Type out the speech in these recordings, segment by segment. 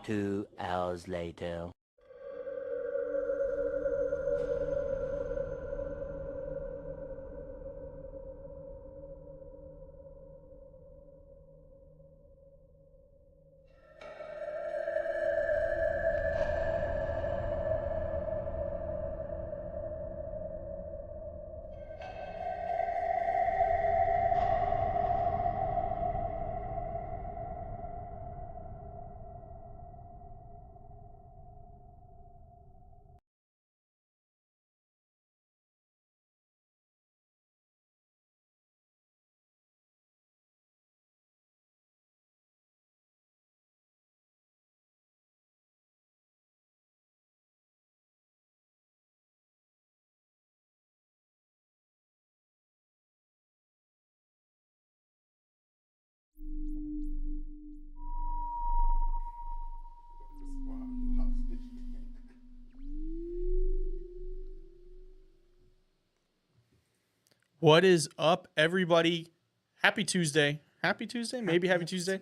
2 hours later. What is up, everybody? Happy Tuesday. Happy Tuesday? Maybe happy Tuesday.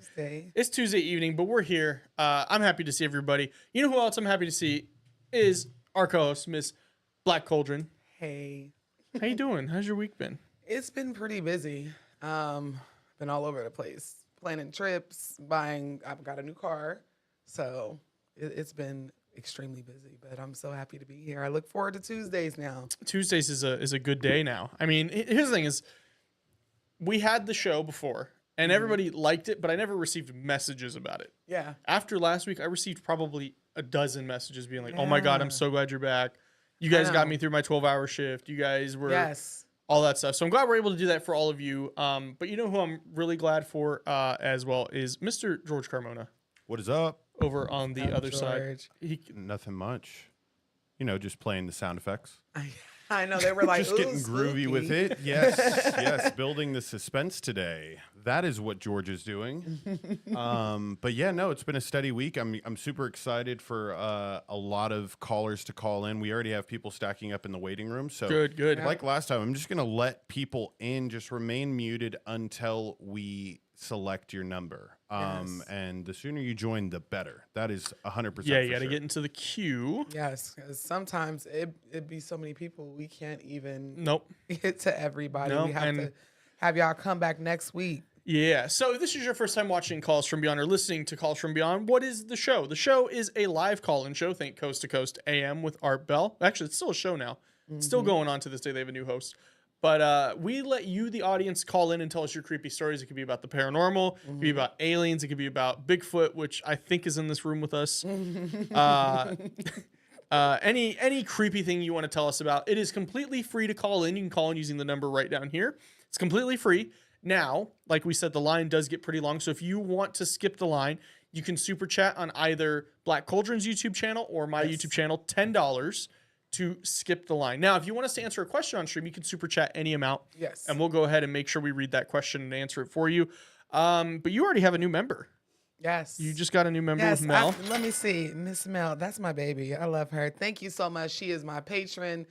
It's Tuesday evening, but we're here. I'm happy to see everybody. You know who else I'm happy to see is our co-host, Miss Black Cauldron. Hey. How you doing? How's your week been? It's been pretty busy. Been all over the place. Planning trips, I've got a new car. So it's been extremely busy, but I'm so happy to be here. I look forward to Tuesdays now. Tuesdays is a good day now. I mean, here's the thing is, we had the show before, and everybody liked it, but I never received messages about it. Yeah. After last week, I received probably a dozen messages being like, oh my God, I'm so glad you're back. You guys got me through my 12-hour shift. You guys were all that stuff. So I'm glad we're able to do that for all of you. But you know who I'm really glad for as well is Mr. George Carmona. What is up? Over on the other side. Nothing much. You know, just playing the sound effects. I know, they were like, just getting groovy with it. Yes, yes, building the suspense today. That is what George is doing. But yeah, no, it's been a steady week. I'm super excited for a lot of callers to call in. We already have people stacking up in the waiting room. So good. Like last time, I'm just gonna let people in. Just remain muted until we select your number. And the sooner you join, the better. That is 100%. Yeah, you got to get into the queue. Yes, because sometimes it'd be so many people we can't even get to everybody. Nope. We have to have y'all come back next week. Yeah. So if this is your first time watching Calls from Beyond or listening to Calls from Beyond, what is the show? The show is a live call-in show. Think Coast to Coast AM with Art Bell. Actually, it's still a show now. It's still going on to this day. They have a new host. But we let you, the audience, call in and tell us your creepy stories. It could be about the paranormal. It could be about aliens. It could be about Bigfoot, which I think is in this room with us. Any creepy thing you want to tell us about. It is completely free to call in. You can call in using the number right down here. It's completely free. Now, like we said, the line does get pretty long. So if you want to skip the line, you can super chat on either Black Cauldron's YouTube channel or my YouTube channel, $10. To skip the line. Now, if you want us to answer a question on stream, you can super chat any amount. Yes. And we'll go ahead and make sure we read that question and answer it for you. But you already have a new member. Yes. You just got a new member with Mel. Let me see. Miss Mel, that's my baby. I love her. Thank you so much. She is my patron.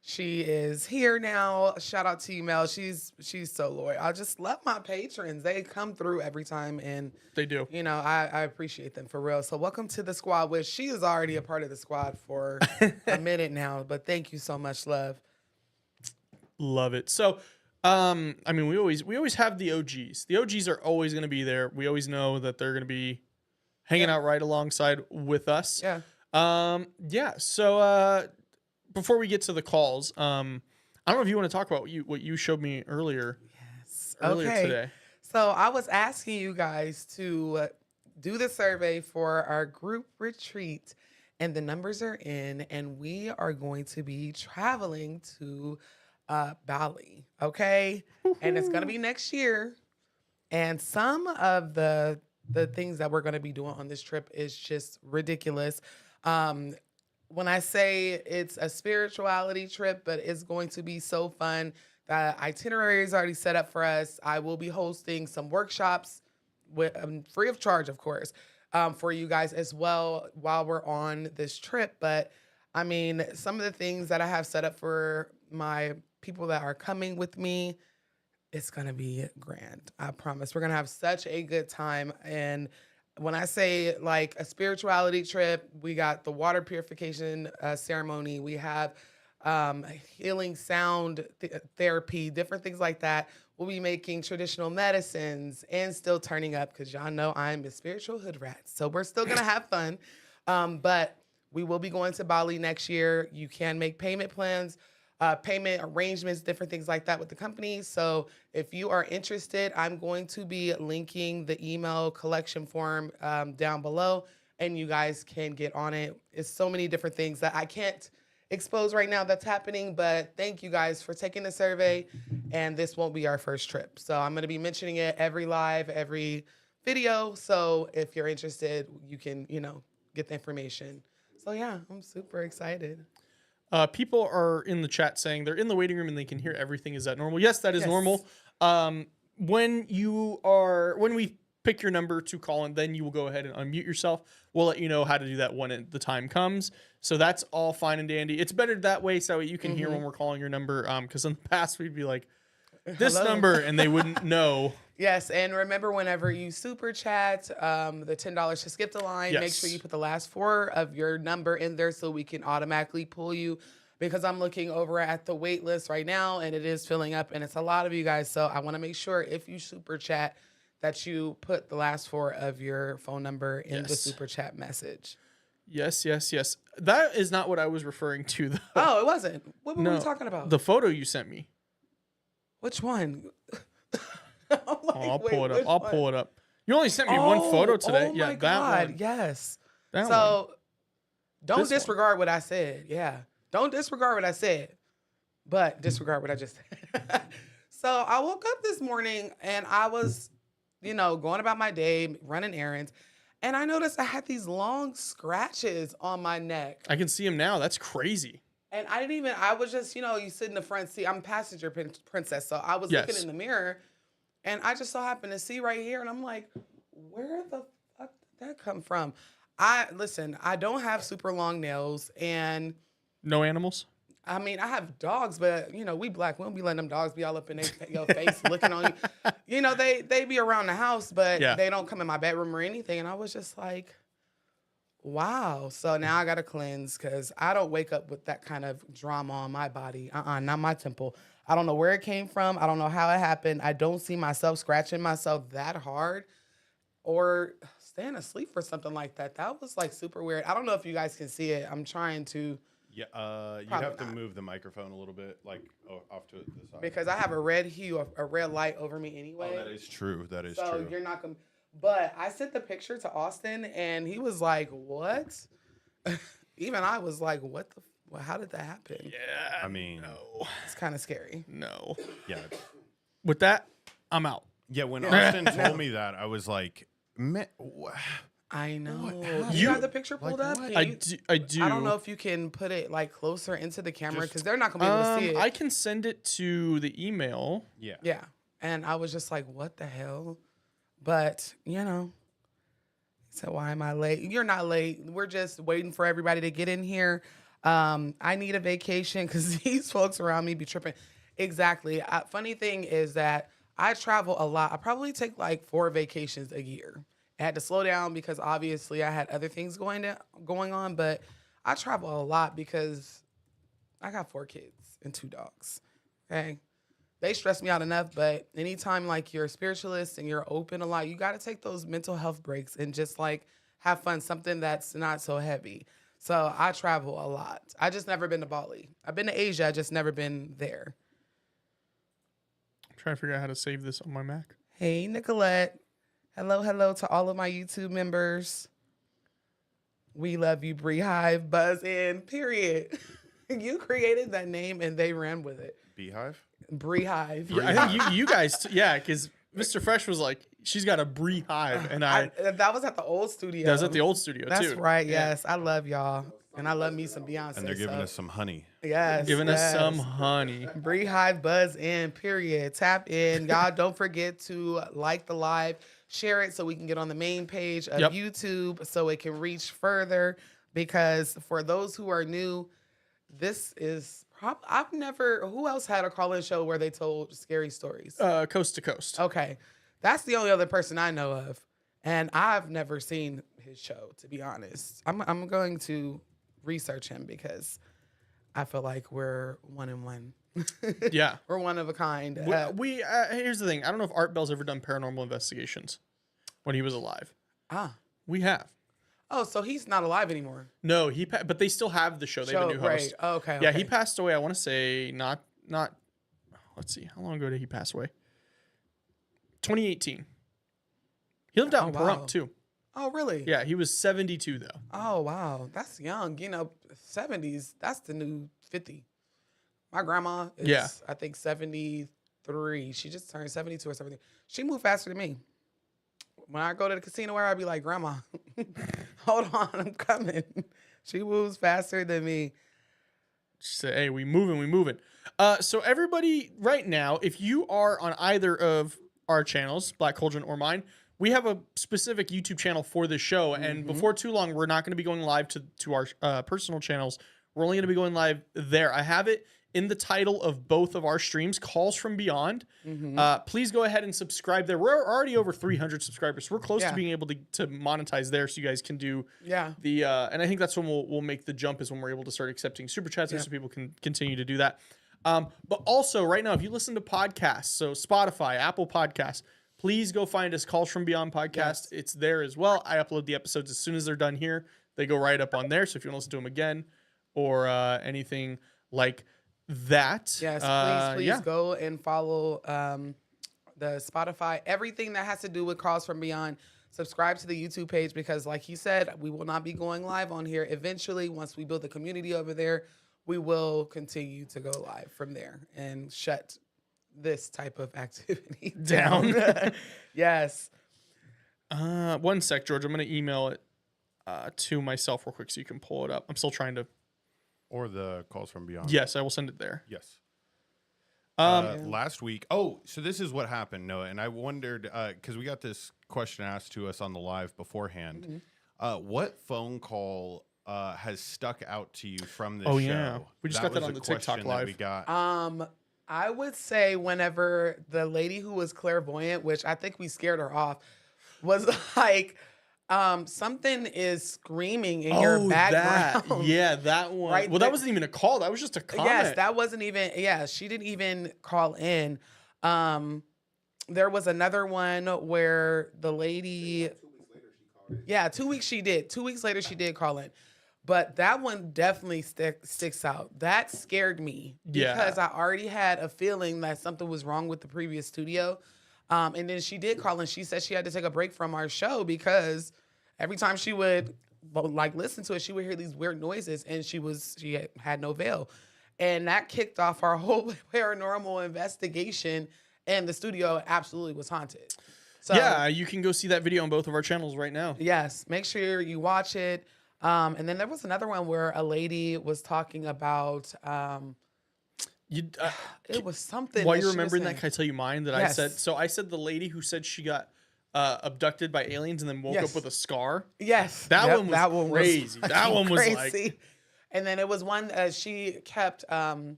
She is here now. Shout out to you, Mel. She's so loyal. I just love my patrons. They come through every time, and they do. You know, I appreciate them for real. So welcome to the squad. Which she is already a part of the squad for a minute now, but thank you so much, love. Love it. So, I mean, we always have the OGs. The OGs are always going to be there. We always know that they're going to be hanging out right alongside with us. Yeah. Yeah. So, before we get to the calls, I don't know if you want to talk about what you showed me earlier. Yes. Earlier today. So I was asking you guys to do the survey for our group retreat, and the numbers are in, and we are going to be traveling to Bali. Okay, and it's gonna be next year. And some of the things that we're gonna be doing on this trip is just ridiculous. When I say it's a spirituality trip, but it's going to be so fun. The itinerary is already set up for us. I will be hosting some workshops with free of charge, of course, for you guys as well while we're on this trip. But I mean, some of the things that I have set up for my people that are coming with me, it's going to be grand. I promise. We're going to have such a good time. And when I say like a spirituality trip, we got the water purification ceremony. We have healing sound therapy, different things like that. We'll be making traditional medicines and still turning up because y'all know I'm a spiritual hood rat. So we're still going to have fun. But we will be going to Bali next year. You can make payment plans, payment arrangements, different things like that with the company. So if you are interested, I'm going to be linking the email collection form down below, and you guys can get on it. It's so many different things that I can't expose right now that's happening, but thank you guys for taking the survey, and this won't be our first trip. So I'm going to be mentioning it every live, every video. So if you're interested, you can, get the information. So yeah, I'm super excited. People are in the chat saying they're in the waiting room and they can hear everything. Is that normal? Yes, that is Yes. normal. When we pick your number to call in, then you will go ahead and unmute yourself. We'll let you know how to do that when the time comes. So that's all fine and dandy. It's better that way so you can hear when we're calling your number. Because in the past we'd be like, this Hello? number, and they wouldn't know. Yes, and remember whenever you super chat, the $10 to skip the line, make Yes. sure you put the last 4 of your number in there so we can automatically pull you, because I'm looking over at the wait list right now and it is filling up and it's a lot of you guys. So I want to make sure if you super chat that you put the last 4 of your phone number in the Yes. super chat message. Yes. That is not what I was referring to, though. Oh, it wasn't. What were No, we talking about? the photo you sent me. Which one? I'll pull it up. I'll pull it up. You only sent me one photo today. Oh Yeah, my that God, one. yes. That one. So don't This one. disregard what I said. Yeah. Don't disregard what I said, but disregard what I just said. So I woke up this morning and I was, going about my day, running errands. And I noticed I had these long scratches on my neck. I can see him now. That's crazy. And I was just, you sit in the front seat. I'm a passenger princess. So I was Yes. looking in the mirror and I just so happened to see right here. And I'm like, where the fuck did that come from? I don't have super long nails. And No animals? I mean, I have dogs, but, we black. We don't be letting them dogs be all up in your face looking on you. They be around the house, but Yeah. they don't come in my bedroom or anything. And I was just like, wow. So now I got to cleanse because I don't wake up with that kind of drama on my body. Not my temple. I don't know where it came from. I don't know how it happened. I don't see myself scratching myself that hard or staying asleep for something like that. That was like super weird. I don't know if you guys can see it. I'm trying to. Yeah, you Probably have to not. move the microphone a little bit, like off to the side. Because I have a red hue, a red light over me Oh, anyway. that is true. That is So true. you're not going to. But I sent the picture to Austin and he was like, what? Even I was like, how did that happen? Yeah. I mean, no. It's kind of scary. No. yeah, With that, I'm out. yeah. When Austin told me that, I was like, man, I know. What? You You- have the picture pulled like up? what? Can you- I do. I don't know if you can put it like closer into the camera Just- because they're not going to be able to see it. I can send it to the email. yeah. Yeah. And I was just like, what the hell? But, so why am I late? You're not late. We're just waiting for everybody to get in here. I need a vacation because these folks around me be tripping. Exactly. Funny thing is that I travel a lot. I probably take like 4 vacations a year. I had to slow down because obviously I had other things going on, but I travel a lot because I got 4 kids and 2 dogs. Okay. They stress me out enough, but anytime like you're a spiritualist and you're open a lot, you got to take those mental health breaks and just like have fun, something that's not so heavy. So I travel a lot. I just never been to Bali. I've been to Asia. I just never been there. I'm trying to figure out how to save this on my Mac. Hey, Nicolette. Hello to all of my YouTube members. We love you, Bree Hive, Buzz In, period. You created that name and they ran with it. Beehive. Bree Hive. Yeah, I think you guys, because Mr. Fresh was like, she's got a brie hive, and that was at the old studio. that was at the old studio That's too. right. Yeah. Yes, I love y'all, and I love me some Beyonce. And they're giving so- us some honey. yes, Giving us yes. some honey. Bree Hive Buzz In, period. Tap in. Y'all don't forget to like the live, share it so we can get on the main page of Yep. YouTube so it can reach further. Because for those who are new, this is who else had a call-in show where they told scary stories? Coast to coast. Okay. That's the only other person I know of. And I've never seen his show, to be honest. I'm going to research him because I feel like we're one in one. Yeah. We're one of a kind. Here's the thing. I don't know if Art Bell's ever done paranormal investigations when he was alive. We have. Oh, so he's not alive anymore. No, but they still have the show. They have a new host. Right. Oh, okay. Yeah, he passed away. I want to say not. Let's see. How long ago did he pass away? 2018. He lived out in Pahrump too. Oh, really? Yeah, he was 72 though. Oh, wow. That's young. 70s, that's the new 50. My grandma is, I think, 73. She just turned 72 or 73. She moved faster than me. When I go to the casino where I'd be like, Grandma, hold on, I'm coming. She moves faster than me. She said, hey, we moving. So everybody right now, if you are on either of our channels, Black Cauldron or mine, we have a specific YouTube channel for this show. And before too long, we're not going to be going live to our personal channels. We're only going to be going live there. I have it in the title of both of our streams, Calls from Beyond. Please go ahead and subscribe there. We're already over 300 subscribers. So we're close to being able to monetize there, so you guys can do the and I think that's when we'll make the jump, is when we're able to start accepting super chats so people can continue to do that. But also right now, if you listen to podcasts, so Spotify, Apple Podcasts, please go find us, Calls from Beyond podcast. It's there as well. I upload the episodes as soon as they're done here. They go right up on there. So if you want to listen to them again or anything like that. Yes, please go and follow the Spotify. Everything that has to do with Calls from Beyond. Subscribe to the YouTube page because, like he said, we will not be going live on here. Eventually, once we build the community over there, we will continue to go live from there and shut this type of activity down. Yes. 1 sec, George. I'm going to email it to myself real quick so you can pull it up. I'm still trying to. Or the Calls from Beyond. Yes, I will send it there. Yes. Last week. Oh, so this is what happened, Noah. And I wondered, because we got this question asked to us on the live beforehand. What phone call has stuck out to you from this show? Yeah. We just got that on the TikTok live. We got. I would say whenever the lady who was clairvoyant, which I think we scared her off, was like, something is screaming in your background. That one. Right? Well, that wasn't even a call. That was just a comment. Yes, that wasn't even, she didn't even call in. There was another one where the lady, 2 weeks she did. 2 weeks later, she did call in. But that one definitely sticks out. That scared me because I already had a feeling that something was wrong with the previous studio. And then she did call and she said she had to take a break from our show because every time she would listen to it, she would hear these weird noises and she had no veil. And that kicked off our whole paranormal investigation, and the studio absolutely was haunted. So you can go see that video on both of our channels right now. Yes, make sure you watch it. And then there was another one where a lady was talking about it was something. While you're remembering that, can I tell you mine that I said? So I said the lady who said she got abducted by aliens and then woke up with a scar. Yes. That one was crazy. That one was crazy. like. And then it was one she kept her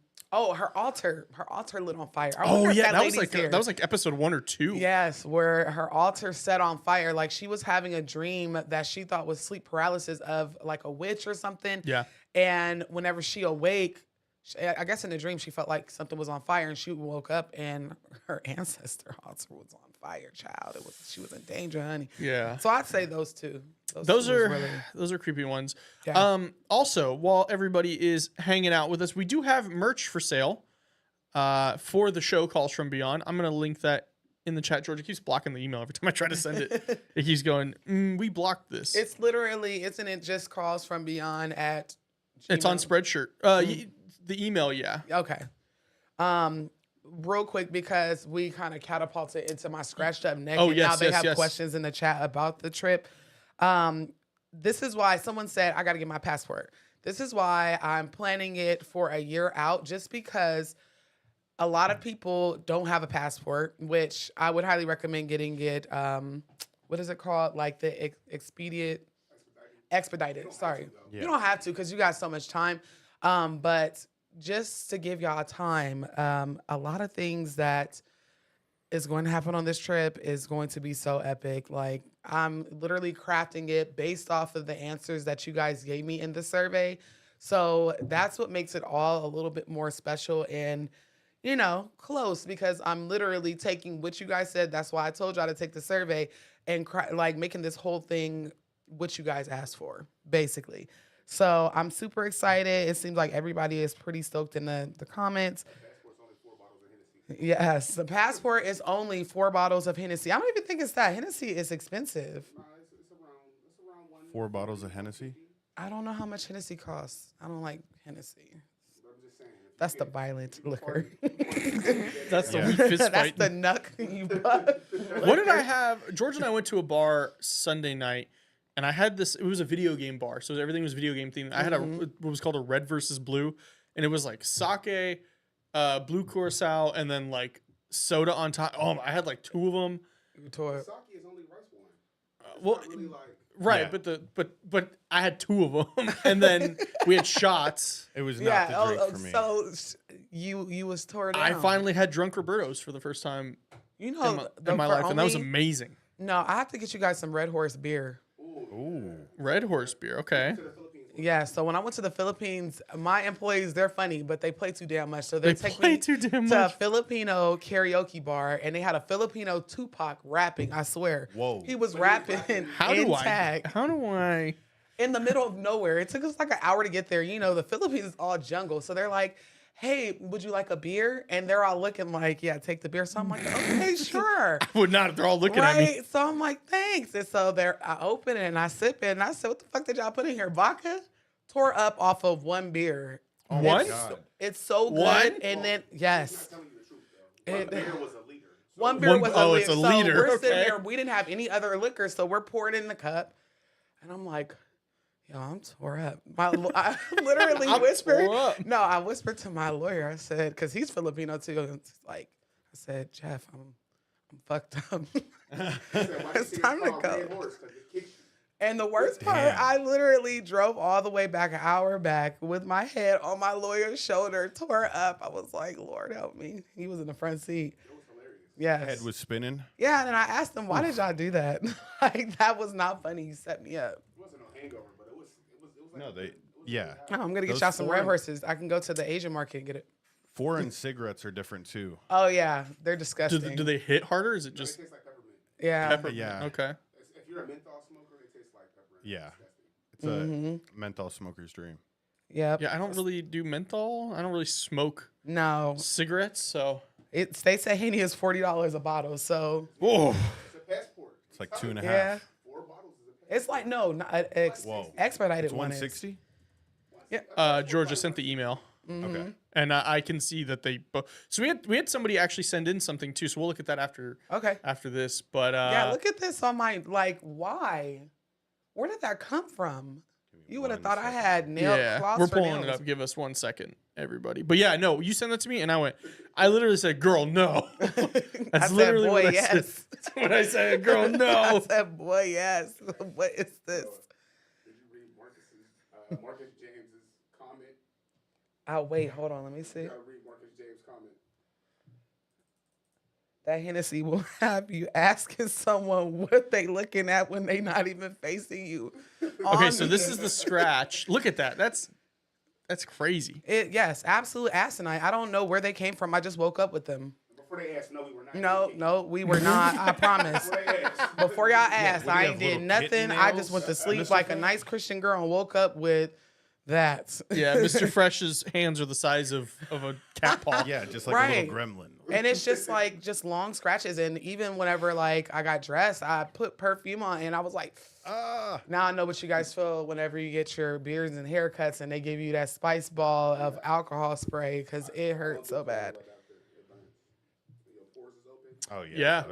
altar lit on fire. That was like episode 1 or 2. Yes, where her altar set on fire. Like she was having a dream that she thought was sleep paralysis of like a witch or something. Yeah. And whenever she awake, I guess in the dream she felt like something was on fire, and she woke up and her ancestor altar was on fire. Child, she was in danger, honey. Yeah. So I'd say those two. Those are creepy ones. Yeah. Also, while everybody is hanging out with us, we do have merch for sale for the show Calls from Beyond. I'm going to link that in the chat. George, it keeps blocking the email every time I try to send it. It keeps going, we blocked this. It's literally, isn't it just Calls from Beyond at Gmail? It's on Spreadshirt. The email, yeah. Okay. Real quick, because we kind of catapulted into my scratched up neck. And now they have questions in the chat about the trip. This is why someone said, I got to get my passport. This is why I'm planning it for a year out, just because a lot of people don't have a passport, which I would highly recommend getting it. What is it called? Like the expedited. Sorry. You don't have to because you got so much time. But just to give y'all time, a lot of things that is going to happen on this trip is going to be so epic. Like I'm literally crafting it based off of the answers that you guys gave me in the survey. So that's what makes it all a little bit more special and, close, because I'm literally taking what you guys said. That's why I told y'all to take the survey and like making this whole thing what you guys asked for, basically. So I'm super excited. It seems like everybody is pretty stoked in the comments. Yes, the passport is only 4 bottles of Hennessy. I don't even think it's that. Hennessy is expensive. It's around 4 bottles of Hennessy. I don't know how much Hennessy costs. I don't like Hennessy. I'm just saying. That's the violent liquor. That's the Yeah. weak fist That's fight. the nuck you bought. What did I have? George and I went to a bar Sunday night, and I had this. It was a video game bar, so everything was video game themed. I had what was called a red versus blue, and it was like sake, blue curacao, and then like soda on top. Oh, I had like 2 of them. Toy- Sake is only rice wine. Well, Not really like. right, Yeah. but I had 2 of them, and then we had shots. It was not the drink for me. So you was tore down. I finally had drunk Roberto's for the first time in my life, and that was amazing. No, I have to get you guys some Red Horse beer. Ooh. Red Horse beer, okay. Yeah, so when I went to the Philippines, my employees, they're funny, but they play too damn much. So They take play me too damn to a much. Filipino karaoke bar, and they had a Filipino Tupac rapping, I swear. Whoa. He was rapping How in do I? tag How do I? in the middle of nowhere. It took us like an hour to get there. The Philippines is all jungle. So they're like, hey, would you like a beer? And they're all looking like, yeah, take the beer. So I'm like, okay, sure. Would not. They're all looking at me. Right? So I'm like, thanks. And so I open it and I sip it and I said, what the fuck did y'all put in here? Vodka? Tore up off of 1 beer. Oh What? my God. It's so good. What? And then, I'm yes. telling you the truth, though. One beer was a liter. So One beer One- was oh, a it's liter. a liter, So we're sitting okay. there. We didn't have any other liquor. So we're pouring in the cup. And I'm like, yo, I'm tore up. I literally I'm whispered. tore up. No, I whispered to my lawyer. I said, because he's Filipino too. And it's like, I said, Jeff, I'm fucked up. It's time to go. And the worst part, Damn. I literally drove all the way back, an hour back, with my head on my lawyer's shoulder, tore up. I was like, Lord help me. He was in the front seat. It was hilarious. Yes. Head was spinning. Yeah, and then I asked him, why did y'all do that? Like, that was not funny. You set me up. It wasn't no hangover, but it was like No, they. it was Yeah. really Oh, I'm going to get Those y'all some Red foreign- Horses. I can go to the Asian market and get it. Foreign cigarettes are different too. Oh, yeah. They're Do, disgusting. do they hit harder? Is it It just tastes like peppermint. Yeah. pepper? Yeah. Okay. If you're a menthol smoker, it tastes like peppermint. Yeah. It's disgusting. It's a menthol smoker's dream. Yep. Yeah, I don't really do menthol. I don't really smoke No. cigarettes, so. They say Henny is $40 a bottle. So, Whoa. It's a passport. It's like 2.5. yeah. 4 bottles is a passport. It's like, no, not Whoa. expedited It's one is. 160. Georgia sent the email, Okay. and I can see that they both. So we had somebody actually send in something too. So we'll look at that after Okay. this. But Yeah, look at this on my, like, why? Where did that come from? You would have one thought I second. had nail yeah, claws we're for pulling nails. it up. Give us 1 second, everybody. But yeah, no, you sent that to me, and I literally said, "Girl, no." I That's said, literally boy, what I yes. said. That's what I said, "Girl, I no." said, boy, yes. What is this? Did you read Marcus James's comment? Oh, wait, hold on. Let me see. You gotta read Marcus James' comment. That Hennessy will have you asking someone what they looking at when they not even facing you. Okay, On so this is the scratch. Look at that. That's crazy. Yes, absolute asinine. I don't know where they came from. I just woke up with them. Before they asked, no, we were not. No, we were not. I promise. Before they asked. Before y'all asked, what do I you ain't have, did little nothing. kitten I nails? just went to Mr. sleep like a Fresh? nice Christian girl and woke up with that. Yeah, Mr. Fresh's hands are the size of a cat paw. Yeah, just like a Right. little gremlin. And it's just like just long scratches. And even whenever like I got dressed, I put perfume on and I was like, Ah. now I know what you guys feel whenever you get your beards and haircuts and they give you that spice ball of alcohol spray because it hurts so bad. Your pores is open. Oh yeah. Yeah.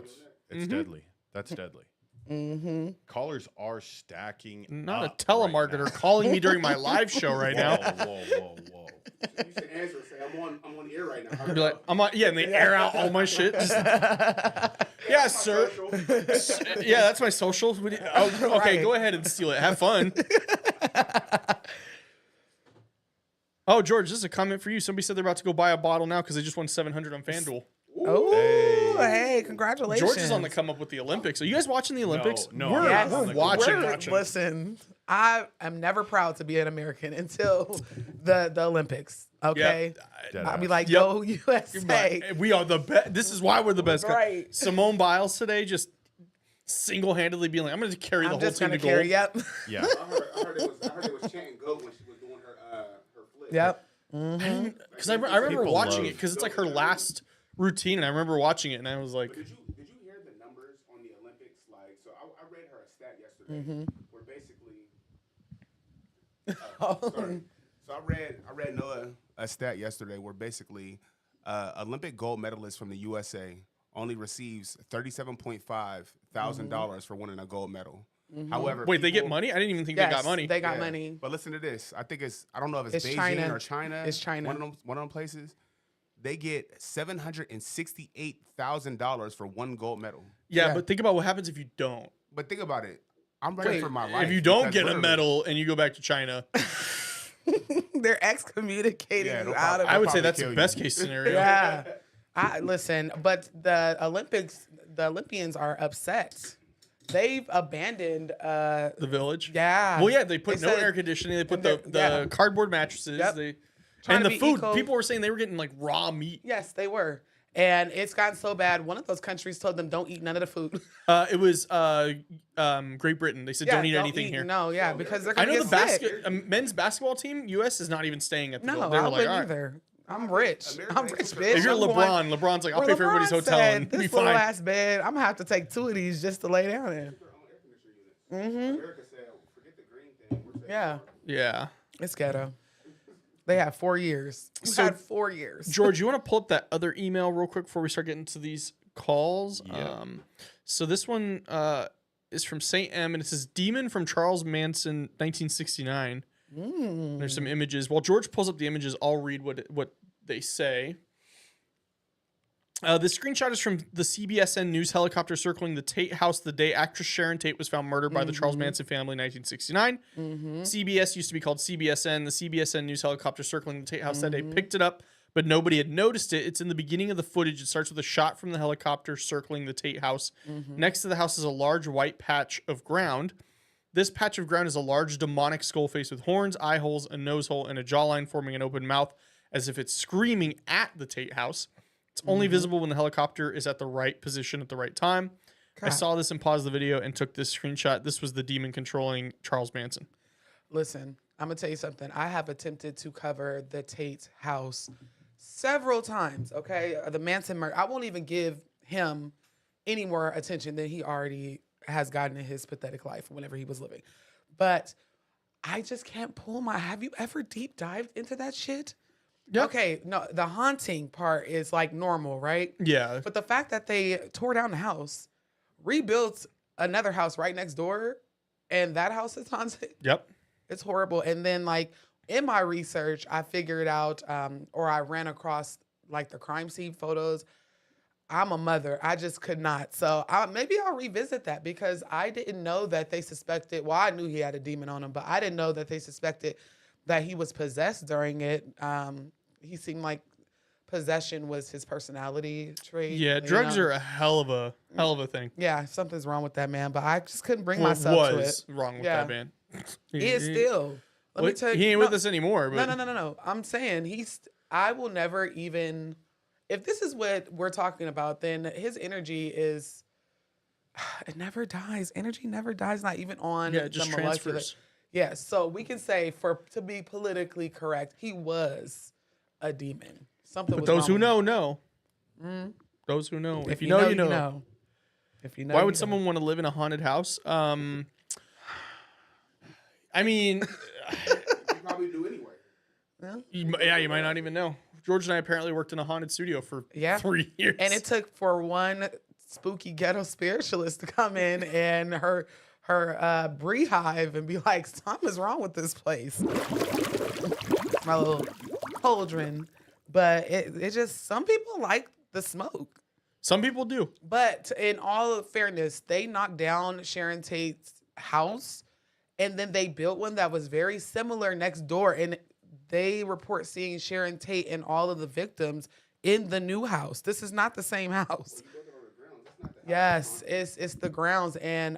It's deadly. That's deadly. Mm-hmm. Callers are stacking. Not up a telemarketer right calling me during my live show right now. now. Whoa. You should answer and say, I'm on the air right now. I'd be like, I'm on, yeah, and they air out all my shit. Just, yeah, sir. Yeah, that's my social. Oh, okay, Right. go ahead and steal it. Have fun. Oh, George, this is a comment for you. Somebody said they're about to go buy a bottle now because they just won 700 on FanDuel. Oh, Hey. Ooh, hey, congratulations. George is on the come up with the Olympics. Are you guys watching the Olympics? No, we're, I'm we're not. watching. Listen, I am never proud to be an American until the Olympics. Okay, Dead I'll be ass. like, Yep. go USA. We are the best. This is why we're the best. Right. Simone Biles today just single-handedly being like, I'm going to carry the I'm whole just team gonna to gold. carry. Yep. Yeah. I heard it was chanting "goat" when she was doing her flip. Yep. Because I remember People watching love- it because it's like her last routine, and I remember watching it, and I was like, But did you hear the numbers on the Olympics? Like, so I read her a stat yesterday where basically. Sorry. So I read Noah a stat yesterday where basically Olympic gold medalist from the USA only receives $37,500 for winning a gold medal. However, wait, they get people- money? I didn't even think Yes, they got money. They got Yeah. money. But listen to this. I think I don't know if it's It's Beijing China. or China. It's China. One of them places. They get $768,000 for one gold medal. yeah, Yeah. but think about what happens if you don't. But think about it. I'm ready Wait, for my life. If you don't because get a literally- medal and you go back to China, They're excommunicating Yeah, you they'll out of. I would say probably that's kill the you. best case scenario. Yeah. Listen, but the Olympians are upset. They've abandoned. The village. Yeah. Well, yeah, they put They no said- air conditioning. They put and the they're- yeah. cardboard mattresses. Yep. They Trying and to the be food. eco. People were saying they were getting like raw meat. Yes, they were. And it's gotten so bad. One of those countries told them don't eat none of the food. It was Great Britain. They said don't eat anything here. No, yeah, because they're I gonna know the get sick. men's basketball team, U.S. is not even staying at the No, village. They were I like, wouldn't all right. either. I'm rich. America I'm ain't rich, so bitch. If you're I'm going- LeBron, LeBron's like, I'll where pay for everybody's LeBron hotel said, and be this little fine. ass bed, I'm gonna have to take 2 of these just to lay down in. America said, forget the green thing. We're saying Yeah, Yeah. it's ghetto. They had 4 years. You So, had 4 years. George, you want to pull up that other email real quick before we start getting to these calls? Yeah. So this one is from St. M, and it says Demon from Charles Manson, 1969. There's some images. While George pulls up the images, I'll read what they say. The screenshot is from the CBSN News helicopter circling the Tate house the day actress Sharon Tate was found murdered by the Charles Manson family in 1969. CBS used to be called CBSN. The CBSN News helicopter circling the Tate house that day picked it up, but nobody had noticed it. It's in the beginning of the footage. It starts with a shot from the helicopter circling the Tate house. Next to the house is a large white patch of ground. This patch of ground is a large demonic skull face with horns, eye holes, a nose hole, and a jawline forming an open mouth as if it's screaming at the Tate house. It's only visible when the helicopter is at the right position at the right time. I saw this and paused the video and took this screenshot. This was the demon controlling Charles Manson. Listen, I'm gonna tell you something. I have attempted to cover the Tate house several times. Okay, the Manson murder. I won't even give him any more attention than he already has gotten in his pathetic life whenever he was living. But I just can't pull my. Have you ever deep dived into that shit? Yep. Okay, no, the haunting part is like normal, right? Yeah. But the fact that they tore down the house, rebuilt another house right next door, and that house is haunted. Yep. It's horrible. And then, like, in my research, I figured out, or I ran across, like, the crime scene photos. I'm a mother. I just could not. So maybe I'll revisit that because I didn't know that they suspected. Well, I knew he had a demon on him, but I didn't know that they suspected that he was possessed during it. He seemed like possession was his personality trait. Yeah. you Drugs know? are a hell of a thing. Yeah, something's wrong with that man, but I just couldn't bring What myself to was it. wrong with Yeah. that man? He is still. Let me What? tell you. He ain't no, with us anymore. But No. I'm saying I will never even. If this is what we're talking about, then his energy is. It never dies. Energy never dies. Not even on Yeah, it just the molecular. transfers. Yeah, so we can say to be politically correct, he was a demon. Something. But was those who wrong know, know. Those who know. with him. If you know, you know. If you know, Why you would know. someone want to live in a haunted house? I mean, You probably do anyway. you might not even know. George and I apparently worked in a haunted studio for 3 years. And it took for one spooky ghetto spiritualist to come in and her beehive and be like, something is wrong with this place. My little cauldron. But it just, some people like the smoke. Some people do. But in all fairness, they knocked down Sharon Tate's house and then they built one that was very similar next door. And they report seeing Sharon Tate and all of the victims in the new house. This is not the same house. Yes, it's the grounds, and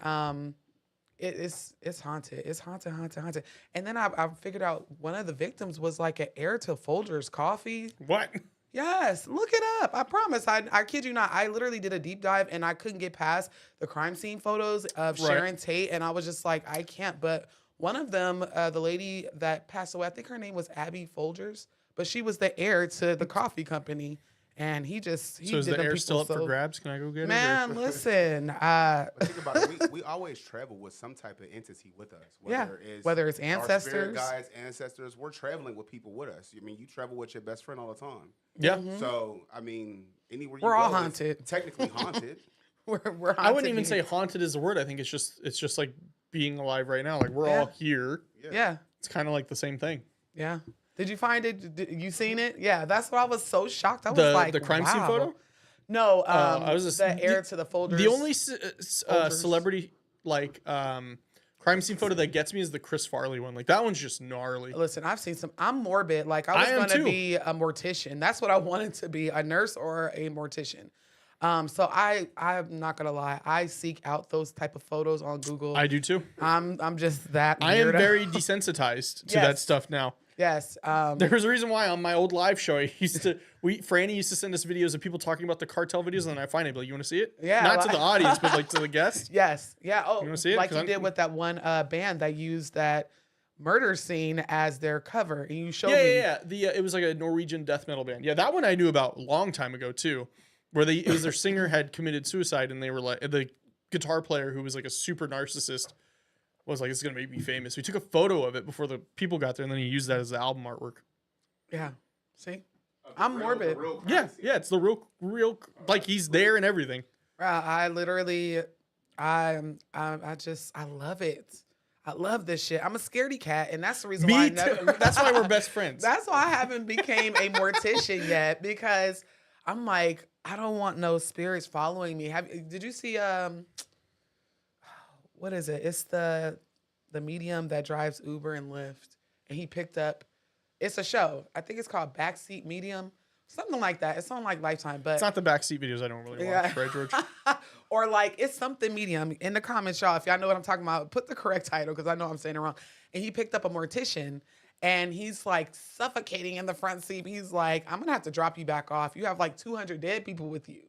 it's haunted. It's haunted. And then I figured out one of the victims was like an heir to Folgers coffee. What? Yes, look it up. I promise. I kid you not. I literally did a deep dive and I couldn't get past the crime scene photos of Right. Sharon Tate, and I was just like, I can't. But one of them, the lady that passed away, I think her name was Abby Folgers, but she was the heir to the coffee company, and he So is did the them air people still up for so. grabs? Can I go get it? Man, listen. But think about it. We always travel with some type of entity with us. Yeah, whether it's our spirit ancestors. guides, ancestors, we're traveling with people with us. I mean, you travel with your best friend all the time. Yeah. So, I mean, anywhere you We're all go, it's haunted. technically haunted. We're haunted I wouldn't even say beings. haunted is the word. I think it's just like being alive right now. Like we're Yeah. all here. Yeah. It's kind of like the same thing. Yeah. Did you find it? You seen it? Yeah, that's what I was so shocked. I was The like, the crime scene wow. photo. No, I was just the heir to the Folgers. The only Folgers. celebrity like crime scene photo that gets me is the Chris Farley one. Like that one's just gnarly. Listen, I've seen some. I'm morbid. Like I was I am going to too. be a mortician. That's what I wanted to be, a nurse or a mortician. So I'm not gonna lie. I seek out those type of photos on Google. I do too. I'm just that. I am weirdo. very desensitized to that Yes. stuff now. Yes. There was a reason why on my old live show, Franny used to send us videos of people talking about the cartel videos, and then I find it, like, you want to see it? Yeah, Not to like- the audience, but like to the guest. Yes. Yeah. Oh, You wanna see it? like 'Cause you I'm- did with that one band that used that murder scene as their cover, and you showed Yeah, me. yeah, yeah. It was like a Norwegian death metal band. Yeah, that one I knew about a long time ago too, where it was their singer had committed suicide, and they were like the guitar player who was like a super narcissist was like, "It's gonna make me famous." So he took a photo of it before the people got there, and then he used that as the album artwork. Yeah. See, I'm morbid. Yeah, yeah, it's the real like he's there and everything. I literally, I love it. I love this shit. I'm a scaredy cat, and that's the reason why. Me too. That's why we're best friends. That's why I haven't became a mortician yet, because I'm like, I don't want no spirits following me. Did you see what is it? It's the medium that drives Uber and Lyft, and he picked up. It's a show. I think it's called Backseat Medium, something like that. It's on like Lifetime, but It's not the backseat videos I don't really watch, right, George? or like it's something medium. In the comments, y'all, if y'all know what I'm talking about, put the correct title because I know I'm saying it wrong. And he picked up a mortician, and he's like suffocating in the front seat. He's like, I'm gonna have to drop you back off. You have like 200 dead people with you.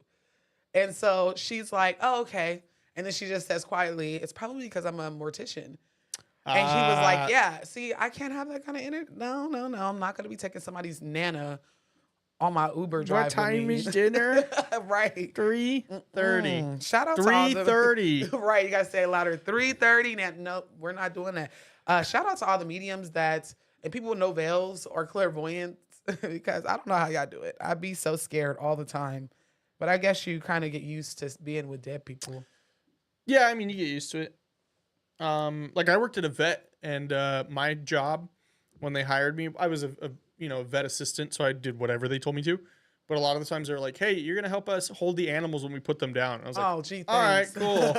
And so she's like, oh, okay. And then she just says quietly, it's probably because I'm a mortician. And he was like, yeah, see, I can't have that kind of energy. No. I'm not going to be taking somebody's Nana on my Uber drive. What time with me. is dinner? Right. 3:30. Shout out to all the 3:30. Right, you got to say it louder. 3:30. No, we're not doing that. Shout out to all the mediums and people with no veils or clairvoyance, because I don't know how y'all do it. I'd be so scared all the time. But I guess you kind of get used to being with dead people. Yeah, I mean, you get used to it. Like I worked at a vet, and my job when they hired me, I was a vet assistant, so I did whatever they told me to. But a lot of the times they're like, "Hey, you're gonna help us hold the animals when we put them down." And I was like, Oh, gee, "All right, thanks. cool."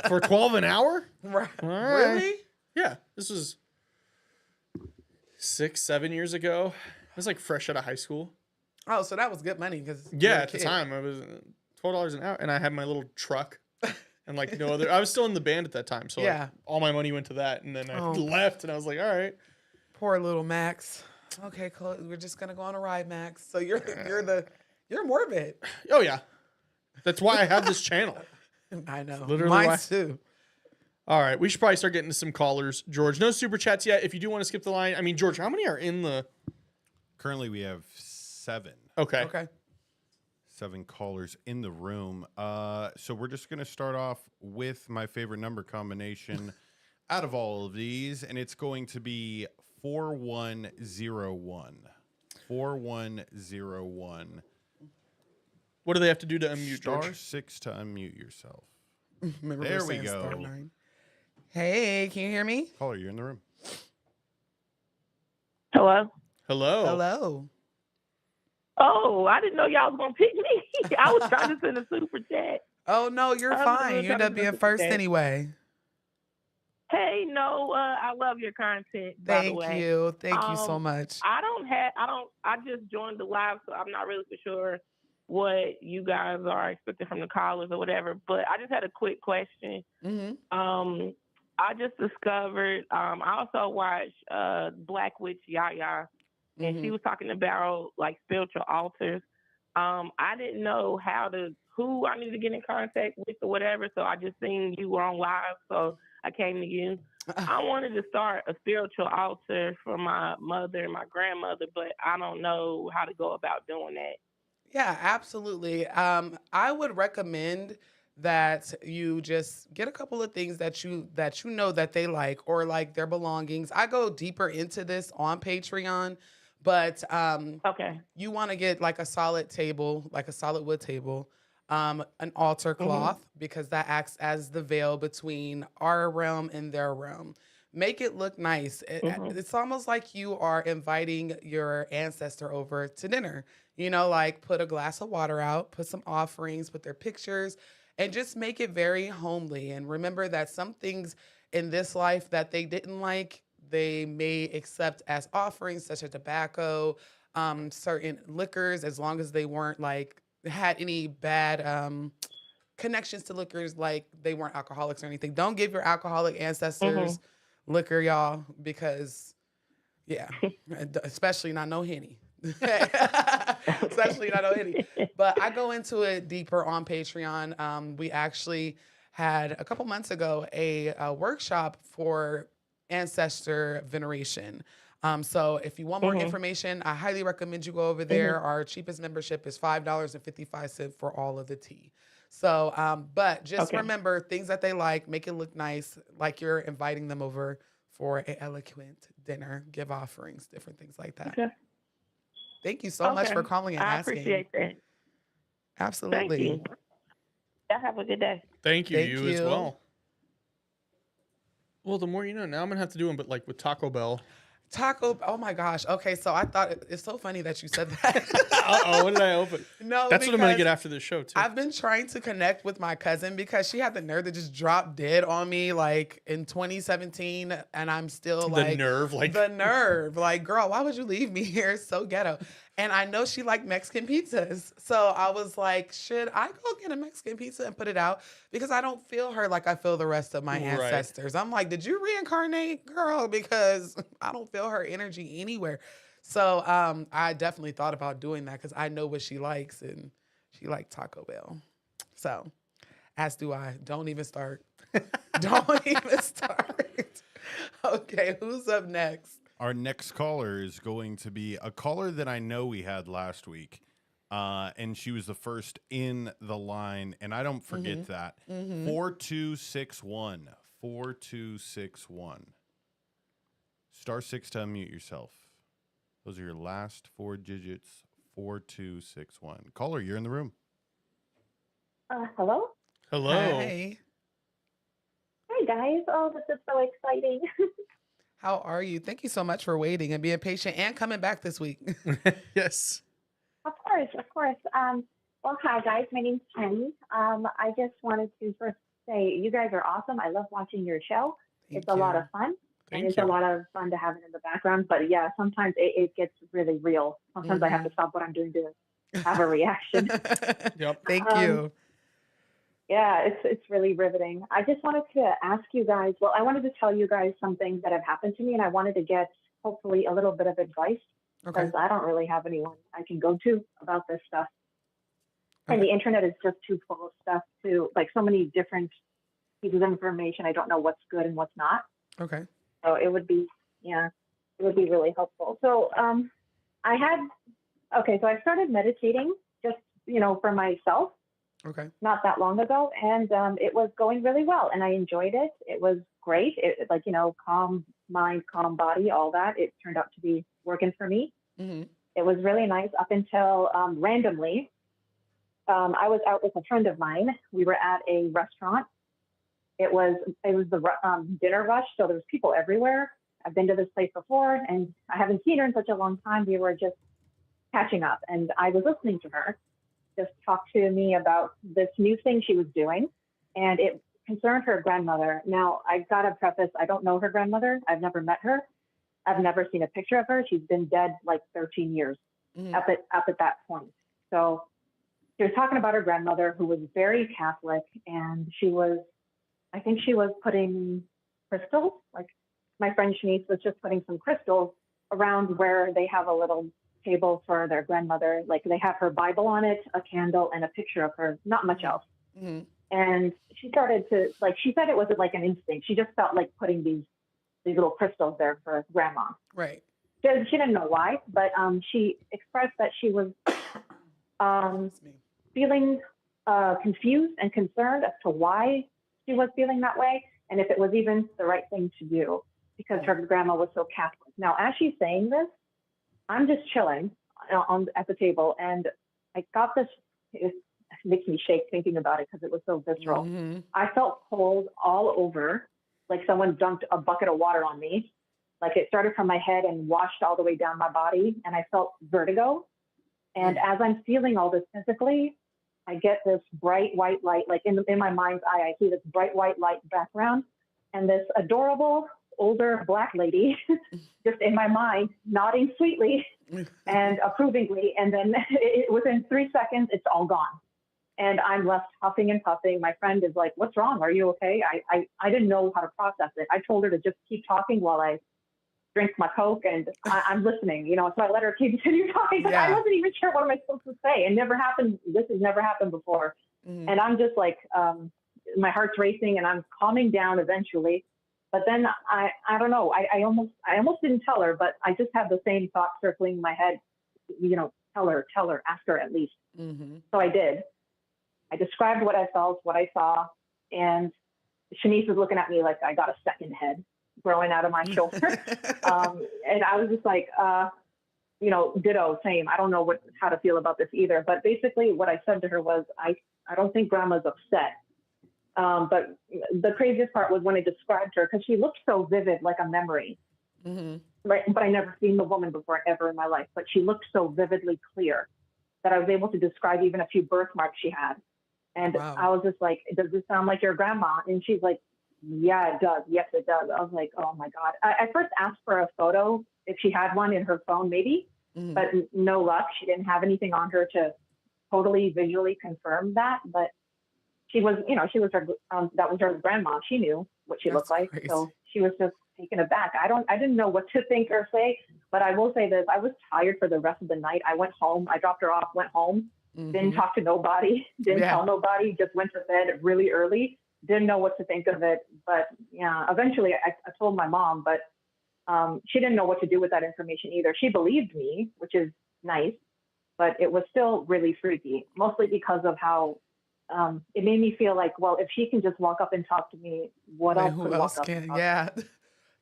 For $12 an hour? Right. All right. Really? Yeah, this was 6-7 years ago. I was like fresh out of high school. Oh, so that was good money because Yeah, at the time I was $12 an hour, and I had my little truck, and like no other. I was still in the band at that time, so Yeah. like, all my money went to that, and then I Oh. left, and I was like, all right, Poor little Max. Okay, Chloe, we're just gonna go on a ride, Max. So you're morbid. oh yeah, that's why I have this channel. I know. literally Mine why- too. All right, we should probably start getting to some callers. George, no super chats yet. If you do want to skip the line, I mean, George, how many are in the? Currently, we have 7. Okay. Okay. 7 callers in the room. So we're just going to start off with my favorite number combination out of all of these, and it's going to be 4101. 4101. What do they have to do to unmute, Star George? 6 to unmute yourself. Remember There we're we saying go. star 9. Hey, can you hear me? Caller, you're in the room. Hello. Hello. Hello. Oh, I didn't know y'all was gonna pick me. I was trying to send a super chat. Oh no, you're I'm fine. doing You end up something being with first that. anyway. Hey, no, I love your content. By the Thank way, you. Thank you so Um, much. I just joined the live, so I'm not really for sure what you guys are expecting from the callers or whatever, but I just had a quick question. Mm-hmm. I just discovered, I also watched Black Witch Yaya, and Mm-hmm. she was talking about like spiritual altars. I didn't know who I need to get in contact with or whatever, so I just seen you were on live, so I came to you. I wanted to start a spiritual altar for my mother and my grandmother, but I don't know how to go about doing that. Yeah, absolutely. I would recommend that you just get a couple of things that you know that they like or like their belongings. I go deeper into this on Patreon, but Okay. you want to get like a solid table, like a solid wood table, an altar Mhm. cloth because that acts as the veil between our realm and their realm. Make it look nice. Mhm. It's almost like you are inviting your ancestor over to dinner. Like put a glass of water out, put some offerings, put their pictures, and just make it very homely. And remember that some things in this life that they didn't like, they may accept as offerings, such as tobacco, certain liquors, as long as they weren't like had any bad connections to liquors, like they weren't alcoholics or anything. Don't give your alcoholic ancestors Mhm. liquor, y'all, because yeah, especially not no henny. Especially not no henny. But I go into it deeper on Patreon. We actually had a couple months ago a workshop for ancestor veneration. So if you want more Mhm. information, I highly recommend you go over Mhm. there. Our cheapest membership is $5.55 for all of the tea. So, but just Okay. remember things that they like, make it look nice, like you're inviting them over for an eloquent dinner, give offerings, different things like that. Okay. Thank you so much Okay. for calling and I asking. appreciate that. Thank Absolutely. you. Y'all have a good day. Thank you. Thank You as you. well. Well, the more you know. Now I'm gonna have to do them, but like with Taco Bell. Taco, oh my gosh. Okay, so I thought it's so funny that you said that. Uh-oh, what did I open? No, That's what I'm gonna because get after this show too. I've been trying to connect with my cousin because she had the nerve to just drop dead on me like in 2017, and I'm still The like nerve, like the nerve. Like, girl, why would you leave me here? It's so ghetto. And I know she liked Mexican pizzas. So I was like, should I go get a Mexican pizza and put it out? Because I don't feel her like I feel the rest of my Right. ancestors. I'm like, did you reincarnate, girl? Because I don't feel her energy anywhere. So I definitely thought about doing that because I know what she likes, and she liked Taco Bell. So, as do I. Don't even start. Don't even start. Okay, who's up next? Our next caller is going to be a caller that I know we had last week. And she was the first in the line. And I don't forget that. 4261. 4261. *6 to unmute yourself. Those are your last four digits. 4261. Caller, you're in the room. Hello? hello. Hi. Hi, guys. Oh, this is so exciting. How are you? Thank you so much for waiting and being patient and coming back this week. Yes. Of course, of course. Well, hi, guys. My name's Penny. I just wanted to first say you guys are awesome. I love watching your show. Thank It's a lot you. of fun. Thank And it's you. a lot of fun to have it in the background. But yeah, sometimes it gets really real. Sometimes I have to stop what I'm doing to have a reaction. Yep. Thank Um, you. Yeah, it's really riveting. I just wanted to ask you guys, well, I wanted to tell you guys some things that have happened to me, and I wanted to get hopefully a little bit of advice Okay. because I don't really have anyone I can go to about this stuff. And Okay. the internet is just too full of stuff to like so many different pieces of information. I don't know what's good and what's not. Okay. So it would be, yeah, it would be really helpful. So I had, okay, so I started meditating just, for myself Okay. not that long ago, and it was going really well, and I enjoyed it. It was great. Like, calm mind, calm body, all that. It turned out to be working for me. Mm-hmm. It was really nice up until randomly, I was out with a friend of mine. We were at a restaurant. It was the dinner rush, so there was people everywhere. I've been to this place before, and I haven't seen her in such a long time. We were just catching up, and I was listening to her just talk to me about this new thing she was doing, and it concerned her grandmother. Now, I got to preface, I don't know her grandmother. I've never met her. I've never seen a picture of her. She's been dead like 13 years Mm-hmm. up at that point. So she was talking about her grandmother who was very Catholic, and I think she was putting crystals. Like my friend Shanice was just putting some crystals around where they have a little table for their grandmother. Like they have her Bible on it, a candle, and a picture of her, not much else. Mm-hmm. And she started to, like, she said it wasn't like an instinct. She just felt like putting these little crystals there for grandma. Right. She didn't know why, but she expressed that she was feeling confused and concerned as to why she was feeling that way and if it was even the right thing to do because her grandma was so Catholic. Now, as she's saying this, I'm just chilling at the table, and I got this. It makes me shake thinking about it because it was so visceral. Mm-hmm. I felt cold all over, like someone dumped a bucket of water on me. Like it started from my head and washed all the way down my body, and I felt vertigo. And as I'm feeling all this physically, I get this bright white light, like in my mind's eye, I see this bright white light background, and this adorable older Black lady just in my mind nodding sweetly and approvingly. And then within 3 seconds, it's all gone. And I'm left huffing and puffing. My friend is like, "What's wrong? Are you okay?" I didn't know how to process it. I told her to just keep talking while I drink my Coke, and I'm listening, so I let her continue talking, but I wasn't even sure what am I supposed to say. It never happened. This has never happened before. Mm-hmm. And I'm just like, my heart's racing and I'm calming down eventually. But then I don't know. I almost didn't tell her, but I just had the same thought circling in my head, tell her, ask her at least. Mm-hmm. So I did. I described what I felt, what I saw, and Shanice was looking at me like I got a second head growing out of my shoulder. And I was just like, ditto, same. I don't know how to feel about this either. But basically what I said to her was, I don't think grandma's upset. But the craziest part was when I described her, because she looked so vivid, like a memory. Mm-hmm. Right? But I never seen the woman before ever in my life. But she looked so vividly clear that I was able to describe even a few birthmarks she had. And wow. I was just like, "Does this sound like your grandma?" And she's like, "Yeah, it does. Yes, it does." I was like, "Oh my God." I first asked for a photo if she had one in her phone, maybe, but no luck. She didn't have anything on her to totally visually confirm that. But she was, her, that was her grandma. She knew what she looked like. Crazy. So she was just taken aback. I didn't know what to think or say, but I will say this. I was tired for the rest of the night. I went home. I dropped her off, went home, didn't talk to nobody, didn't tell nobody, just went to bed really early. Didn't know what to think of it. But yeah, eventually I told my mom, but she didn't know what to do with that information either. She believed me, which is nice, but it was still really freaky, mostly because of how it made me feel like, well, if she can just walk up and talk to me, who else can? Yeah.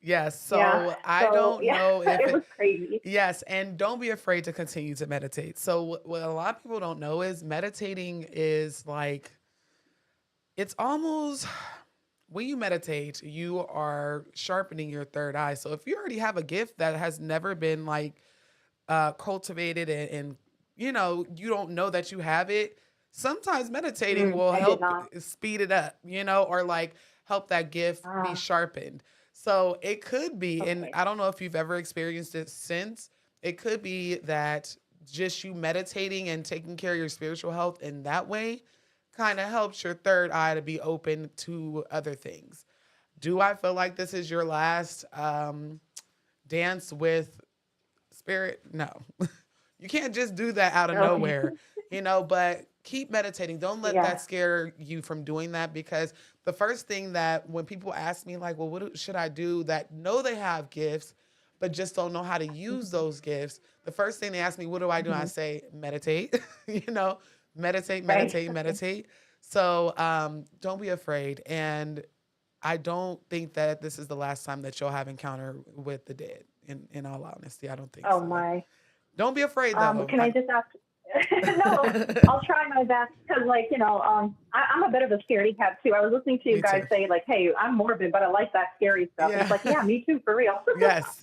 Yes. So I don't know if it was crazy. Yes. And don't be afraid to continue to meditate. So what a lot of people don't know is meditating is like, it's almost, when you meditate, you are sharpening your third eye. So if you already have a gift that has never been like cultivated and you don't know that you have it, sometimes meditating will help speed it up, or like help that gift be sharpened. So it could be, and I don't know if you've ever experienced it since, it could be that just you meditating and taking care of your spiritual health in that way kind of helps your third eye to be open to other things. Do I feel like this is your last dance with spirit? No. You can't just do that out of nowhere, but keep meditating. Don't let that scare you from doing that, because the first thing that when people ask me like, well, what should I do, that know they have gifts, but just don't know how to use those gifts. The first thing they ask me, what do I do? I say, meditate, meditate. So don't be afraid. And I don't think that this is the last time that you'll have encounter with the dead. In all honesty, I don't think so. Oh my. Don't be afraid though. Can I just ask? No, I'll try my best because, I'm a bit of a scaredy cat too. I was listening to you guys say hey, I'm morbid, but I like that scary stuff. Yeah. It's like, yeah, me too, for real. Yes.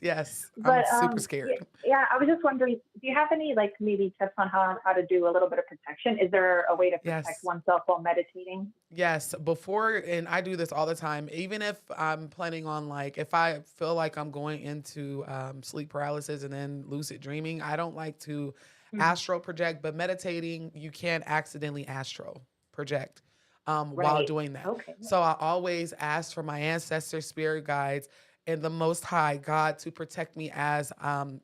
But I'm super scared. Yeah, I was just wondering, do you have any maybe tips on how to do a little bit of protection? Is there a way to protect oneself while meditating? Yes, and I do this all the time. Even if I'm planning on if I feel like I'm going into sleep paralysis and then lucid dreaming, I don't like to astral project, but meditating, you can't accidentally astral project while Right. doing that. Okay. So I always ask for my ancestors, spirit guides, and the Most High God to protect me as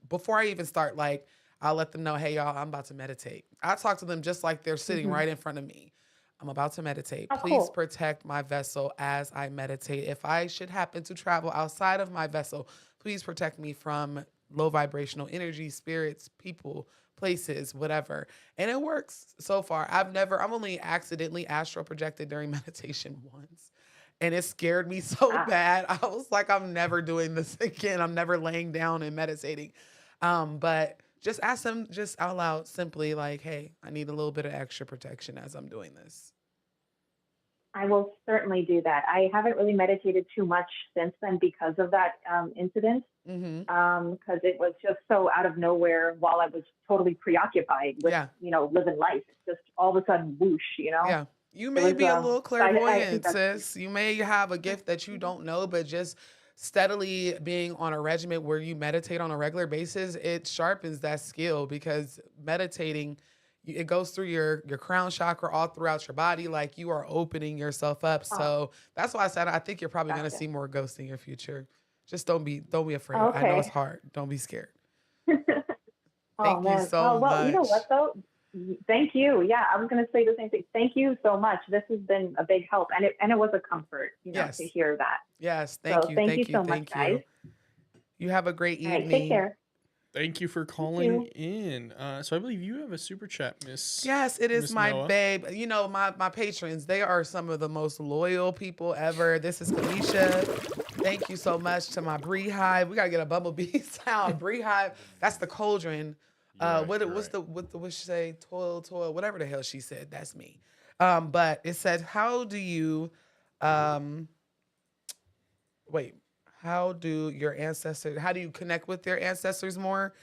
before I even start. Like, I'll let them know, hey y'all, I'm about to meditate. I talk to them just like they're sitting right in front of me. I'm about to meditate. Oh, Please cool. protect my vessel as I meditate. If I should happen to travel outside of my vessel, please protect me from low vibrational energy, spirits, people, places, whatever. And it works so far. I've only accidentally astral projected during meditation once. And it scared me so bad. I was like, I'm never doing this again. I'm never laying down and meditating. But just ask them just out loud, simply like, hey, I need a little bit of extra protection as I'm doing this. I will certainly do that. I haven't really meditated too much since then because of that incident. Because it was just so out of nowhere while I was totally preoccupied with, living life. It's just all of a sudden, whoosh, Yeah. You may be a little so I clairvoyant, think sis. You may have a gift that you don't know, but just steadily being on a regimen where you meditate on a regular basis, it sharpens that skill because meditating, it goes through your crown chakra all throughout your body. Like you are opening yourself up. So that's why I said, I think you're probably going to see more ghosts in your future. Just don't be afraid. Okay. I know it's hard. Don't be scared. Oh, Thank you man. so well, much. You know what, though? Thank you. Yeah, I was going to say the same thing. Thank you so much. This has been a big help, and it was a comfort, to hear that. Yes, thank you. Thank you so much, guys. You have a great evening. All right, take care. Thank you for calling in. So I believe you have a super chat, Miss. Yes, it is Miss my Noah. babe. You know, my patrons, they are some of the most loyal people ever. This is Kalisha. Thank you so much to my Bree Hive. We gotta get a bumblebee sound. Bree Hive, that's the cauldron. What's what she say? Toil, whatever the hell she said. That's me. But it said, how do you how do you connect with your ancestors more?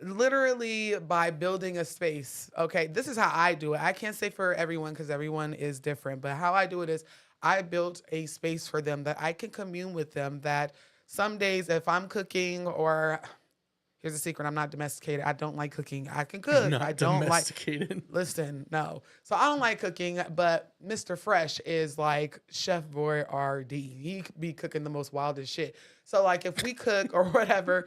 Literally by building a space. Okay, this is how I do it. I can't say for everyone because everyone is different, but how I do it is I built a space for them that I can commune with them, that some days if I'm cooking, or here's a secret, I'm not domesticated. I don't like cooking. I can cook. Not I don't domesticated. Listen, no. So I don't like cooking, but Mr. Fresh is like Chef Boy RD. He could be cooking the most wildest shit. So like if we cook or whatever,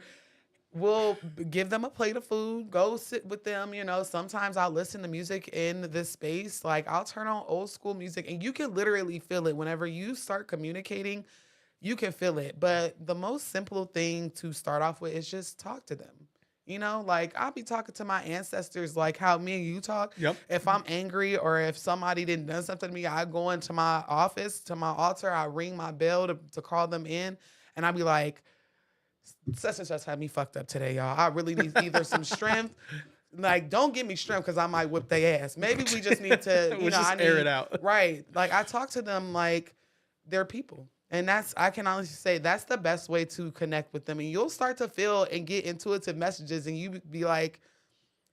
we'll give them a plate of food, go sit with them. Sometimes I'll listen to music in this space. Like I'll turn on old school music and you can literally feel it. Whenever you start communicating, you can feel it. But the most simple thing to start off with is just talk to them. Like I'll be talking to my ancestors like how me and you talk. Yep. If I'm angry or if somebody didn't done something to me, I go into my office, to my altar, I ring my bell to call them in, and I'll be like, such and such had me fucked up today, y'all. I really need either some strength. Like, don't give me strength because I might whip their ass. Maybe we just need to, air it out. Right. Like I talk to them like they're people. And I can honestly say that's the best way to connect with them. And you'll start to feel and get intuitive messages and you be like,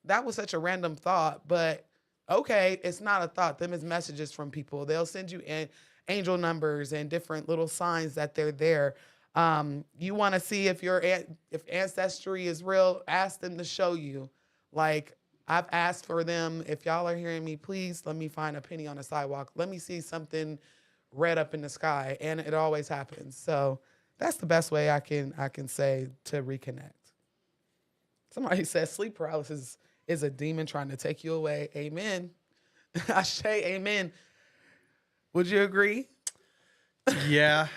that was such a random thought, but okay, it's not a thought. Them is messages from people. They'll send you angel numbers and different little signs that they're there. You want to see if if ancestry is real, ask them to show you. Like I've asked for them, if y'all are hearing me, please let me find a penny on the sidewalk. Let me see something red up in the sky, and it always happens. So that's the best way I can say to reconnect. Somebody says sleep paralysis is a demon trying to take you away. Amen. I say amen. Would you agree? Yeah.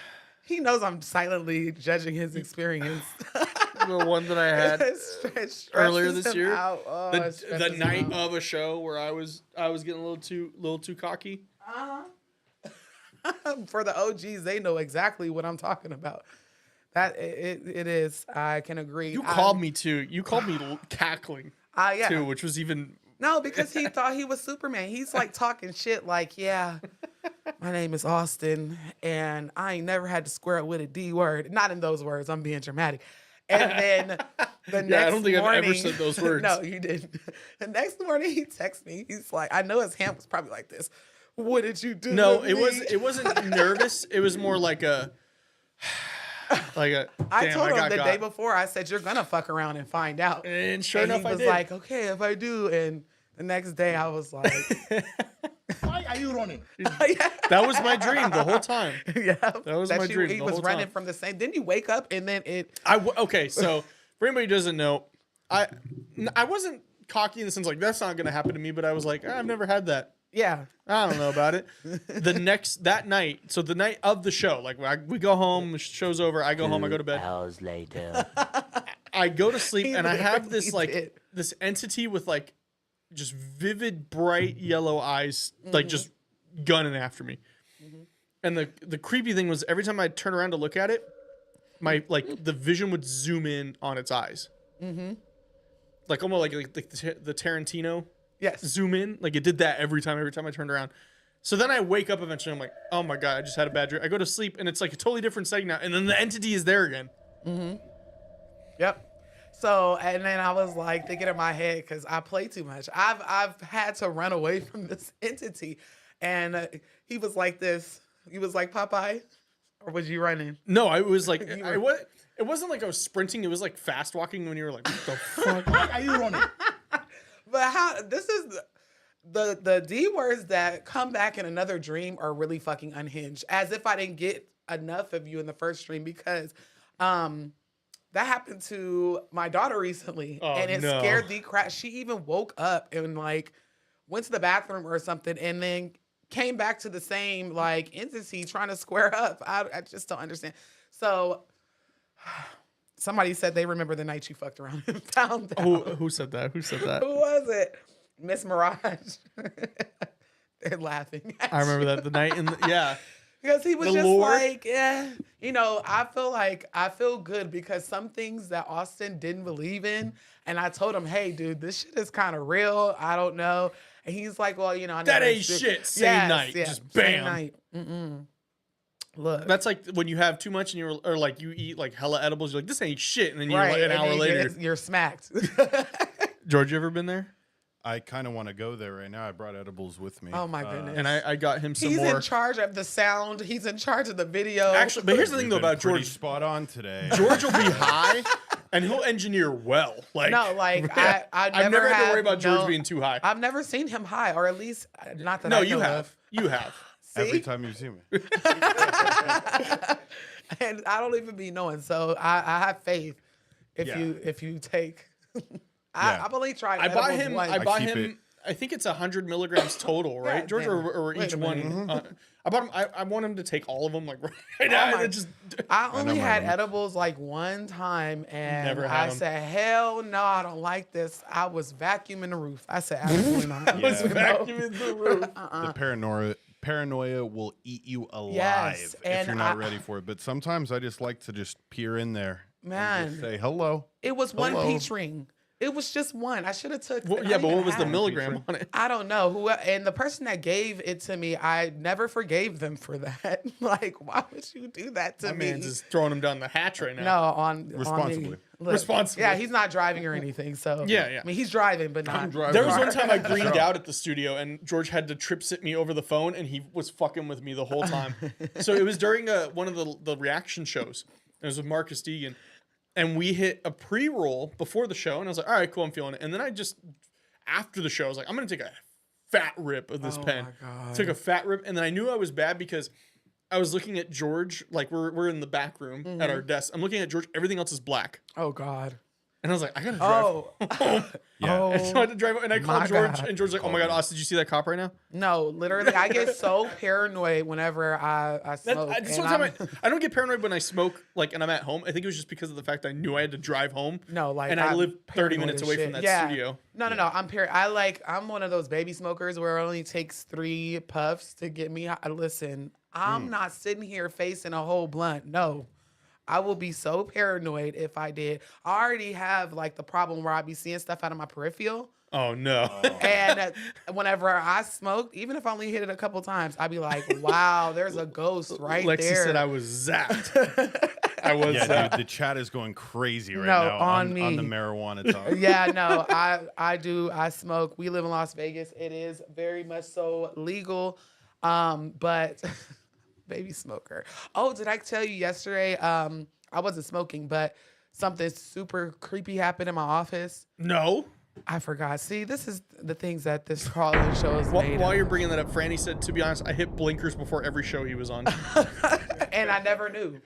He knows I'm silently judging his experience. The one that I had earlier this year, the night of a show where I was getting a little too cocky. For the OGs, they know exactly what I'm talking about. That it is. I can agree. You called me too. You called me cackling too, which was even no, because he thought he was Superman. He's like talking shit like, yeah, my name is Austin, and I ain't never had to square up with a D word. Not in those words. I'm being dramatic. And then the next I don't think morning, I've ever said those words. No, you didn't. The next morning he texts me. He's like, I know his hand was probably like this. What did you do? No, it wasn't nervous. It was more like a Like, I damn, told him got the got. day before, I said, you're going to fuck around and find out. And sure And enough, he I was did. like, okay, if I do. And the next day I was like, Why are you running? yeah. That was my dream the whole time. Yeah. That was my dream He the was whole running time. from the same. Didn't you wake up and then it. Okay, so for anybody who doesn't know, I wasn't cocky in the sense like that's not gonna happen to me, but I was like, I've never had that. Yeah. I don't know about it. That night, so the night of the show, like we go home, the show's over, I go home, I go to bed. Hours later. I go to sleep He and I have literally this like did. this entity with like just vivid bright yellow eyes, like just gunning after me. And the creepy thing was every time I turn around to look at it, my like the vision would zoom in on its eyes. Like almost like the Tarantino Yes. zoom in. Like it did that every time I turned around. So then I wake up eventually. I'm like, oh my God, I just had a bad dream. I go to sleep and it's like a totally different setting now. And then the entity is there again. Yep. So, and then I was like thinking in my head, because I play too much. I've had to run away from this entity. And he was like this. He was like, Popeye, or was you running? No, I was like, You I were- was. It wasn't like I was sprinting. It was like fast walking when you were like, what the fuck? Why are you running? But how, this is the D words that come back in another dream are really fucking unhinged. As if I didn't get enough of you in the first dream, because that happened to my daughter recently. Oh, and it no. scared the crap. She even woke up and like went to the bathroom or something and then came back to the same like entity trying to square up. I just don't understand. So somebody said they remember the night you fucked around and found out. Who said that? Who said that? Who was it? Miss Mirage. They're laughing. I remember that the night in yeah. Because he was The just Lord. like, yeah. You know, I feel good because some things that Austin didn't believe in, and I told him, hey, dude, this shit is kind of real. I don't know. And he's like, well, you know, I That never ain't experienced- shit. Same night. Just same bam. night. Mm-mm. Look. That's like when you have too much and or like you eat like hella edibles. You're like, this ain't shit, and then you're right. like an and hour then later. you're smacked. George, you ever been there? I kind of want to go there right now. I brought edibles with me. Oh my goodness. And I got him some He's more. in charge of the sound. He's in charge of the video. Actually, but here's the thing We've though been about pretty George. spot on today. George will be high, and he'll engineer well. Like No, like yeah. I've never had to had worry about George no- being too high. I've never seen him high, or at least not that No, I you know have. of. You have. See? Every time you see me. And I don't even be knowing. So I have faith if Yeah. you take. Yeah. I've only tried. I bought edibles him. once. I bought keep him. it- I think it's 100 milligrams total, right, God George, damn. or Wait each a one. minute. I bought him. I want him to take all of them, like right Oh now. my- and just I only my had limit. edibles like one time, and Never had I 'em. said, "Hell no, I don't like this." I was vacuuming the roof. I said, "Absolutely not." Yeah. was vacuuming the roof. The paranoia will eat you alive Yes, if and you're not I- ready for it. But sometimes I just like to just peer in there. and Man. just say hello. It was one Hello. peach ring. It was just one. I should have took. Well, I yeah, don't but even what was the have- milligram on it? I don't know who, and the person that gave it to me, I never forgave them for that. Like, why would you do that to My me? man's just throwing him down the hatch right now. No, on Responsibly. On me. Look, Responsibly. Yeah, he's not driving or anything. So Yeah, yeah. I mean, he's driving, but not. driving. There was one car. time I greened out at the studio, and George had to trip sit me over the phone, and he was fucking with me the whole time. So it was during one of the reaction shows. It was with Marcus Deegan, and we hit a pre-roll before the show, and I was like, "All right, cool, I'm feeling it." And then I just after the show, I was like, "I'm gonna take a fat rip of this Oh pen." my God. Took a fat rip, and then I knew I was bad because I was looking at George. Like we're in the back room at our desk. I'm looking at George. Everything else is black, Oh God. and I was like, "I gotta drive." Oh. Yeah. And so I had to drive, and I called My George, God. and George's like, "Oh my God, Austin, did you see that cop right now?" No, literally, I get so paranoid whenever I That's, smoke. that's and one time I'm- I don't get paranoid when I smoke, like, and I'm at home. I think it was just because of the fact I knew I had to drive home. No, like and I I'm live 30 paranoid minutes as away shit. from that Yeah. studio. No. I'm one of those baby smokers where it only takes 3 puffs to get me high. Listen, I'm not sitting here facing a whole blunt. No. I will be so paranoid if I did. I already have like the problem where I be seeing stuff out of my peripheral. Oh no! And whenever I smoked, even if I only hit it a couple times, I'd be like, wow, there's a ghost right Lexi there. said I was zapped. I was Yeah, zapped. dude, the chat is going crazy right No, now on me. on the marijuana talk. Yeah, no, I do. I smoke. We live in Las Vegas. It is very much so legal. But baby smoker. Oh, did I tell you yesterday? I wasn't smoking, but something super creepy happened in my office. No. I forgot. See, this is the things that this call-in show is made While of. you're bringing that up, Franny said, to be honest, I hit blinkers before every show he was on. And I never knew.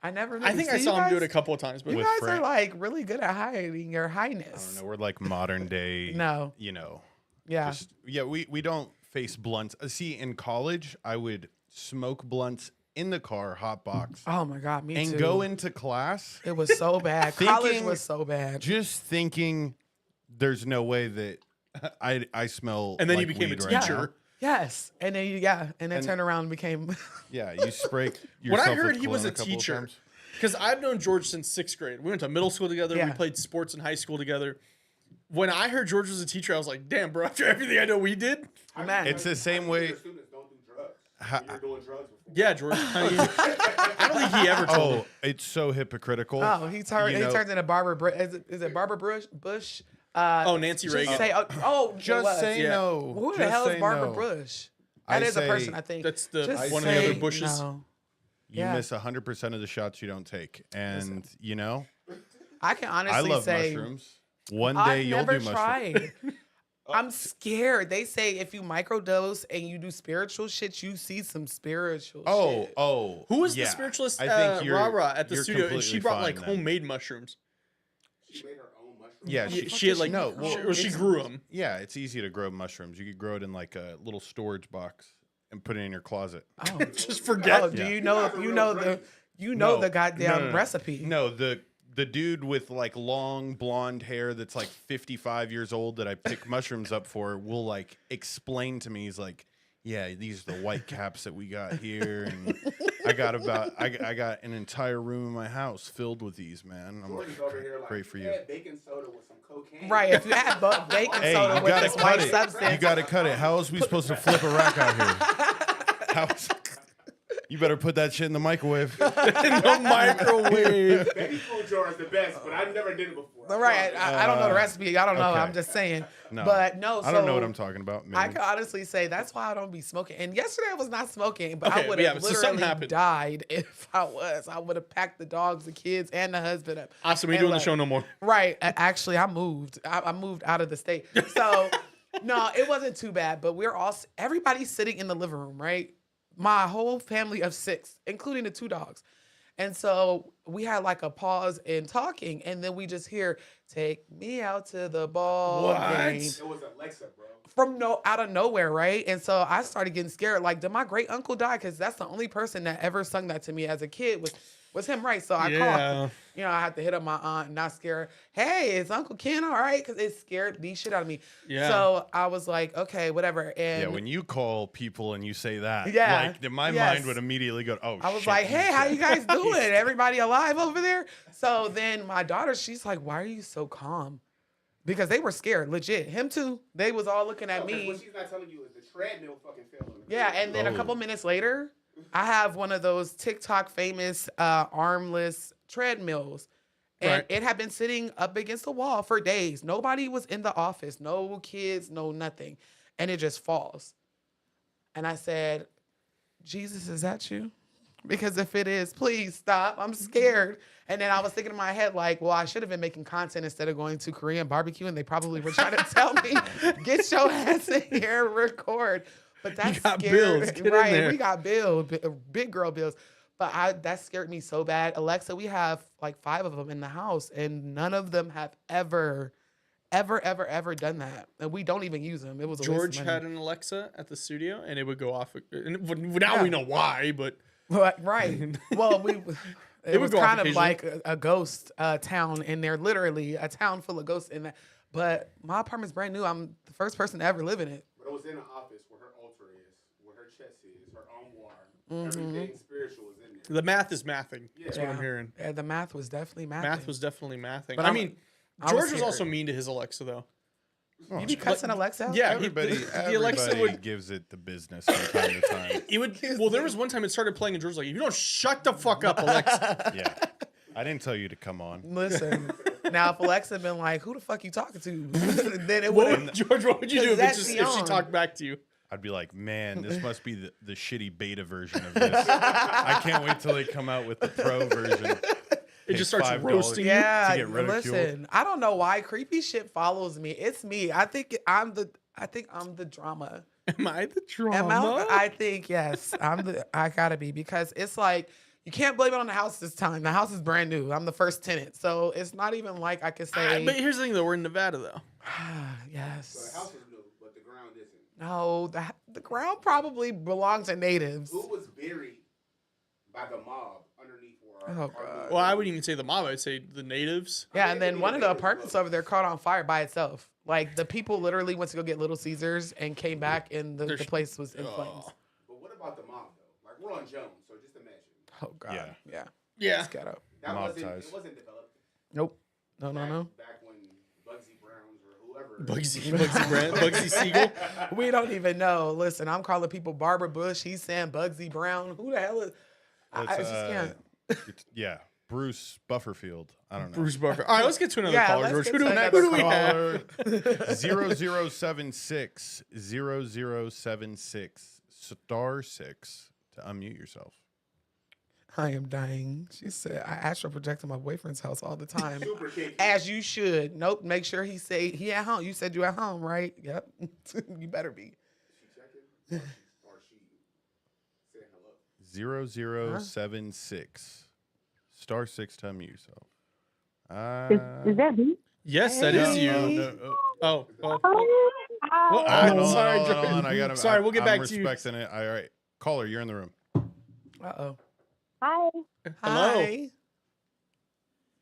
I never knew. I think I See, saw you him do it guys- a couple of times. But You With guys Fran- are like really good at hiding your I highness. don't know. We're like modern day. No. You know. Yeah. We don't face blunts. See, in college, I would smoke blunts in the car, hot box, Oh my God, me and too. go into class It was so bad. College Thinking- was so bad. just thinking there's no way that I smell. And then you like became a weed right teacher. now. Yes, and then turn around and became. Yeah, you spray. When I yourself heard with he was cologne a couple of teacher, times. because I've known George since 6th grade. We went to middle school together. Yeah. We played sports in high school together. When I heard George was a teacher, I was like, damn, bro, after everything I know we did. Man. It's the same way. Students don't do drugs. You're doing drugs before. Yeah, George. I mean, I don't think he ever told me. Oh, it's so hypocritical. Oh, he turned. You He know- turns into Barbara. Is it Barbara Bush? Oh, Nancy Just Reagan. say, it Just was. say yeah. no. Who the Just hell is say Barbara no. Bush? I That is a say- person, I think. That's the Just one of the say other Bushes. no. You Yeah. miss 100% of the shots you don't take, and you know. I can honestly I love say mushrooms. One day I've you'll never do mushrooms. tried. I'm scared. They say if you microdose and you do spiritual shit, you see some spiritual shit. Who was yeah. the spiritualist I think you're- Rara at the you're studio? And she completely brought fine like then. homemade mushrooms. She made her own mushrooms. Yeah, She had like, no, she it's- grew them. Yeah, it's easy to grow mushrooms. You could grow it in like a little storage box and put it in your closet. Oh. Just forget. Oh, do Yeah. you know No, the goddamn no. recipe? No, the dude with like long blonde hair that's like 55 years old that I pick mushrooms up for will like explain to me. He's like, yeah, these are the white caps that we got here, and I got an entire room in my house filled with these, man. I'm George is over here like, great for you. "Yeah, baking soda with some cocaine." Right, if you add baking Hey, soda you with gotta this cut white it. substance. You gotta cut it. How else are we supposed to flip a rack out here? You better put that shit in the microwave. No microwave. Baby food jar is the best, but I've never did it before. Right, I don't know the recipe. I don't know. okay. I'm just saying. No, But no, I don't know so what I'm talking about. I Man. can honestly say that's why I don't be smoking. And yesterday I was not smoking, but Okay, I would yeah, have so something literally happened. died if I was. I would have packed the dogs, the kids, and the husband up. Awesome, we And doing the like- show no more. Right. Actually, I moved. I moved out of the state. So, no, it wasn't too bad. But everybody's sitting in the living room, right? My whole family of 6, including the 2 dogs. And so we had like a pause in talking, and then we just hear, "Take me out to the ball What? game." It was Alexa, bro. From out of nowhere, right? And so I started getting scared. Like, did my great uncle die? Because that's the only person that ever sung that to me as a kid was him, right? So I called. You know, I had to hit up my aunt and not scare her. Hey, is Uncle Ken all right? Because it scared the shit out of me. Yeah. So I was like, okay, whatever. And Yeah, when you call people and you say that, Yeah, like my yes. mind would immediately go, "Oh, I was shit, like, he's hey, how dead." you guys doing? Everybody alive over there? So then my daughter, she's like, why are you so calm? Because they were scared, legit. Him too. They was all looking at me. What she's not telling you is the treadmill fucking fell on the Yeah, ground. and then a Oh. couple minutes later, I have one of those TikTok famous armless treadmills. And Right. it had been sitting up against the wall for days. Nobody was in the office, no kids, no nothing. And it just falls. And I said, Jesus, is that you? Because if it is, please stop. I'm scared. And then I was thinking in my head, like, well, I should have been making content instead of going to Korean barbecue. And they probably were trying to tell me, get your ass in here and record. But that's got scared. bills. Get in Right. there. We got bills, big girl bills. But that scared me so bad. Alexa, we have like 5 of them in the house, and none of them have ever done that. And we don't even use them. It was a waste of George money. had an Alexa at the studio, and it would go off. And now we know why, but Right. Well, it would was go off kind of occasionally. like a ghost town in there, literally a town full of ghosts in that. But my apartment's brand new. I'm the first person to ever live in it. But it was in an office where her altar is, where her chest is, her armoire. Mm-hmm. Everything spiritual is in there. the math is mathing. That's what I'm Yeah. hearing. Yeah, the math was definitely math. Math was definitely mathing. But I I'm- mean, I was George was scared. also mean to his Alexa, though. You be cussing Alexa out? Yeah, Everybody, the Alexa everybody would. gives it the business from time to time. It would. Well, there was one time it started playing, and George was like, "If you don't shut the fuck up, Alexa." Yeah, I didn't tell you to come on. Listen. Now, if Alexa had been like, who the fuck you talking to? Then it What would would, George, what would you do if, That's if she beyond. talked back to you? I'd be like, man, this must be the shitty beta version of this. I can't wait till they come out with the pro version. It just starts $5 roasting you. Yeah, to get ridiculed. listen, I don't know why creepy shit follows me. It's me. I think I'm the drama. Am I the Am drama? I think yes. I gotta be, because it's like you can't blame it on the house this time. The house is brand new. I'm the first tenant. So it's not even like I could say But here's the thing, though. We're in Nevada, though. yes. So the house was new, but the ground isn't. No, the ground probably belongs to natives. Who was buried by the mob underneath where Oh, God. Well, I wouldn't even say the mob. I'd say the natives. Yeah, and then one of the apartments over there caught on fire by itself. Like the people literally went to go get Little Caesars and came back, and the place was in flames. But what about the mob though? Like we're on Jones, so just imagine. Oh God. Yeah. Yeah. It's ghetto. That Mob wasn't ties. it wasn't developed Nope. No. back when Bugsy Browns or whoever. Bugsy Siegel. We don't even know. Listen, I'm calling people Barbara Bush. He's saying Bugsy Brown. Who the hell is? I just can't. Yeah, Bruce Bufferfield. I don't know. Bruce Buffer. All right, let's get to another Yeah, caller, let's George. get Who to do another we have? 0076 0076 *6 to unmute yourself. I am dying. She said, I astral project to my boyfriend's house all the time. Super kinky. As you should. Nope. Make sure he at home. You said you at home, right? Yep. You better be. She checking? Or she saying hello? 0076 *6 to unmute yourself. Is that me? Yes, that is you. Oh. Hi. Sorry, hold Jordan. on. I gotta, Sorry, we'll get I'm back to you. respecting it. All right. Caller, you're in the room. Uh-oh. Hi. Hello. Hi.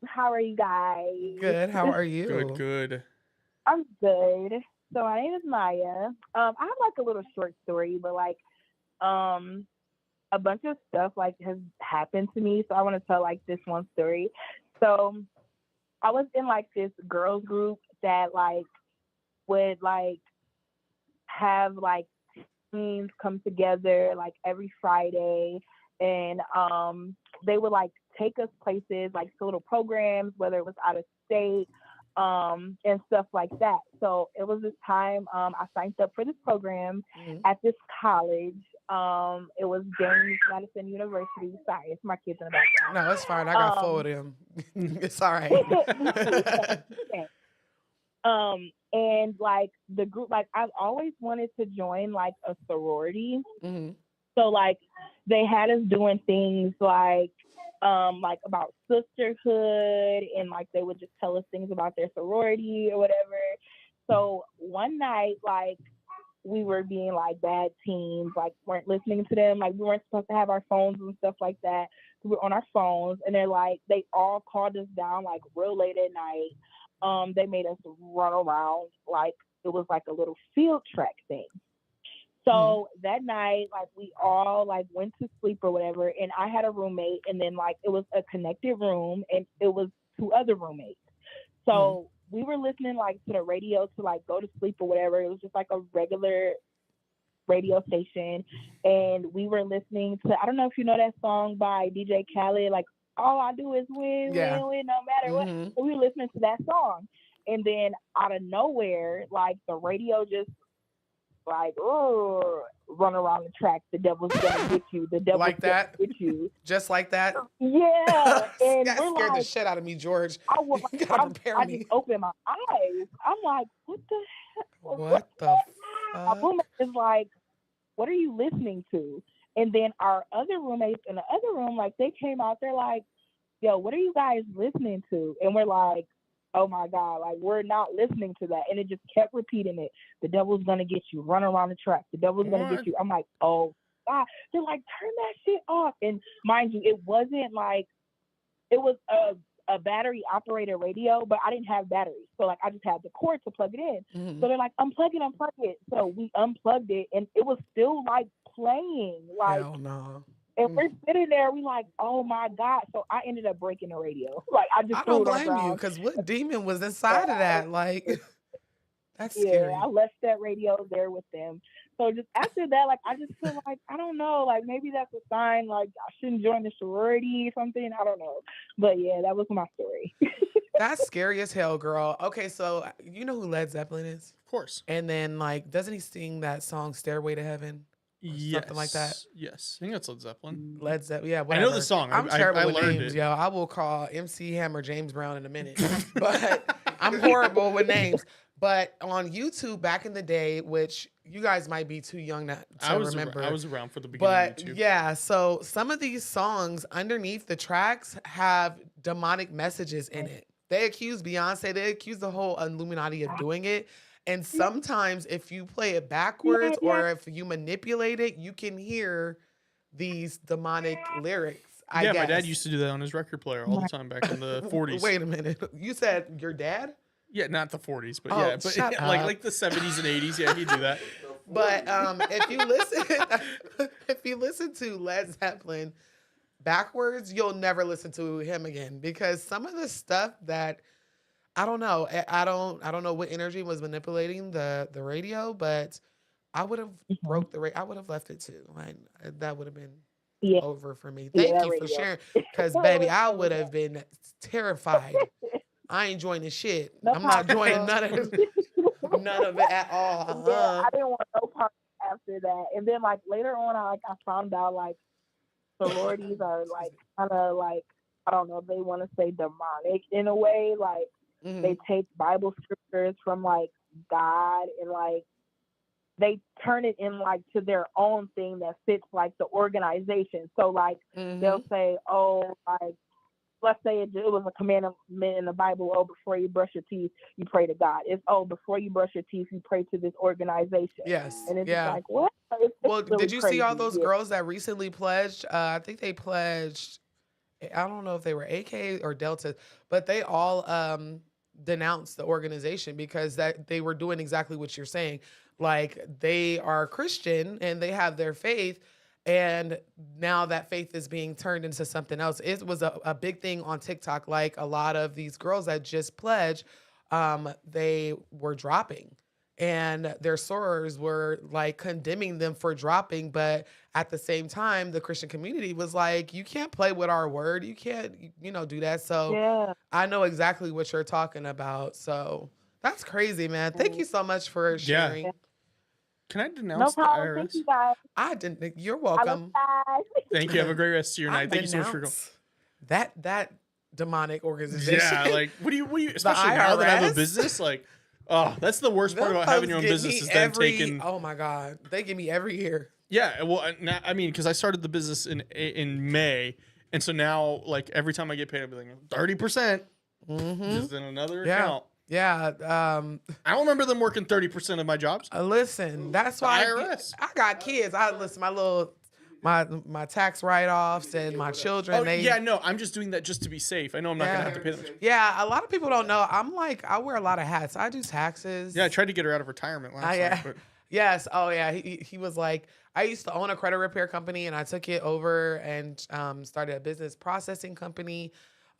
How are you guys? Good. How are you? Good. I'm good. So my name is Maya. I have like a little short story, but like a bunch of stuff like has happened to me. So I want to tell like this one story. So I was in like this girls group that like would like have like teams come together like every Friday, and they would like take us places like to little programs, whether it was out of state and stuff like that. So it was this time I signed up for this program at this college. It was James Madison University. Sorry, it's my kids in the background. No, it's fine. I got four of them. It's all right. And like the group, like I've always wanted to join like a sorority. Mm-hmm. So like they had us doing things like about sisterhood, and like they would just tell us things about their sorority or whatever. So one night, like we were being like bad teens, like weren't listening to them, like we weren't supposed to have our phones and stuff like that. We were on our phones, and they all called us down like real late at night. They made us run around like it was like a little field track thing. So that night, like we all like went to sleep or whatever, and I had a roommate, and then like it was a connected room, and it was two other roommates. So we were listening like to the radio to like go to sleep or whatever. It was just like a regular radio station, and we were listening to, I don't know if you know that song by DJ Khaled, like all I do is win, win, no matter what. So we were listening to that song, and then out of nowhere, like the radio just like, oh, run around the track. The devil's gonna get you. The devil's Like that? gonna get you. Just like that? Yeah. And That we're scared the like, shit out of me, George. I You gotta prepare I me. just opened my eyes. I'm like, what the heck? What the My fuck? roommate is like, what are you listening to? And then our other roommates in the other room, like they came out, they're like, yo, what are you guys listening to? And we're like, oh my God, like we're not listening to that. And it just kept repeating it. The devil's gonna get you, run around the track. The devil's gonna get you. I'm like, oh God. They're like, turn that shit off. And mind you, it wasn't like, it was a battery operated radio, but I didn't have batteries. So like I just had the cord to plug it in. So they're like, unplug it. So we unplugged it, and it was still like playing. Like, Hell no. and we're sitting there, we like, oh my God. So I ended up breaking the radio. Like I just I threw don't it on the blame you, ground. because what demon was inside of that? Like, that's scary. Yeah, I left that radio there with them. So just after that, like I just feel like, I don't know, like maybe that's a sign, like I shouldn't join the sorority or something. I don't know. But yeah, that was my story. That's scary as hell, girl. Okay, so you know who Led Zeppelin is? Of course. And then, like, doesn't he sing that song Stairway to Heaven? something like that. Yes, I think that's Led Zeppelin. Led Zeppelin. Yeah, I whatever. know the song. I'm I terrible with learned names, it. yo. I will call MC Hammer James Brown in a minute, but I'm horrible with names. But on YouTube back in the day, which you guys might be too young to remember. I was around for the beginning of But YouTube. yeah, so some of these songs underneath the tracks have demonic messages in it. They accuse Beyonce, they accuse the whole Illuminati of doing it. And sometimes if you play it backwards or if you manipulate it, you can hear these demonic lyrics. I guess. My dad used to do that on his record player all the time back in the 40s. Wait a minute. You said your dad? Yeah, not the 40s, but Oh, yeah, but shut like up. the 70s and 80s. Yeah, he'd do that. But if you listen to Led Zeppelin backwards, you'll never listen to him again because some of the stuff that I don't know what energy was manipulating the radio, but I would have broke the I would have left it too. Like that would have been over for me. Thank you for sharing, because baby, I would have been terrified. I ain't joining shit. I'm not joining none of it at all. Yeah, I didn't want no part after that. And then like later on, I found out like sororities are like kind of like, I don't know if they want to say demonic in a way. Like they take Bible scriptures from like God and like they turn it in like to their own thing that fits like the organization. So like they'll say, oh, like let's say it was a commandment in the Bible. Oh, before you brush your teeth, you pray to God. It's before you brush your teeth, you pray to this organization. Yes. And it's like, what? It's well, really did you see all those crazy. girls that recently pledged? I think they pledged. I don't know if they were AK or Delta, but they all denounced the organization because that they were doing exactly what you're saying. Like they are Christian and they have their faith. And now that faith is being turned into something else. It was a big thing on TikTok. Like a lot of these girls that just pledged, they were dropping. And their sorors were like condemning them for dropping. But at the same time, the Christian community was like, you can't play with our word. You can't, do that. So I know exactly what you're talking about. So that's crazy, man. Thank you so much for sharing. Yeah. Can I denounce no problem. the IRS? Thank you guys. I didn't. You're I welcome. love you guys. Thank you. Have a great rest of your night. Thank you so much for going. That demonic organization. Yeah, like what do you especially now that I have a IRS? business, like, oh, that's the worst part Them about having folks your own give business me is them taking. Oh my God, they give me every year. Yeah, well, I mean, because I started the business in May, and so now like every time I get paid, I'll be like 30%. Just in another account. Yeah. I don't remember them working 30% of my jobs. Listen, that's why IRS. I got kids. My tax write-offs and my children. No, I'm just doing that just to be safe. I know I'm not gonna have to pay them. Yeah, a lot of people don't know. I'm like, I wear a lot of hats. I do taxes. Yeah, I tried to get her out of retirement last night, but Yes. Oh yeah. He was like, I used to own a credit repair company and I took it over and started a business processing company,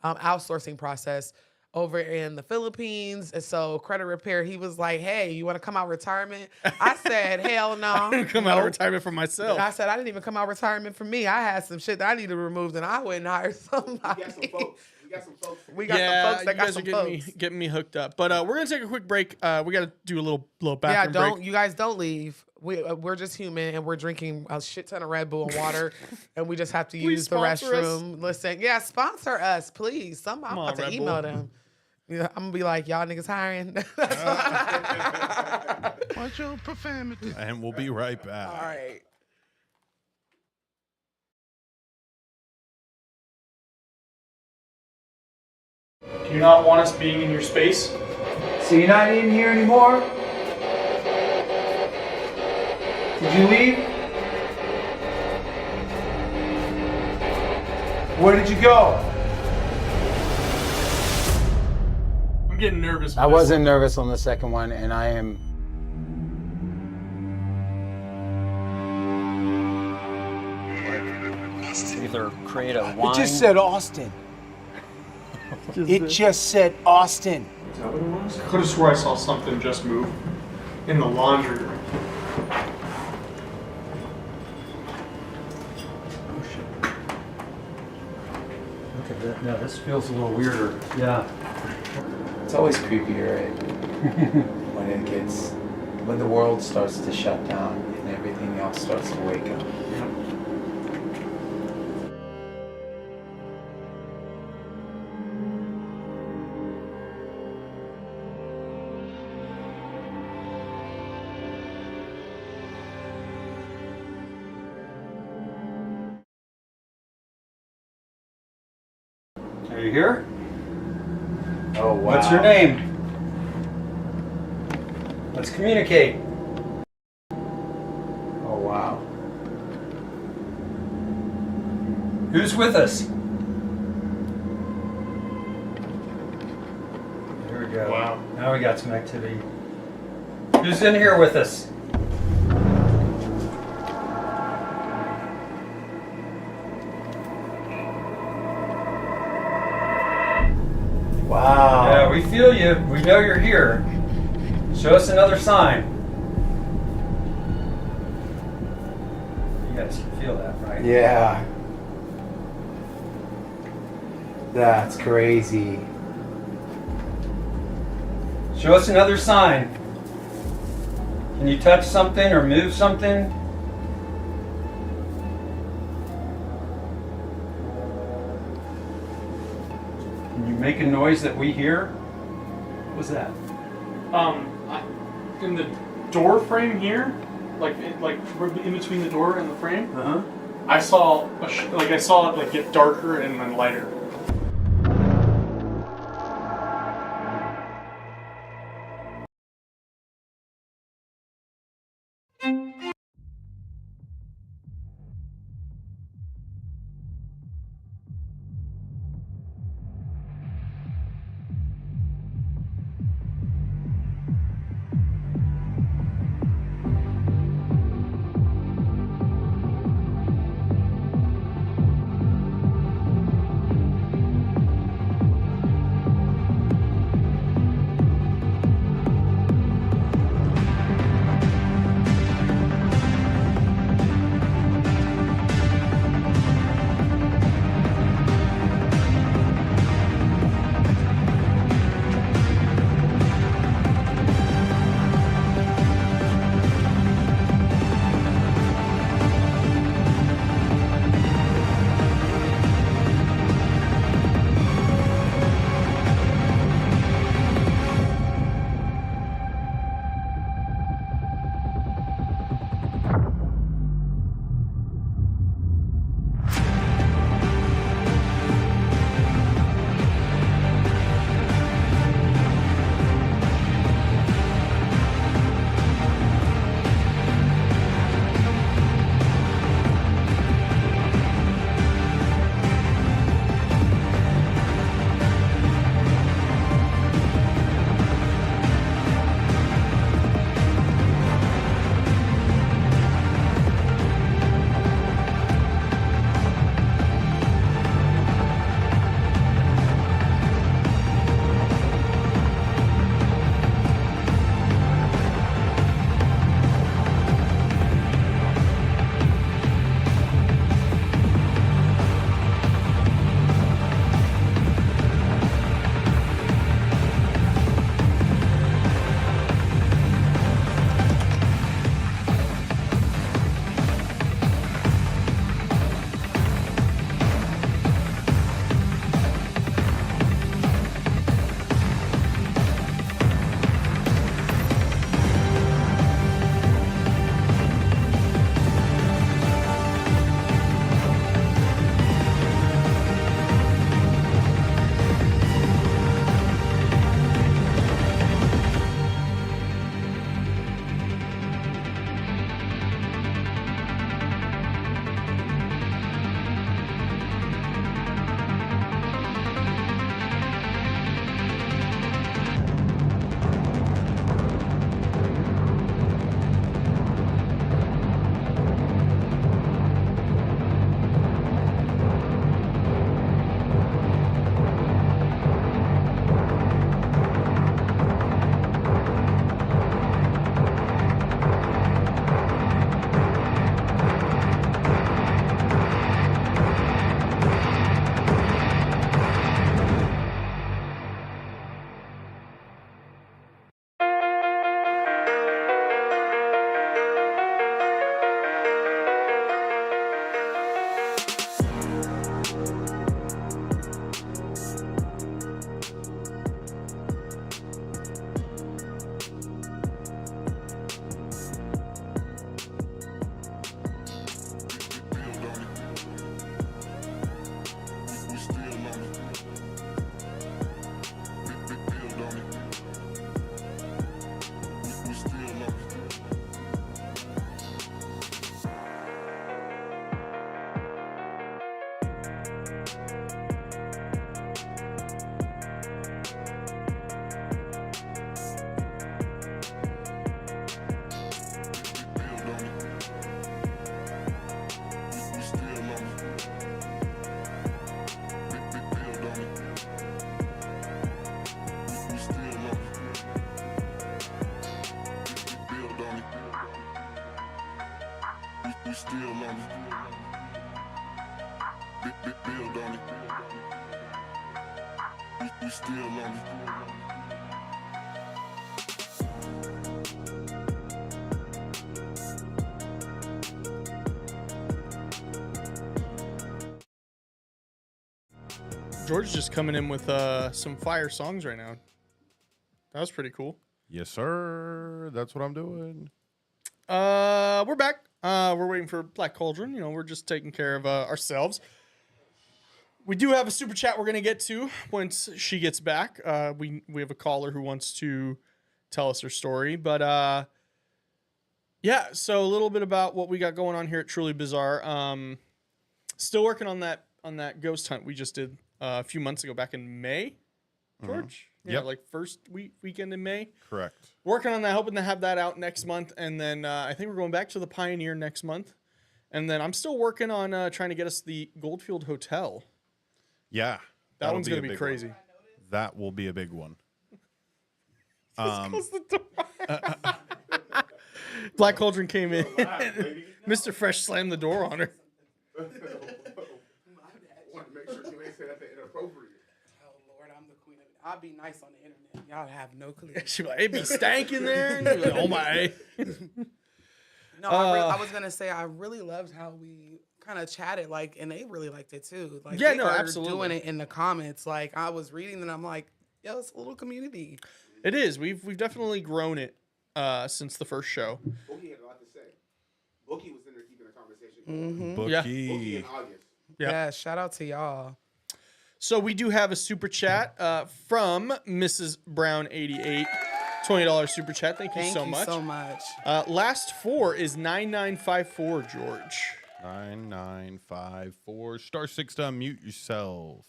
outsourcing process over in the Philippines. And so credit repair, he was like, hey, you want to come out retirement? I said, hell no. come out of retirement for myself. I said, I didn't even come out retirement for me. I had some shit that I needed to remove, and I went and hired somebody. We got some folks. We got some folks that you got guys some are folks. getting me hooked up. But we're gonna take a quick break. We gotta do a little bathroom break. You guys don't leave. We're just human, and we're drinking a shit ton of Red Bull and water, and we just have to use the sponsor us. restroom. Listen, yeah, sponsor us, please. I'm about to Red email Bull. them. Yeah, I'm gonna be like, y'all niggas hiring. Watch your profanity. And we'll be right back. All right. Do you not want us being in your space? So you're not in here anymore? Did you leave? Where did you go? I'm getting nervous. I wasn't nervous on the second one, and I am. Either create a wine. It just said Austin. It just said Austin. Is that what it was? I could have swore I saw something just move in the laundry room. Okay, now this feels a little weirder. Yeah. It's always creepier, right? When it gets when the world starts to shut down and everything else starts to wake up. Are you here? Oh, wow. What's your name? Let's communicate. Oh, wow. Who's with us? Here we go. Wow. Now we got some activity. Who's in here with us? Wow. Yeah, we feel you. We know you're here. Show us another sign. You guys can feel that, right? Yeah. That's crazy. Show us another sign. Can you touch something or move something? Can you make a noise that we hear? What was that? In the door frame here, like in between the door and the frame, Uh-huh. I saw I saw it like get darker and then lighter. We still on it. Build on it. We still on it. George's just coming in with some fire songs right now. That was pretty cool. Yes, sir. That's what I'm doing. We're back. We're waiting for Black Cauldron. You know, we're just taking care of ourselves. We do have a super chat we're gonna get to once she gets back. We have a caller who wants to tell us her story, but yeah. So a little bit about what we got going on here at Truly Bizarre. Still working on that ghost hunt we just did a few months ago, back in May. George, yeah, Yep. like first weekend in May. Correct. Working on that, hoping to have that out next month, and then I think we're going back to the Pioneer next month, and then I'm still working on trying to get us the Goldfield Hotel. Yeah. That one's going to be crazy. That will be a big one. Close the door. Black Cauldron came in. Mr. Fresh slammed the door on her. I want to make sure you ain't said that inappropriate. Oh Lord, I'm the queen of it. I'll be nice on the internet. Y'all have no clue. She like, it be stank in there. And like, oh my. No, I was gonna say I really loved how we kind of chatted, like, and they really liked it too. Like, Yeah, they no, were absolutely. doing it in the comments. Like, I was reading and I'm like, yo, it's a little community. It is. We've definitely grown it since the first show. Bookie had a lot to say. Bookie was in there keeping the conversation Mm-hmm. going. Yeah. Bookie in August. Yeah. Yeah, shout out to y'all. So we do have a super chat from Mrs. Brown88. $20 super chat. Thank you so much. so much. Last four is 9954, George. 9954 star 6 to unmute yourself.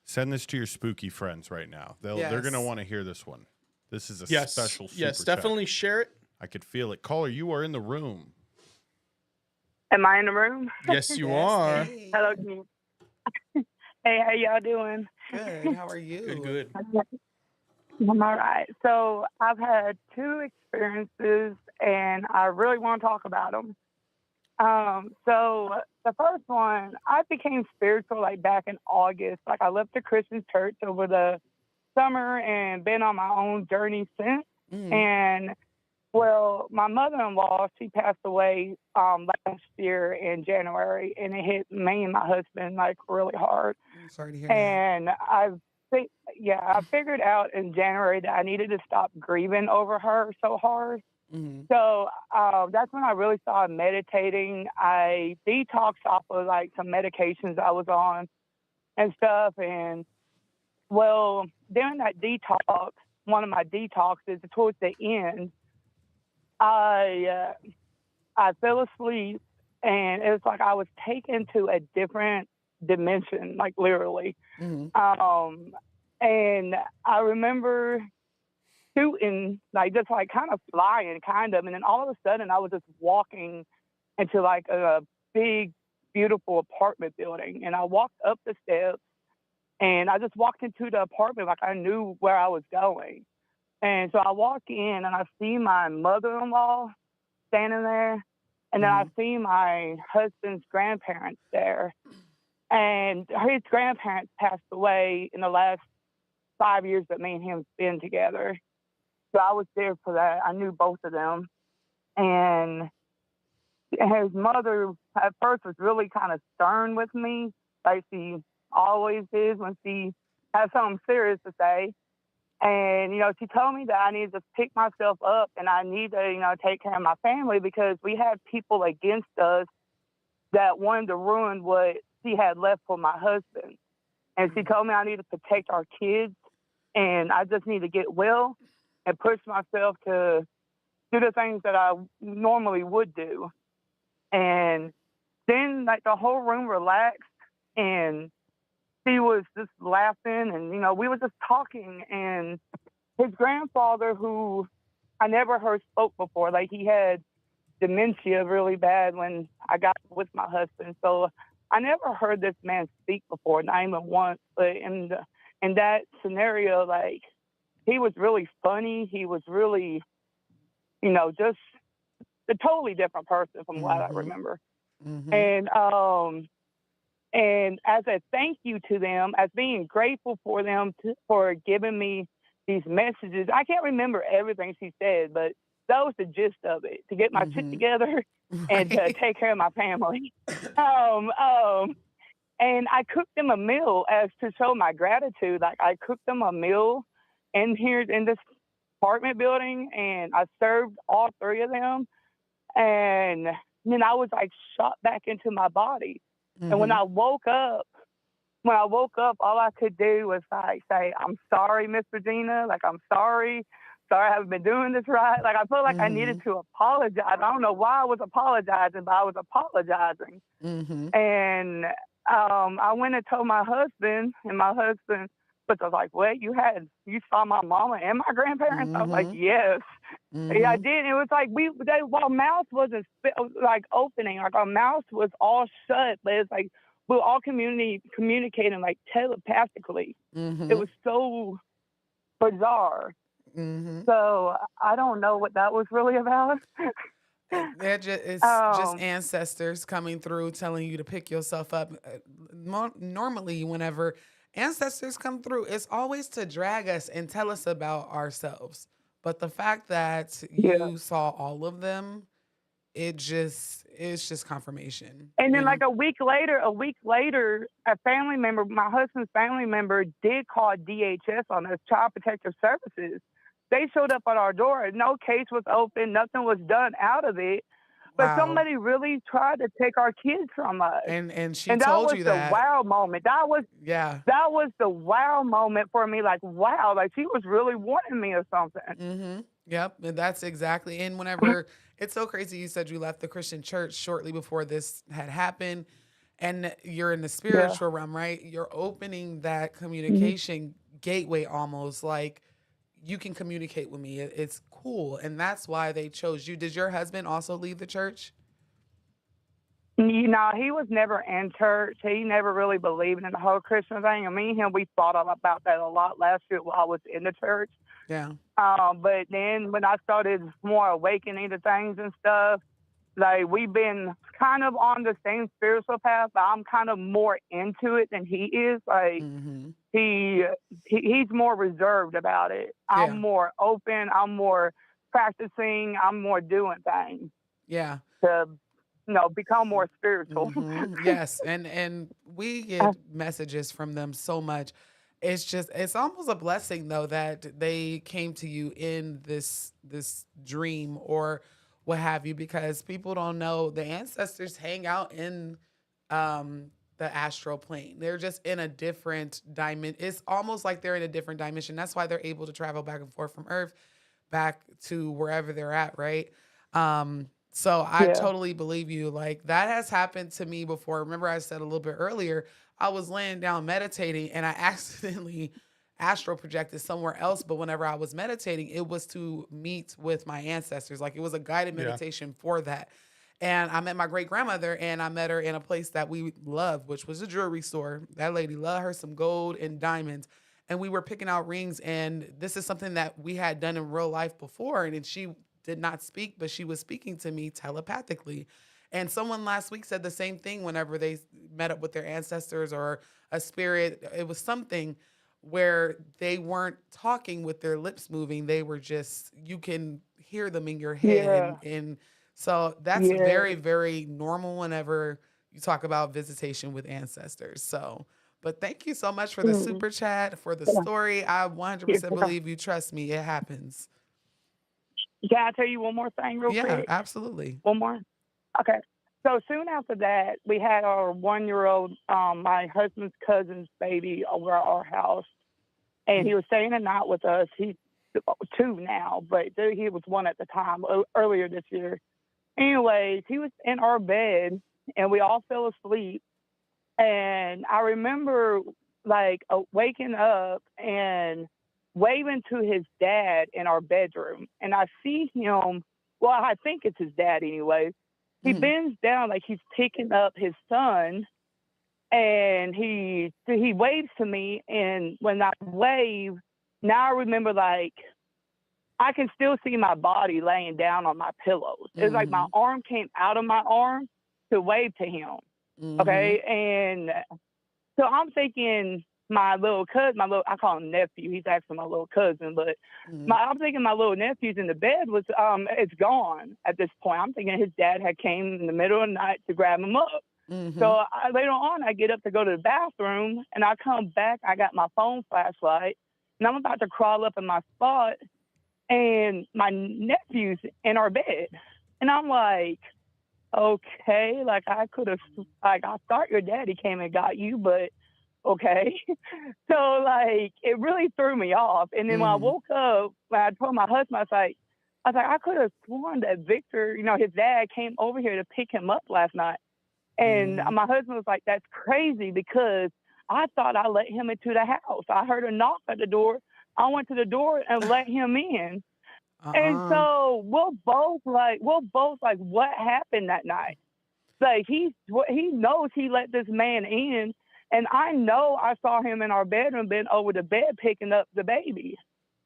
Send this to your spooky friends right now. They're gonna want to hear this one. This is a special super Yes, chat. definitely share it. I could feel it. Caller, you are in the room. Am I in the room? Yes, you are. Hey. Hello, can you? Hey, how y'all doing? Good. How are you? Good. I'm all right. So I've had two experiences, and I really want to talk about them. So the first one, I became spiritual like back in August. Like I left the Christian church over the summer and been on my own journey since. And well, my mother-in-law, she passed away last year in January, and it hit me and my husband like really hard. I'm sorry to hear that. And I figured out in January that I needed to stop grieving over her so hard. Mm-hmm. So that's when I really started meditating. I detoxed off of like some medications I was on and stuff. And well, during that detox, one of my detoxes towards the end, I fell asleep, and it was like I was taken to a different dimension, like literally. Mm-hmm. And I remember shooting, like just like kind of flying, kind of, and then all of a sudden I was just walking into like a big, beautiful apartment building, and I walked up the steps, and I just walked into the apartment like I knew where I was going. And so I walk in, and I see my mother-in-law standing there, and then I see my husband's grandparents there. And his grandparents passed away in the last 5 years that me and him been together. So I was there for that. I knew both of them. And his mother at first was really kind of stern with me, like she always is when she has something serious to say. And, she told me that I need to pick myself up and I need to, take care of my family because we had people against us that wanted to ruin what she had left for my husband. And she told me I need to protect our kids and I just need to get well and push myself to do the things that I normally would do. And then, like, the whole room relaxed and he was just laughing and, we were just talking. And his grandfather, who I never heard spoke before, like he had dementia really bad when I got with my husband. So I never heard this man speak before, not even once. But in that scenario, like, he was really funny. He was really just a totally different person from what I remember. And as a thank you to them, as being grateful for them for giving me these messages, I can't remember everything she said, but that was the gist of it, to get my shit together and to take care of my family. And I cooked them a meal as to show my gratitude. Like, I cooked them a meal in this apartment building, and I served all three of them. And then I was like shot back into my body. And when I woke up, all I could do was like say, "I'm sorry, Miss Regina. Like, I'm sorry. Sorry I haven't been doing this right." Like, I felt like I needed to apologize. I don't know why I was apologizing, but I was apologizing. And I went and told my husband, and my husband was like, "What, you saw my mama and my grandparents?" I was like, "Yes." Yeah, I did. It was like our mouth wasn't like opening, like our mouth was all shut, but it's like we were all communicating like telepathically. It was so bizarre. So I don't know what that was really about. It's just ancestors coming through, telling you to pick yourself up. Normally, whenever ancestors come through, it's always to drag us and tell us about ourselves. But the fact that you saw all of them, it's just confirmation. And then like a week later, a family member, my husband's family member, did call DHS on us, Child Protective Services. They showed up at our door. No case was open. Nothing was done out of it. But somebody really tried to take our kids from us. And she told you that. That was the wow moment. That was the wow moment for me. Like, wow, like she was really wanting me or something. Yep, and that's exactly. And whenever it's so crazy, you said you left the Christian church shortly before this had happened, and you're in the spiritual realm, right? You're opening that communication gateway, almost like you can communicate with me. It's cool, and that's why they chose you. Did your husband also leave the church? He was never in church. He never really believed in the whole Christian thing. And me and him, we thought about that a lot last year while I was in the church. Yeah. But then when I started more awakening to things and stuff, like we've been kind of on the same spiritual path, but I'm kind of more into it than he is. Like he's more reserved about it. I'm more open. I'm more practicing. I'm more doing things. Yeah. To become more spiritual. Yes, and we get messages from them so much. It's almost a blessing though that they came to you in this dream or what have you, because people don't know the ancestors hang out in the astral plane. They're just in a different dimension. It's almost like they're in a different dimension. That's why they're able to travel back and forth from Earth back to wherever they're at, right? So I totally believe you. Like, that has happened to me before. Remember I said a little bit earlier, I was laying down meditating and I accidentally astral projected somewhere else. But whenever I was meditating, it was to meet with my ancestors. Like, it was a guided meditation for that. And I met my great grandmother, and I met her in a place that we love, which was a jewelry store. That lady loved her some gold and diamonds. And we were picking out rings. And this is something that we had done in real life before. And she did not speak, but she was speaking to me telepathically. And someone last week said the same thing whenever they met up with their ancestors or a spirit. It was something where they weren't talking with their lips moving. They were just, you can hear them in your head. And so that's very, very normal whenever you talk about visitation with ancestors. So, but thank you so much for the super chat, for the story. I 100% believe you. Trust me, it happens. Can I tell you one more thing real quick? Yeah, absolutely. One more? Okay. So soon after that, we had our 1-year-old, my husband's cousin's baby over at our house. And he was staying the night with us. He's 2 now, but he was 1 at the time, earlier this year. Anyways, he was in our bed, and we all fell asleep. And I remember, like, waking up and waving to his dad in our bedroom. And I see him, well, I think it's his dad anyway. He bends down like he's picking up his son, and he waves to me. And when I wave, now I remember, like, I can still see my body laying down on my pillows. It's like my arm came out of my arm to wave to him. Okay. And so I'm thinking my little cousin, I call him nephew. He's actually my little cousin, but I'm thinking my little nephew's in the bed was, it's gone at this point. I'm thinking his dad had came in the middle of the night to grab him up. So later on, I get up to go to the bathroom, and I come back. I got my phone flashlight, and I'm about to crawl up in my spot, and my nephew's in our bed. And I'm like, okay, like I could have, like I thought your daddy came and got you, but okay. So like it really threw me off. And then when I woke up, when I told my husband, I was like, I could have sworn that Victor, his dad came over here to pick him up last night. And my husband was like, that's crazy because I thought I let him into the house. I heard a knock at the door. I went to the door and let him in. And so we're both like, what happened that night? Like he knows he let this man in. And I know I saw him in our bedroom bent over the bed picking up the baby.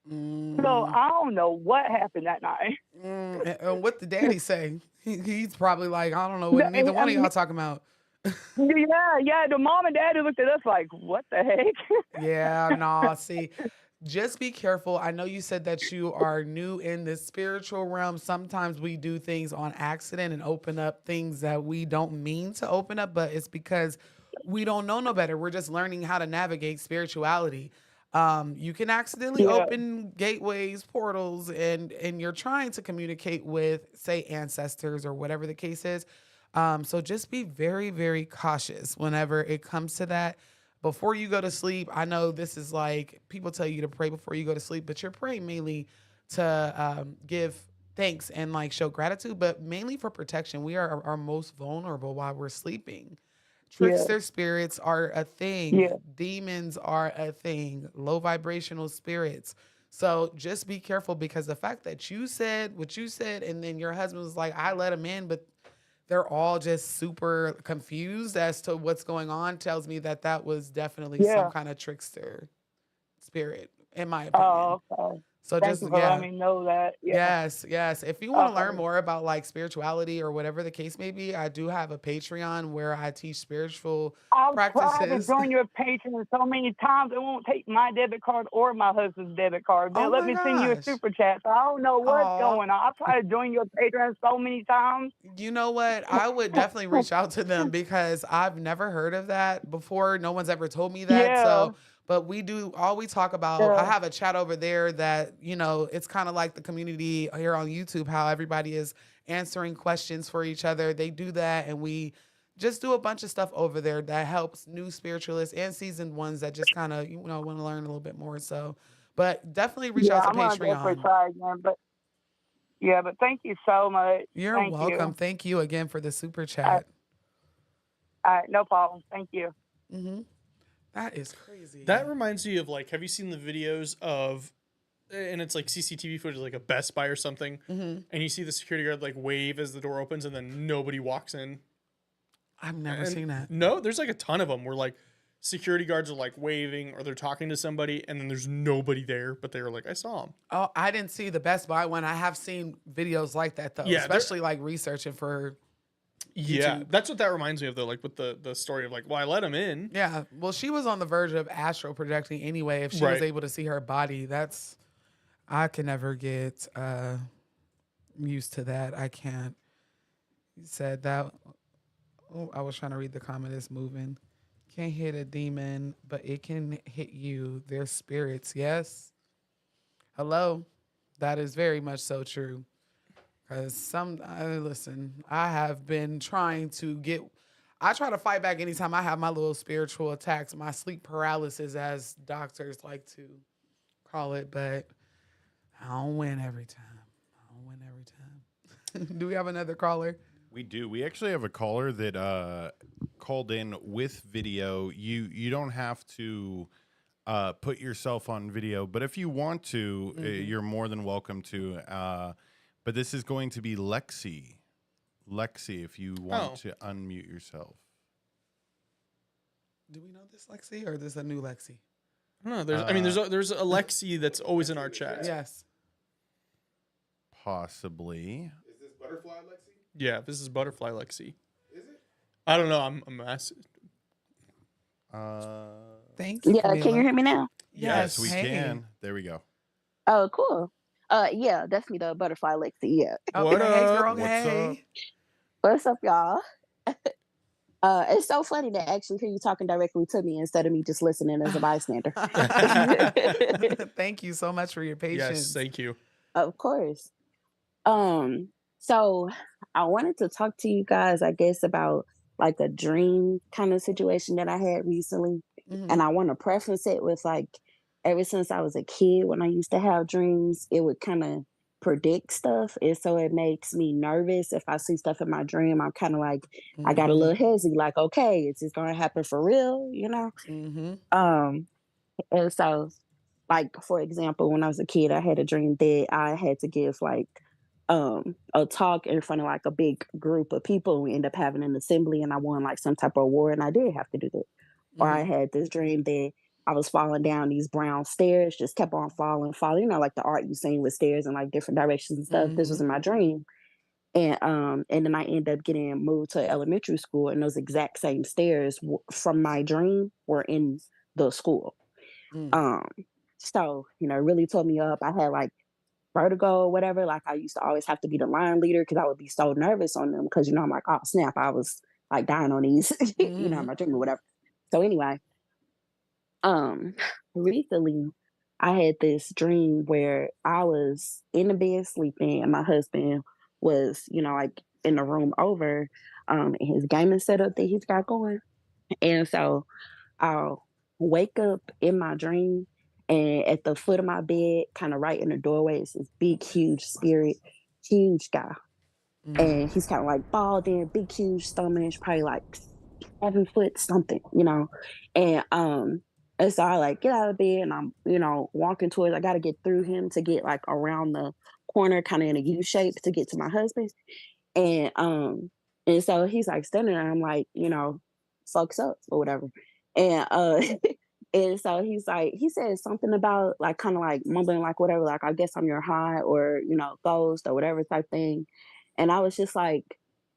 So I don't know what happened that night. And what the daddy say? He's probably like, I don't know what neither one of y'all talking about. Yeah. The mom and daddy looked at us like, what the heck? Yeah, nah, see. Just be careful. I know you said that you are new in the spiritual realm. Sometimes we do things on accident and open up things that we don't mean to open up, but it's because we don't know no better. We're just learning how to navigate spirituality. You can accidentally open gateways, portals, and you're trying to communicate with, say, ancestors or whatever the case is. So just be very, very cautious whenever it comes to that. Before you go to sleep, I know this is like people tell you to pray before you go to sleep, but you're praying mainly to give thanks and like show gratitude, but mainly for protection. We are our most vulnerable while we're sleeping. Trickster spirits are a thing. Yeah. Demons are a thing. Low vibrational spirits. So just be careful because the fact that you said what you said and then your husband was like, I let him in, but they're all just super confused as to what's going on tells me that that was definitely some kind of trickster spirit, in my opinion. Oh, okay. So Thank just, you for letting me know that. Yeah. Yes. If you want to learn more about like spirituality or whatever the case may be, I do have a Patreon where I teach spiritual I've practices. tried to join your Patreon so many times. It won't take my debit card or my husband's debit card. They let me send you a super chat. So I don't know what's going on. I've tried to join your Patreon so many times. You know what? I would definitely reach out to them because I've never heard of that before. No one's ever told me that. So, but we talk about, I have a chat over there that, it's kind of like the community here on YouTube, how everybody is answering questions for each other. They do that. And we just do a bunch of stuff over there that helps new spiritualists and seasoned ones that just kind of, want to learn a little bit more. So, but definitely reach out to I'm Patreon. gonna try again, but thank you so much. You're welcome. Thank you again for the super chat. All right, no problem. Thank you. That is crazy. That reminds me of like, have you seen the videos of, and it's like CCTV footage, like a Best Buy or something, and you see the security guard like wave as the door opens and then nobody walks in? I've never seen that. No, there's like a ton of them where like security guards are like waving or they're talking to somebody and then there's nobody there, but they're like, I saw him. Oh, I didn't see the Best Buy one. I have seen videos like that though, especially like researching for YouTube. Yeah, that's what that reminds me of though, like with the story of like, well, I let him in. Yeah, well, she was on the verge of astral projecting anyway. If she was able to see her body, I can never get used to that. I can't. He said that. Oh, I was trying to read the comment. It's moving. Can't hit a demon, but it can hit you. They're spirits. Yes. Hello. That is very much so true. Because listen, I have been trying to I try to fight back anytime I have my little spiritual attacks, my sleep paralysis, as doctors like to call it, but I don't win every time. Do we have another caller? We do. We actually have a caller that called in with video. You don't have to put yourself on video, but if you want to, you're more than welcome to. But this is going to be Lexi. Lexi, if you want to unmute yourself. Do we know this Lexi or is this a new Lexi? I don't know. There's a Lexi that's always in our chat. Yes. Possibly. Is this Butterfly Lexi? Yeah, this is Butterfly Lexi. Is it? I don't know. I'm asking. Thank you, Yeah, can you Camila. hear me now? Yes, we Hey. can. There we go. Oh, cool. Yeah, that's me, the Butterfly Lexi. Yeah. Oh, What hey, up? girl. What's Hey. What's up, y'all? It's so funny to actually hear you talking directly to me instead of me just listening as a bystander. Thank you so much for your patience. Yes, thank you. Of course. So I wanted to talk to you guys, I guess, about like a dream kind of situation that I had recently. Mhm. And I want to preface it with like, ever since I was a kid, when I used to have dreams, it would kind of predict stuff. And so it makes me nervous if I see stuff in my dream. I'm kind of like, I got a Mhm. little hezzy, like, okay, is this going to happen for real? Mhm. And so, like, for example, when I was a kid, I had a dream that I had to give like a talk in front of like a big group of people. We ended up having an assembly and I won like some type of award and I did have to do that. Or I Mhm. had this dream that I was falling down these brown stairs, just kept on falling, like the art you seen with stairs in like different directions and stuff. This was in my dream. And then I ended up getting moved to elementary school, and those exact same stairs from my dream were in the school. Mm. Um, so it really tore me up. I had like vertigo or whatever. Like I used to always have to be the line leader because I would be so nervous on them because I'm like, oh snap, I was like dying on these, in Mhm. my dream or whatever. So anyway, recently I had this dream where I was in the bed sleeping and my husband was, like in the room over, in his gaming setup that he's got going. And so I'll wake up in my dream and at the foot of my bed, kind of right in the doorway, is this big, huge spirit, huge guy. And he's kind of like bald in, big, huge stomach, probably like 7 foot something, And so I like get out of bed and I'm, walking towards I gotta get through him to get like around the corner, kind of in a U shape to get to my husband. And so he's like standing there, I'm like, fucks up or whatever. And and so he's like, he said something about like kind of like mumbling like whatever, like I guess I'm your high or ghost or whatever type thing. And I was just like,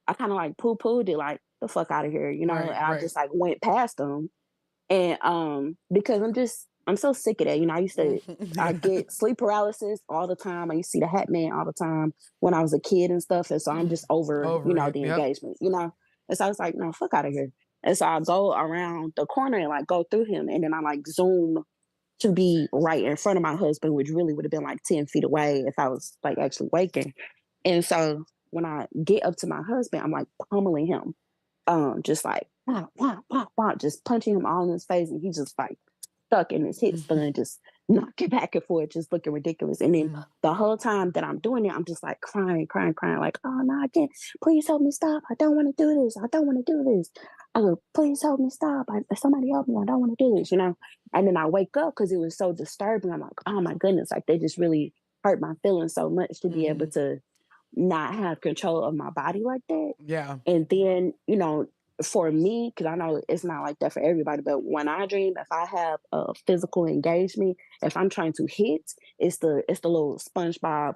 I kind of like poo-pooed it, like the fuck out of here, Right, and I right. just like went past him. And because I'm so sick of that. I Yeah. get sleep paralysis all the time. I used to see the Hat Man all the time when I was a kid and stuff. And so I'm just over, Over it. the Yep. engagement. And so I was like, no, fuck out of here. And so I go around the corner and like go through him. And then I like zoom to be right in front of my husband, which really would have been like 10 feet away if I was like actually waking. And so when I get up to my husband, I'm like pummeling him, just like wah, wah, wah, wah, just punching him all in his face, and he's just like stuck in his hit stun, just knocking back and forth, just looking ridiculous. And then the whole time that I'm doing it, I'm just like crying, like, oh no, I can't. Please help me stop. I don't want to do this. I don't want to do this. Please help me stop. Somebody help me. I don't want to do this. And then I wake up because it was so disturbing. I'm like, oh my goodness, like they just really hurt my feelings so much to be able to not have control of my body like that. Yeah. And then, for me, because I know it's not like that for everybody, but when I dream, if I have a physical engagement, if I'm trying to hit, it's the little SpongeBob,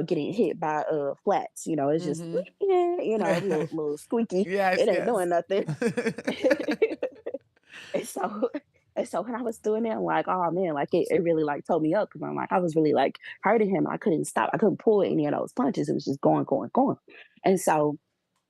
getting hit by flats. It's just little squeaky. Yes, It ain't yes. doing nothing. And so when I was doing it, I'm like, oh man, like it really like tore me up because I'm like, I was really like hurting him. I couldn't stop. I couldn't pull any of those punches. It was just going, going, going. And so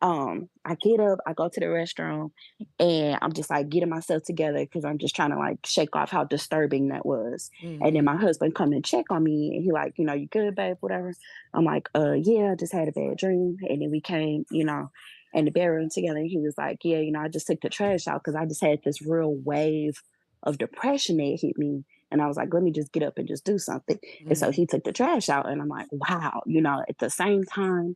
I get up, I go to the restroom, and I'm just like getting myself together because I'm just trying to like shake off how disturbing that was. And then my husband come and check on me, and he like, you good, babe, whatever. I'm like, yeah, I just had a bad dream. And then we came, in the bedroom together, and he was like, yeah, I just took the trash out because I just had this real wave of depression that hit me. And I was like, let me just get up and just do something. And so he took the trash out, and I'm like, wow, at the same time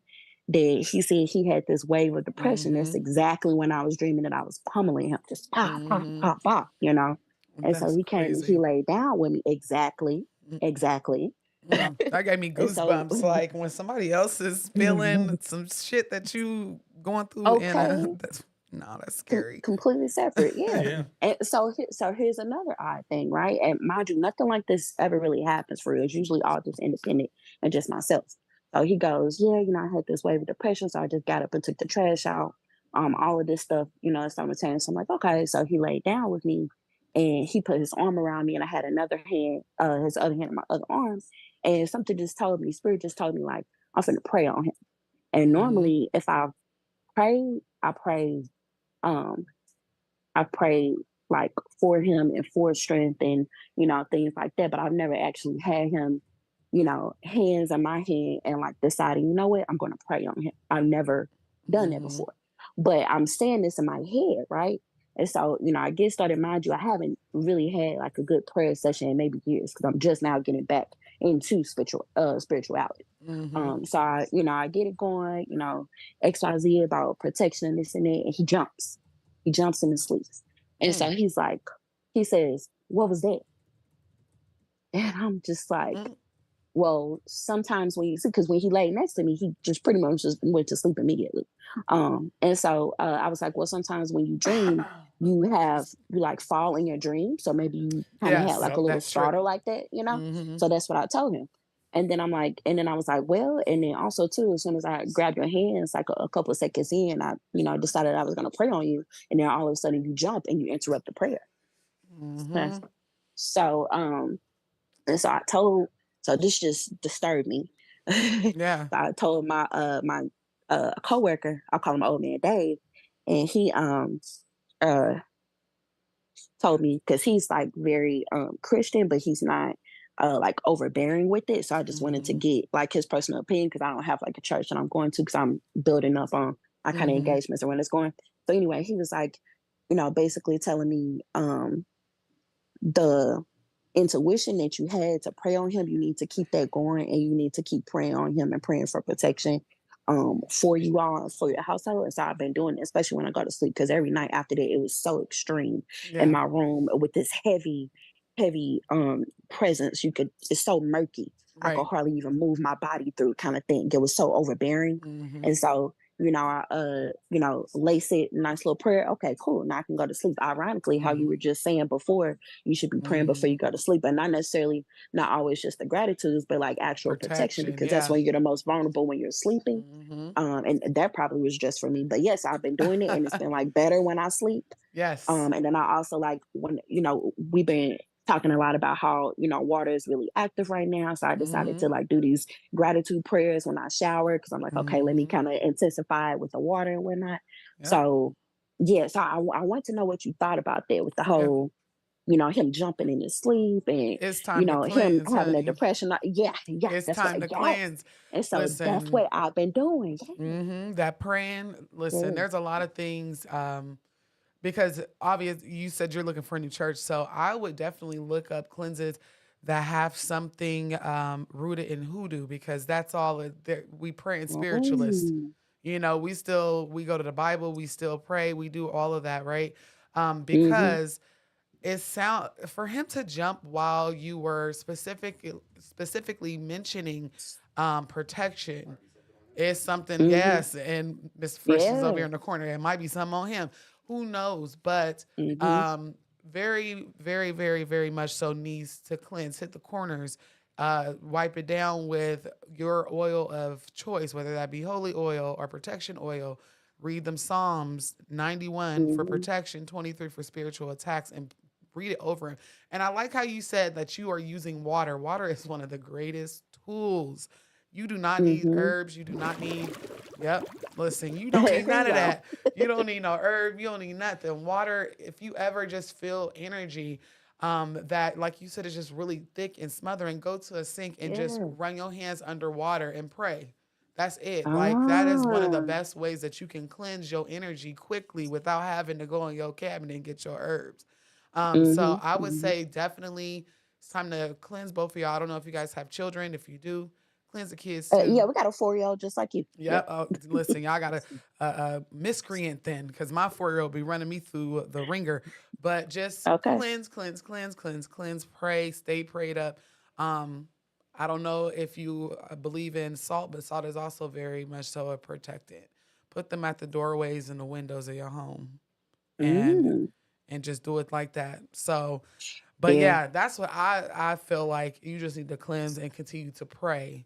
that he said he had this wave of depression, that's exactly when I was dreaming that I was pummeling him, just pop, pop, pop, pop, And so That's he came and he crazy. laid down with me. Exactly. That gave me And so, goosebumps. Like when somebody else is feeling some shit that you going through, okay, that's scary. completely separate, yeah. Yeah. And so here's another odd thing, right? And mind you, nothing like this ever really happens for real. It's usually all just independent and just myself. So he goes, yeah, I had this wave of depression, so I just got up and took the trash out. All of this stuff, simultaneously. I'm like, okay. So he laid down with me and he put his arm around me and I had another hand, his other hand on my other arm. And something just told me, spirit just told me like, I'm finna pray on him. And normally if I pray, um, I pray like for him and for strength and, things like that. But I've never actually had him, hands in my hand and like deciding, you know what, I'm going to pray on him. I've never done that before. But I'm saying this in my head, right? And so, I get started, mind you, I haven't really had like a good prayer session in maybe years because I'm just now getting back into spirituality. So I get it going, XYZ about protection and this and that, and he jumps. He jumps in his sleep. And so he says, what was that? And I'm just like, well, sometimes when you see, because when he laid next to me, he just pretty much just went to sleep immediately. And so I was like, well, sometimes when you dream, you like fall in your dream. So maybe you kind of had like a little starter like that, So that's what I told him. And then I was like, well, and then also too, as soon as I grabbed your hands, like a couple of seconds in, I, decided I was going to pray on you. And then all of a sudden you jump and you interrupt the prayer. So, and so this just disturbed me. Yeah. So I told my coworker, I'll call him old man Dave, and he told me, because he's like very Christian, but he's not like overbearing with it. So I just wanted to get like his personal opinion because I don't have like a church that I'm going to because I'm building up on my kind of engagements and when it's going. So anyway, he was like, basically telling me the intuition that you had to pray on him, you need to keep that going and you need to keep praying on him and praying for protection for you all, for your household. And so I've been doing it, especially when I go to sleep, because every night after that, it was so extreme in my room with this heavy presence. It's so murky. I could hardly even move my body through kind of thing. It was so overbearing. And so, I lace it, nice little prayer. Okay, cool. Now I can go to sleep. Ironically, how you were just saying before, you should be praying before you go to sleep, but not always just the gratitudes, but like actual protection because that's when you're the most vulnerable when you're sleeping. And that probably was just for me. But yes, I've been doing it and it's been like better when I sleep. Yes. And then I also like when, we've been talking a lot about how, water is really active right now. So I decided to like do these gratitude prayers when I shower because I'm like, okay, let me kind of intensify it with the water and whatnot. Yeah. So, so I want to know what you thought about that with the whole, him jumping in his sleep and, It's time to him cleanse, having a honey. depression. It's That's time what, to cleanse. And so that's Listen, what I've been doing. that praying. Listen, there's a lot of things because obviously you said you're looking for a new church. So I would definitely look up cleanses that have something rooted in hoodoo because that's all we pray in spiritualists. We go to the Bible, we still pray, we do all of that, right? Because for him to jump while you were specifically mentioning protection is something. Yes, and Miss Fresh is over here in the corner. It might be something on him. Who knows? But very, very, very, very much so needs to cleanse, hit the corners, wipe it down with your oil of choice, whether that be holy oil or protection oil. Read them Psalms 91 for protection, 23 for spiritual attacks, and read it over. And I like how you said that you are using water. Water is one of the greatest tools. You do not need herbs. You do not need, listen, you don't need none of that. You don't need no herb. You don't need nothing. Water, if you ever just feel energy that, like you said, is just really thick and smothering, go to a sink and just run your hands underwater and pray. That's it. Like, that is one of the best ways that you can cleanse your energy quickly without having to go in your cabinet and get your herbs. So I would say definitely it's time to cleanse both of y'all. I don't know if you guys have children. If you do, cleanse the kids too. We got a 4-year-old just like you. Listen, y'all got a miscreant then because my 4-year-old be running me through the ringer. But just cleanse, pray, stay prayed up. I don't know if you believe in salt, but salt is also very much so a protectant. Put them at the doorways and the windows of your home. And just do it like that. So, but that's what I feel like. You just need to cleanse and continue to pray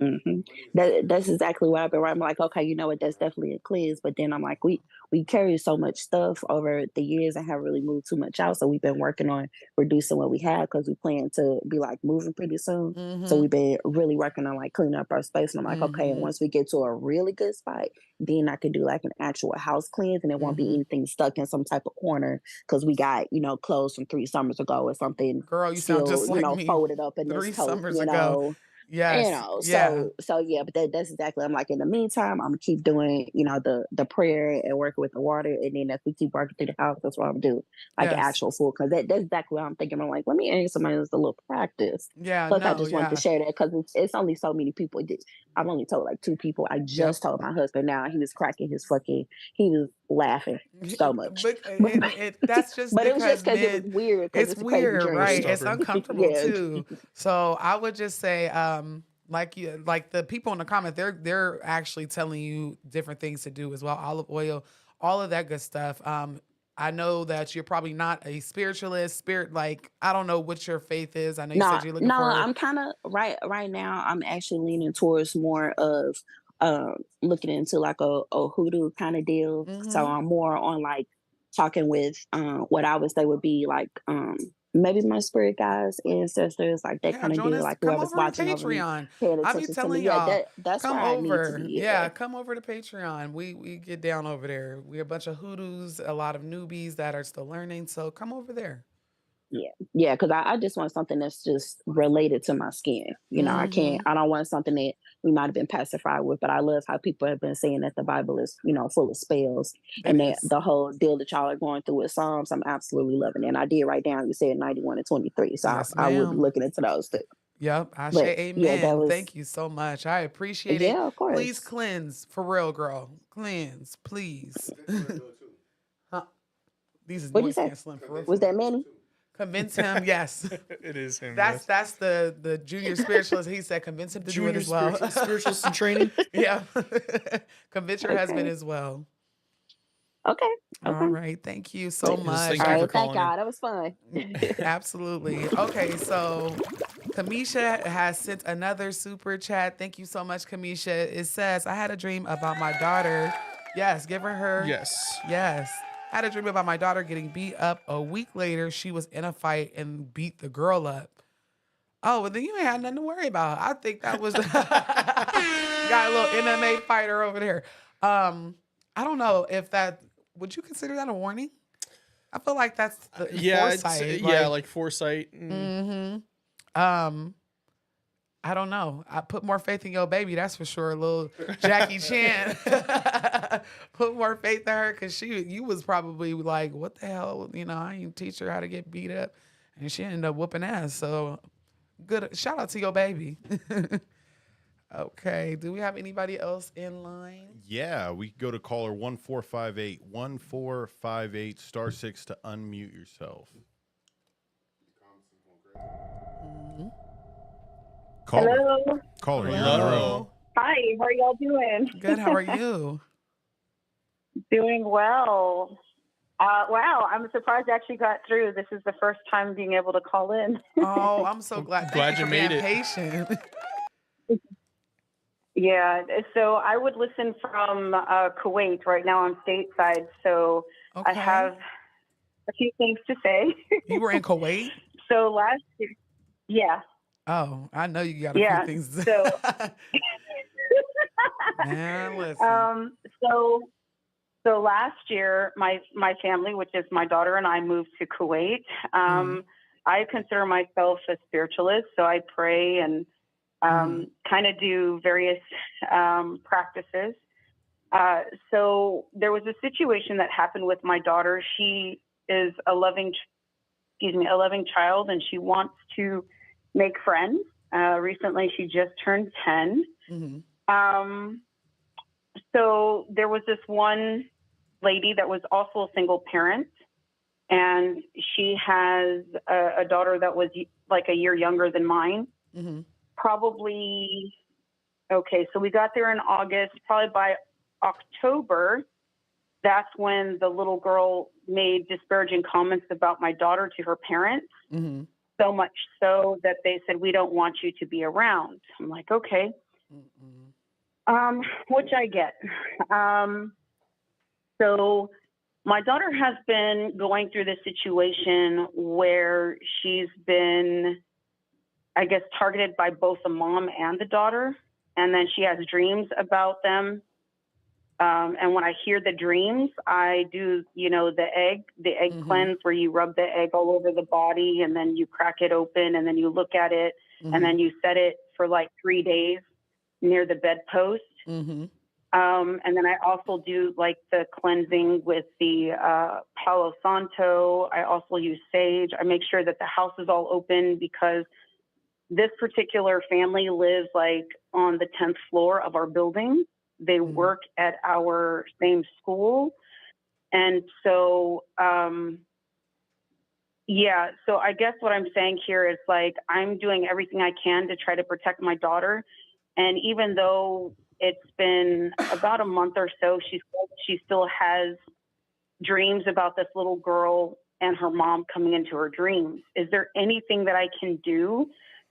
That's exactly what I've been writing. I'm like, okay, you know what? That's definitely a cleanse. But then I'm like, we carry so much stuff over the years and haven't really moved too much out. So we've been working on reducing what we have because we plan to be like moving pretty soon. So we've been really working on like cleaning up our space. And I'm like, okay, and once we get to a really good spot, then I could do like an actual house cleanse and it won't be anything stuck in some type of corner because we got, clothes from 3 summers ago or something Girl, you sound still, just like me folded up in this 3 tote, summers ago. Yes. Yeah. so yeah, but that's exactly. I'm like, in the meantime, I'm gonna keep doing, the prayer and working with the water, and then as we keep working through the house, that's what I'm doing, like an Yes. actual full. Because that's exactly what I'm thinking. I'm like, let me add somebody that's a little practice. Yeah. Plus, I No. just wanted to Yeah. share that because it's only so many people. I've only told like 2 people. I Yep. just told my husband. Now he was cracking his fucking. He was laughing so much. But that's just But it was because just because it was men. weird. Because It's it's a crazy weird, journey. right? It's Stubborn. uncomfortable Yeah. too. So I would just say, like the people in the comment, they're actually telling you different things to do as well. Olive oil, all of that good stuff. I know that you're probably not a spiritualist. Like I don't know what your faith is. I know you No, said you're looking no, for. I'm kind of right now. I'm actually leaning towards more of looking into like a hoodoo kind of deal. So I'm more on like talking with what I would say would be like maybe my spirit guides, ancestors, like that Yeah, kind of join deal. us. Like Come whoever's over to watching over me, Patreon. paying I be attention to telling me. Yeah, y'all, that's come where I need to over. be. Yeah, come over to Patreon. We get down over there. We're a bunch of hoodoos, a lot of newbies that are still learning. So come over there. Yeah, because I just want something that's just related to my skin. I don't want something that we might have been pacified with, but I love how people have been saying that the Bible is, full of spells. It And that is. the whole deal that y'all are going through with Psalms, I'm absolutely loving it. And I did write down, you said 91 and 23. So Yes, I will be ma'am. looking into those too. Yep. I But say yeah, that amen. was, Thank you so much. I appreciate it. yeah, of Please course. cleanse. For real, girl. Cleanse, please. Huh? These is What'd you noise say? canceling for real. Was that Manny? Convince him, yes. It is him. That's yes. the junior spiritualist. He said convince him to do it Junior as well. spiritualist in training. Yeah. Convince your husband Okay. as well. Okay. All Okay. right. Thank you so Yes, much. thank All you right. for Thank calling in. y'all. That was fun. Absolutely. Okay, so Kamisha has sent another super chat. Thank you so much, Kamisha. It says, I had a dream about my daughter. Yes, give her. Yes. Yes. Had a dream about my daughter getting beat up. A week later, she was in a fight and beat the girl up. Oh, well, then you ain't had nothing to worry about. I think that was got a little MMA fighter over there. I don't know if that would you consider that a warning? I feel like that's the foresight. Like foresight. I don't know. I put more faith in your baby, that's for sure. A little Jackie Chan. Put more faith in her because you was probably like, what the hell? I didn't teach her how to get beat up. And she ended up whooping ass. So good. Shout out to your baby. Okay. Do we have anybody else in line? Yeah, we go to caller 1458 1458 *6 to unmute yourself. Hello. Caller, you're Hello. in the room. Hi, how are y'all doing? Good. How are you? Doing well. Wow, I'm surprised I actually got through. This is the first time being able to call in. Oh, I'm so glad. Glad Thank you for made being it. patient. Yeah, so I would listen from Kuwait. Right now I'm stateside, so I Okay. have a few things to say. You were in Kuwait? So last year, yeah. Oh, I know you got a Yeah, few things to so Man, listen. So last year, my family, which is my daughter and I, moved to Kuwait. I consider myself a spiritualist, so I pray and kind of do various practices. So there was a situation that happened with my daughter. She is a loving child, and she wants to make friends. Recently, she just turned 10. So there was this one lady that was also a single parent, and she has a daughter that was like a year younger than mine. Probably, okay, so we got there in August. Probably by October, that's when the little girl made disparaging comments about my daughter to her parents. So much so that they said, we don't want you to be around. I'm like, okay. Which I get. So my daughter has been going through this situation where she's been, I guess, targeted by both the mom and the daughter. And then she has dreams about them. And when I hear the dreams, I do, the egg cleanse where you rub the egg all over the body and then you crack it open and then you look at it and then you set it for like 3 days near the bedpost. And then I also do like the cleansing with the Palo Santo. I also use sage. I make sure that the house is all open because this particular family lives like on the 10th floor of our building. They work at our same school. And so, so I guess what I'm saying here is like, I'm doing everything I can to try to protect my daughter. And even though it's been about a month or so, she still has dreams about this little girl and her mom coming into her dreams. Is there anything that I can do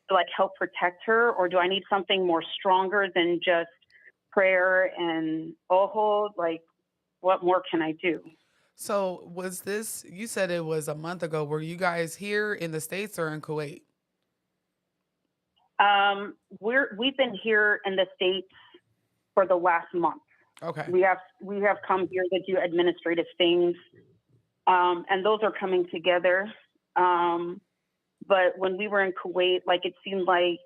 to like help protect her? Or do I need something more stronger than just prayer and ojo? Like, what more can I do? So was this, you said it was a month ago. Were you guys here in the States or in Kuwait? We've been here in the States for the last month. Okay. We have come here to do administrative things. And those are coming together. But when we were in Kuwait, like it seemed like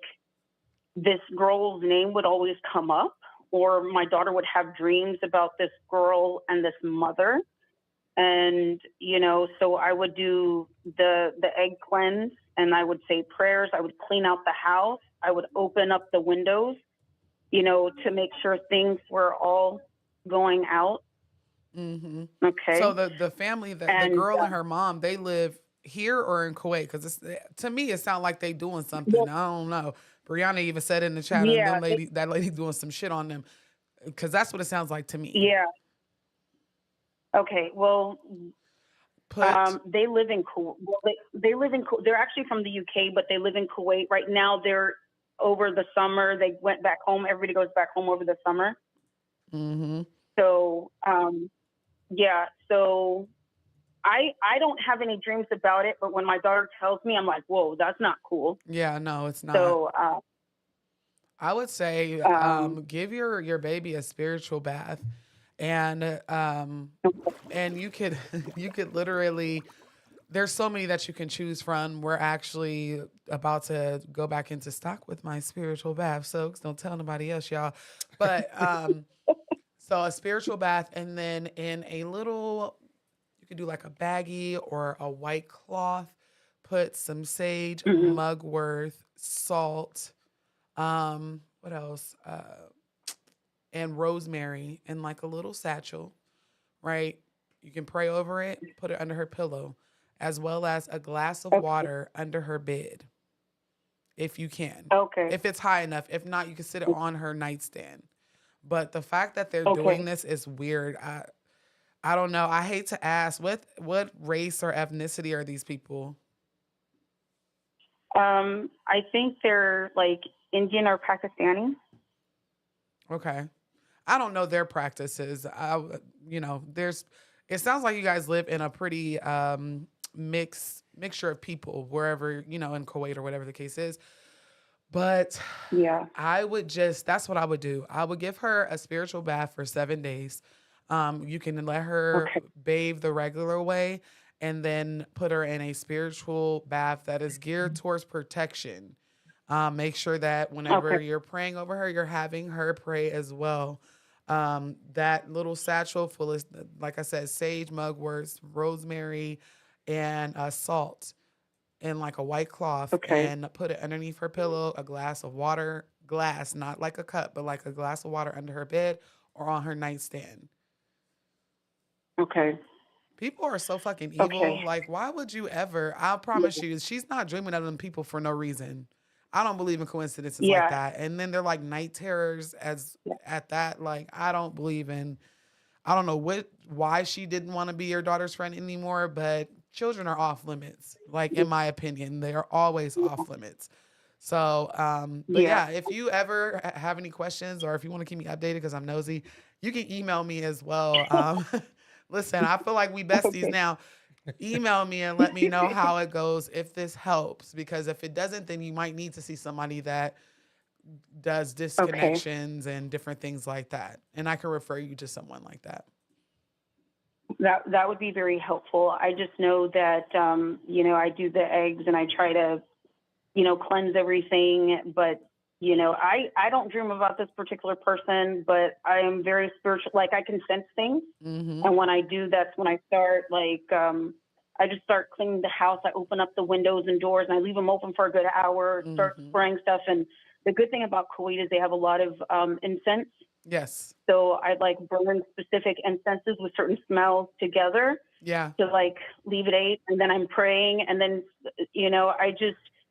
this girl's name would always come up, or my daughter would have dreams about this girl and this mother. And, so I would do the egg cleanse and I would say prayers. I would clean out the house. I would open up the windows, to make sure things were all going out. Okay. So the family, the girl and her mom, they live here or in Kuwait? Because to me, it sounds like they doing something. I don't know. Brianna even said in the chat, that lady doing some shit on them. Because that's what it sounds like to me. Yeah. Okay. Well, they live in Kuwait. They're actually from the UK, but they live in Kuwait right now. They're over the summer. They went back home. Everybody goes back home over the summer. So, so I don't have any dreams about it, but when my daughter tells me, I'm like, whoa, that's not cool. Yeah, no, it's not. So, I would say give your baby a spiritual bath, and you could literally. There's so many that you can choose from. We're actually about to go back into stock with my spiritual bath soaks. Don't tell nobody else, y'all. But so a spiritual bath, and then in a little, you could do like a baggie or a white cloth, put some sage, mugwort, salt, what else? And rosemary in like a little satchel, right? You can pray over it, put it under her pillow, as well as a glass of water under her bed, if you can. Okay. If it's high enough. If not, you can sit it on her nightstand. But the fact that they're doing this is weird. I don't know. I hate to ask, what race or ethnicity are these people? I think they're like Indian or Pakistani. Okay. I don't know their practices. It sounds like you guys live in a pretty mixture of people wherever, in Kuwait or whatever the case is. But yeah, that's what I would do. I would give her a spiritual bath for 7 days. You can let her bathe the regular way and then put her in a spiritual bath that is geared towards protection. Make sure that whenever you're praying over her, you're having her pray as well. That little satchel full of, like I said, sage, mugwort, rosemary, and salt in like a white cloth, and put it underneath her pillow, a glass of water, not like a cup, but like a glass of water under her bed or on her nightstand. Okay. People are so fucking evil. Like, why would you ever? I promise you, she's not dreaming of them people for no reason. I don't believe in coincidences like that. And then they're like night terrors at that. Like, I don't know why she didn't want to be your daughter's friend anymore, but children are off limits. Like, in my opinion, they are always off limits. So, but yeah, if you ever have any questions or if you want to keep me updated because I'm nosy, you can email me as well. Listen, I feel like we besties now. Email me and let me know how it goes if this helps, because if it doesn't, then you might need to see somebody that does disconnections and different things like that. And I can refer you to someone like that. That would be very helpful. I just know that, I do the eggs and I try to, cleanse everything. But, I don't dream about this particular person, but I am very spiritual. Like, I can sense things. Mm-hmm. And when I do, that's when I start, I just start cleaning the house. I open up the windows and doors and I leave them open for a good hour, start spraying stuff. And the good thing about Kuwait is they have a lot of incense. Yes. So I'd burn specific incenses with certain smells together. Yeah. To leave it 8, and then I'm praying, and then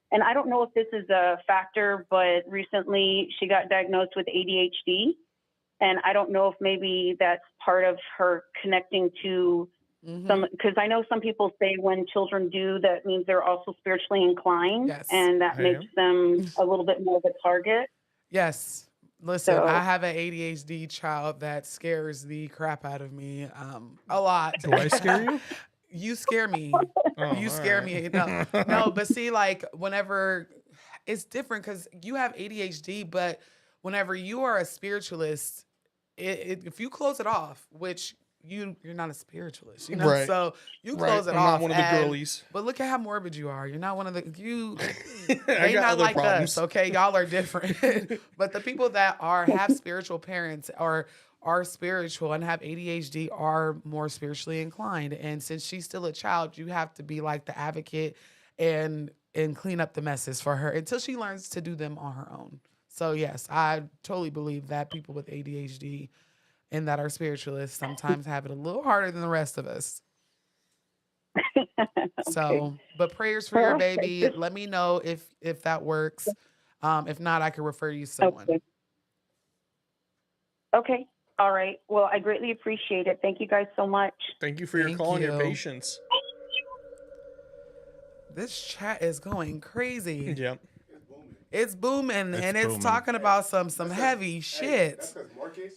and I don't know if this is a factor, but recently she got diagnosed with ADHD, and I don't know if maybe that's part of her connecting to because I know some people say when children do, that means they're also spiritually inclined, and that makes them a little bit more of a target. Yes. Listen, I have an ADHD child that scares the crap out of me a lot. Do I scare you? You scare me. You scare me. No, but see, whenever it's different because you have ADHD, but whenever you are a spiritualist, if you close it off, which you're not a spiritualist, right. So you close it I'm off. not one of the girlies. But look at how morbid you are. You're not one of the I they got not other like problems. us, okay? Y'all are different. But the people that have spiritual parents or are spiritual and have ADHD are more spiritually inclined. And since she's still a child, you have to be like the advocate and clean up the messes for her until she learns to do them on her own. So yes, I totally believe that people with ADHD and that are spiritualists sometimes have it a little harder than the rest of us. So, but prayers for your baby. Let me know if that works. If not, I can refer you to someone. Okay. All right. Well, I greatly appreciate it. Thank you guys so much. Thank you for your call and your patience. This chat is going crazy. Yep. It's booming, and it's talking about some heavy shit. That's because Marcus,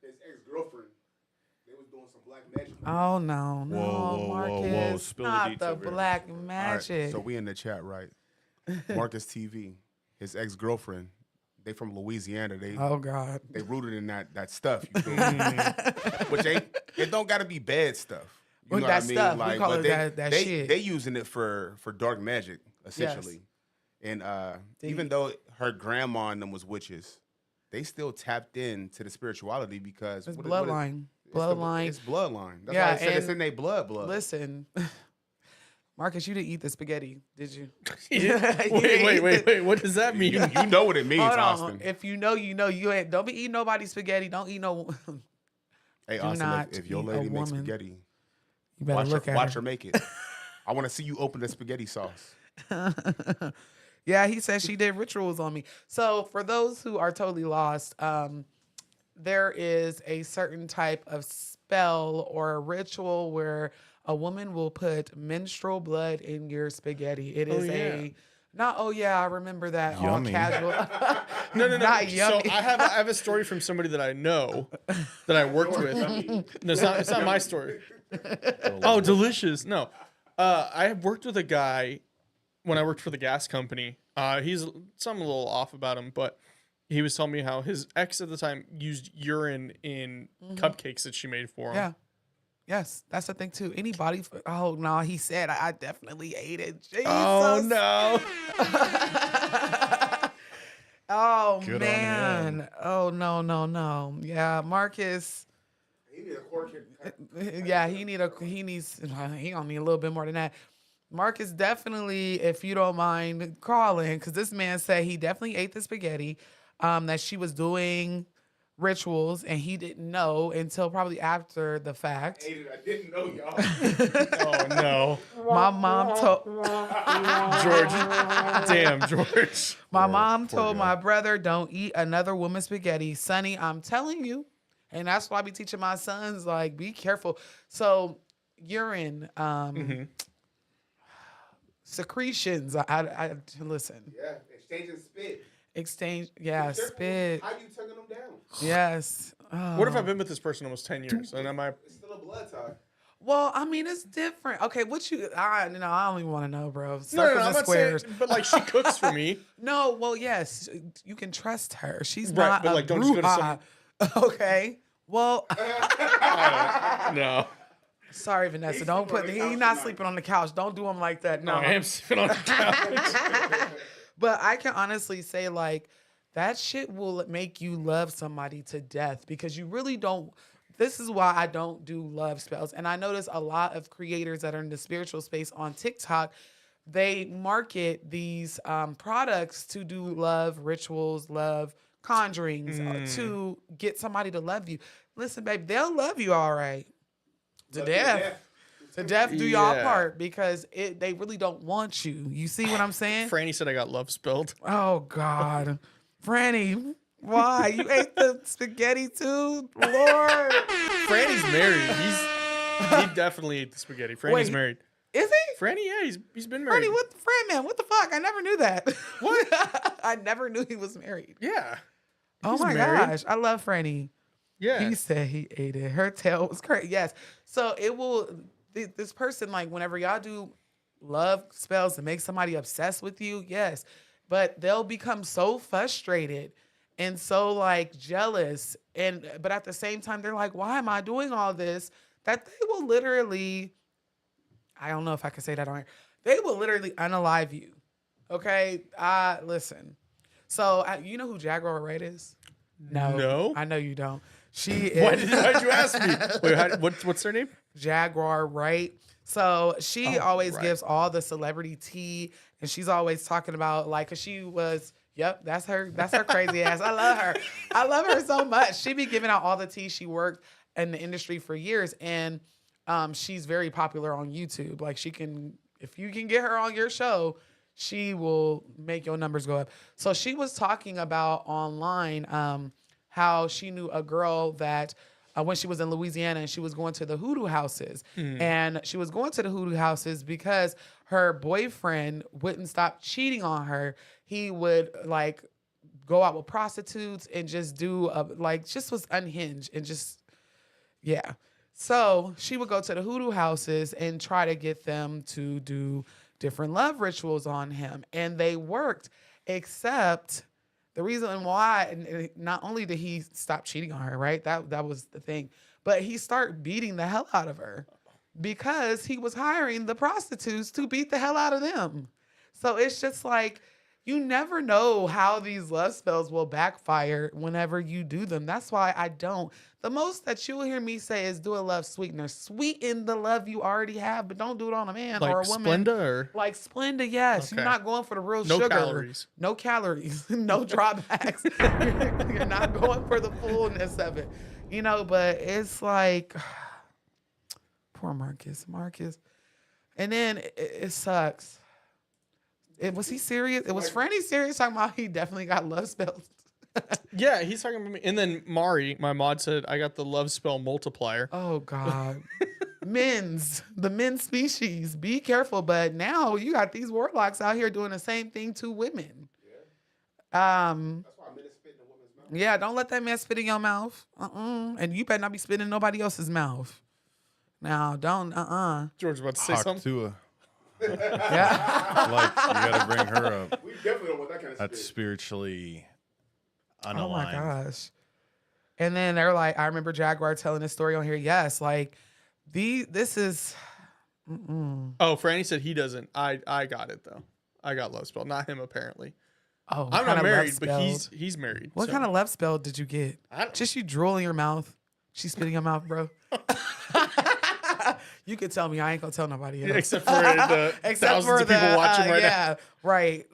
his ex-girlfriend, they was doing some black magic. Oh no, Marcus, Spill the not deets the over here. black All right, magic. so we in the chat, right? Marcus TV, his ex-girlfriend, they from Louisiana. Oh God, they rooted in that stuff. You feel me? Which it don't got to be bad stuff. You know that what I mean? stuff, Like, we call but it that shit. They using it for dark magic essentially. Yes. And even though her grandma and them was witches, they still tapped into the spirituality because it's bloodline. Bloodline. It's bloodline. That's Yeah, why I said it's and in their blood. Listen, Marcus, you didn't eat the spaghetti, did you? Wait. What does that mean? You know what it means, Hold on. Austin. If you know, you know. You ain't. Don't be eating nobody's spaghetti. Don't eat no. Hey, Do Austin, not if your eat a lady makes woman. spaghetti, You better look at watch her make it. I want to see you open the spaghetti sauce. Yeah, he said she did rituals on me. So for those who are totally lost, there is a certain type of spell or a ritual where a woman will put menstrual blood in your spaghetti. It is I remember that. Yummy. All casual. No. Not So yummy. I have a story from somebody that I know that I worked with. No, it's not my story. Oh, delicious. No. I worked with a guy when I worked for the gas company. He's something a little off about him, but he was telling me how his ex at the time used urine in cupcakes that she made for him. Yeah. Yes, that's the thing too. Anybody? Oh no, he said I definitely ate it. Jesus. Oh no. Oh Good on man. him. Oh no. Yeah, Marcus. He need a cork. Yeah, he needs gonna need a little bit more than that. Marcus, definitely, if you don't mind calling, because this man said he definitely ate the spaghetti, that she was doing rituals and he didn't know until probably after the fact. I didn't know, y'all. Oh no. My mom told George. Damn, George. My mom told my brother, don't eat another woman's spaghetti. Sonny, I'm telling you. And that's why I be teaching my sons, like, be careful. So urine, secretions. I listen. Yeah, Exchanging spit. Yeah, spit. How you tugging them down? Yes. What if Oh. I've been with this person almost 10 years? And am I? It's still a blood tie. Well, I mean, it's different. Okay, I don't even want to know, bro. No, Circles I'm and not squares. saying, but like she cooks for me. No, well, yes, you can trust her. She's Right, not but, a like, don't just go to brouhaha. Okay. Well, No. sorry, Vanessa. Don't put. He's not sleeping on the couch. Don't do him like that. No, I am sitting on the couch. But I can honestly say, like, that shit will make you love somebody to death because you really don't. This is why I don't do love spells. And I notice a lot of creators that are in the spiritual space on TikTok, they market these products to do love rituals, love conjurings, to get somebody to love you. Listen, babe, they'll love you all right. To death. To death do y'all part because they really don't want you. You see what I'm saying? Franny said I got love spelled. Oh, God. Franny, why? You ate the spaghetti too? Lord. Franny's married. He definitely ate the spaghetti. Franny's Wait, married. Is he? Franny, yeah, he's been married. Franny, what the fuck? I never knew that. What? I never knew he was married. Yeah. Oh He's my married. gosh. I love Franny. Yeah. He said he ate it. Her tail was crazy. Yes. So it will, this person, like, whenever y'all do love spells to make somebody obsessed with you, yes. But they'll become so frustrated and so, like, jealous. But at the same time, they're like, why am I doing all this? That they will literally, I don't know if I can say that on here. They will literally unalive you. Okay? Listen. So, you know who Jaguar Wright is? No. I know you don't. She is. Why'd you ask me? Wait, what's her name? Jaguar Wright. So she always gives all the celebrity tea, and she's always talking about, like, cause she was, yep, that's her crazy ass. I love her so much. She be giving out all the tea. She worked in the industry for years, and she's very popular on YouTube. Like, if you can get her on your show, she will make your numbers go up. So she was talking about online how she knew a girl that when she was in Louisiana and she was going to the hoodoo houses. And she was going to the hoodoo houses because her boyfriend wouldn't stop cheating on her. He would, like, go out with prostitutes and just do, just was unhinged and just, yeah. So she would go to the hoodoo houses and try to get them to do different love rituals on him. And they worked, except the reason why, and not only did he stop cheating on her, right? That was the thing. But he started beating the hell out of her because he was hiring the prostitutes to beat the hell out of them. So it's just like, you never know how these love spells will backfire whenever you do them. That's why I don't. The most that you'll hear me say is do a love sweetener. Sweeten the love you already have, but don't do it on a man or a woman. Splenda or? Like Splenda, yes. Okay. You're not going for the real No sugar. calories. No calories. No drawbacks. You're not going for the fullness of it. You know, but it's like, poor Marcus. And then it sucks. Was he serious? It was Franny serious talking about he definitely got love spells. Yeah, he's talking about me. And then Mari, my mod, said I got the love spell multiplier. Oh God. The men's species. Be careful. But now you got these warlocks out here doing the same thing to women. That's why men is spitting in women's mouth. Yeah, don't let that man spit in your mouth. And you better not be spitting in nobody else's mouth. Now, don't, George about to say something. Haktua. Yeah. Like, you gotta bring her up. We definitely don't want that kind of That's spit. spiritually unaligned. Oh my gosh. And then they're like, I remember Jaguar telling this story on here. Yes, like this is. Oh, Franny said he doesn't. I got it though. I got love spell, not him apparently. Oh, I'm not married, but he's married. What kind of love spell did you get? Just you drool in your mouth. She's spitting in your mouth, bro. You could tell me. I ain't gonna tell nobody else. Yeah, except for the thousands of people watching right now. Yeah, right.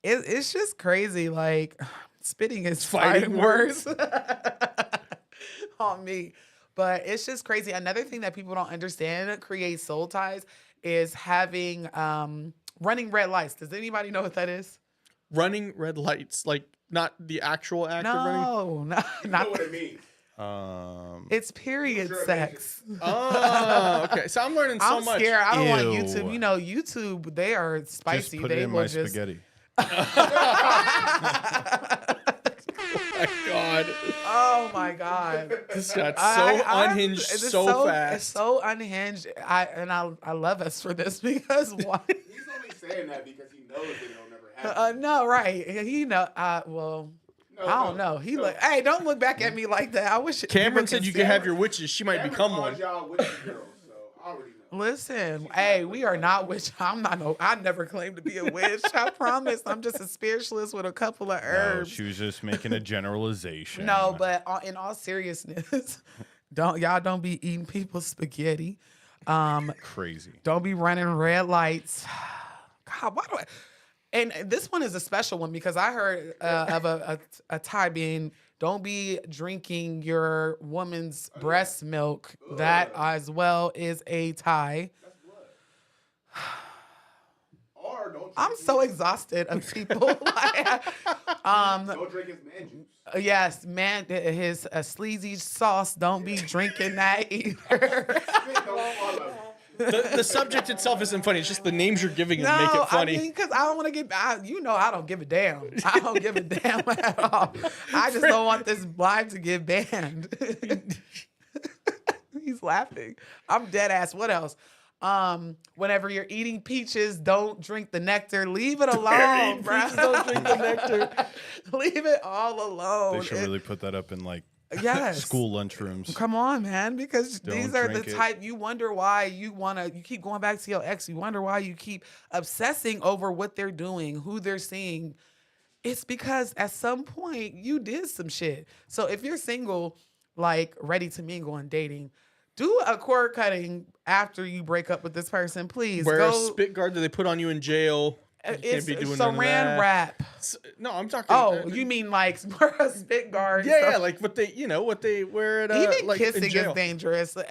It's just crazy. Like, spitting is fighting worse on me. But it's just crazy. Another thing that people don't understand that creates soul ties is having running red lights. Does anybody know what that is? Running red lights, like not the actual act of running. No, not You know what it means. It's period sex. Oh, okay. So I'm learning so much. I'm scared. I don't want Ew. YouTube. You know, YouTube, they are spicy. Just put they it in will my just spaghetti. God. Oh my God. This got so unhinged it's so fast. It's so unhinged. I love us for this because why? He's only saying that because he knows that it'll never happen. No, right. He know. Well, No, I don't know. He look. Hey, don't look back at me like that. I wish. Cameron said you could have your witches. She might become one. Y'all witchy girls, so I already know. Listen, hey, we are not witch. I'm not. No, I never claimed to be a witch. I promise. I'm just a spiritualist with a couple of No, herbs. she was just making a generalization. No, but in all seriousness, don't be eating people's spaghetti. Crazy. Don't be running red lights. God, why do I? And this one is a special one because I heard of a tie being, don't be drinking your woman's breast milk. That as well is a tie. Or don't. I'm so exhausted of people. Don't drink his man juice. Yes, man, his sleazy sauce. Don't be drinking that either. The subject itself isn't funny. It's just the names you're giving make it funny. I mean, because I don't want to get. I don't give a damn. I don't give a damn at all. I just don't want this live to get banned. He's laughing. I'm dead ass. What else? Whenever you're eating peaches, don't drink the nectar. Leave it alone, bro. Don't drink the nectar. Leave it all alone. They should really put that up in like Yes. school lunchrooms. Come on, man, because Don't these are the drink it. type you wonder why you keep going back to your ex. You wonder why you keep obsessing over what they're doing, who they're seeing. It's because at some point you did some shit. So if you're single, like ready to mingle and dating, do a cord cutting after you break up with this person, please. Wear a spit guard that they put on you in jail. You It's can't be doing none of saran that. wrap. No, I'm talking. Oh, you mean like wear a spit guard? Yeah, like what they wear at Even like in kissing jail. is dangerous to a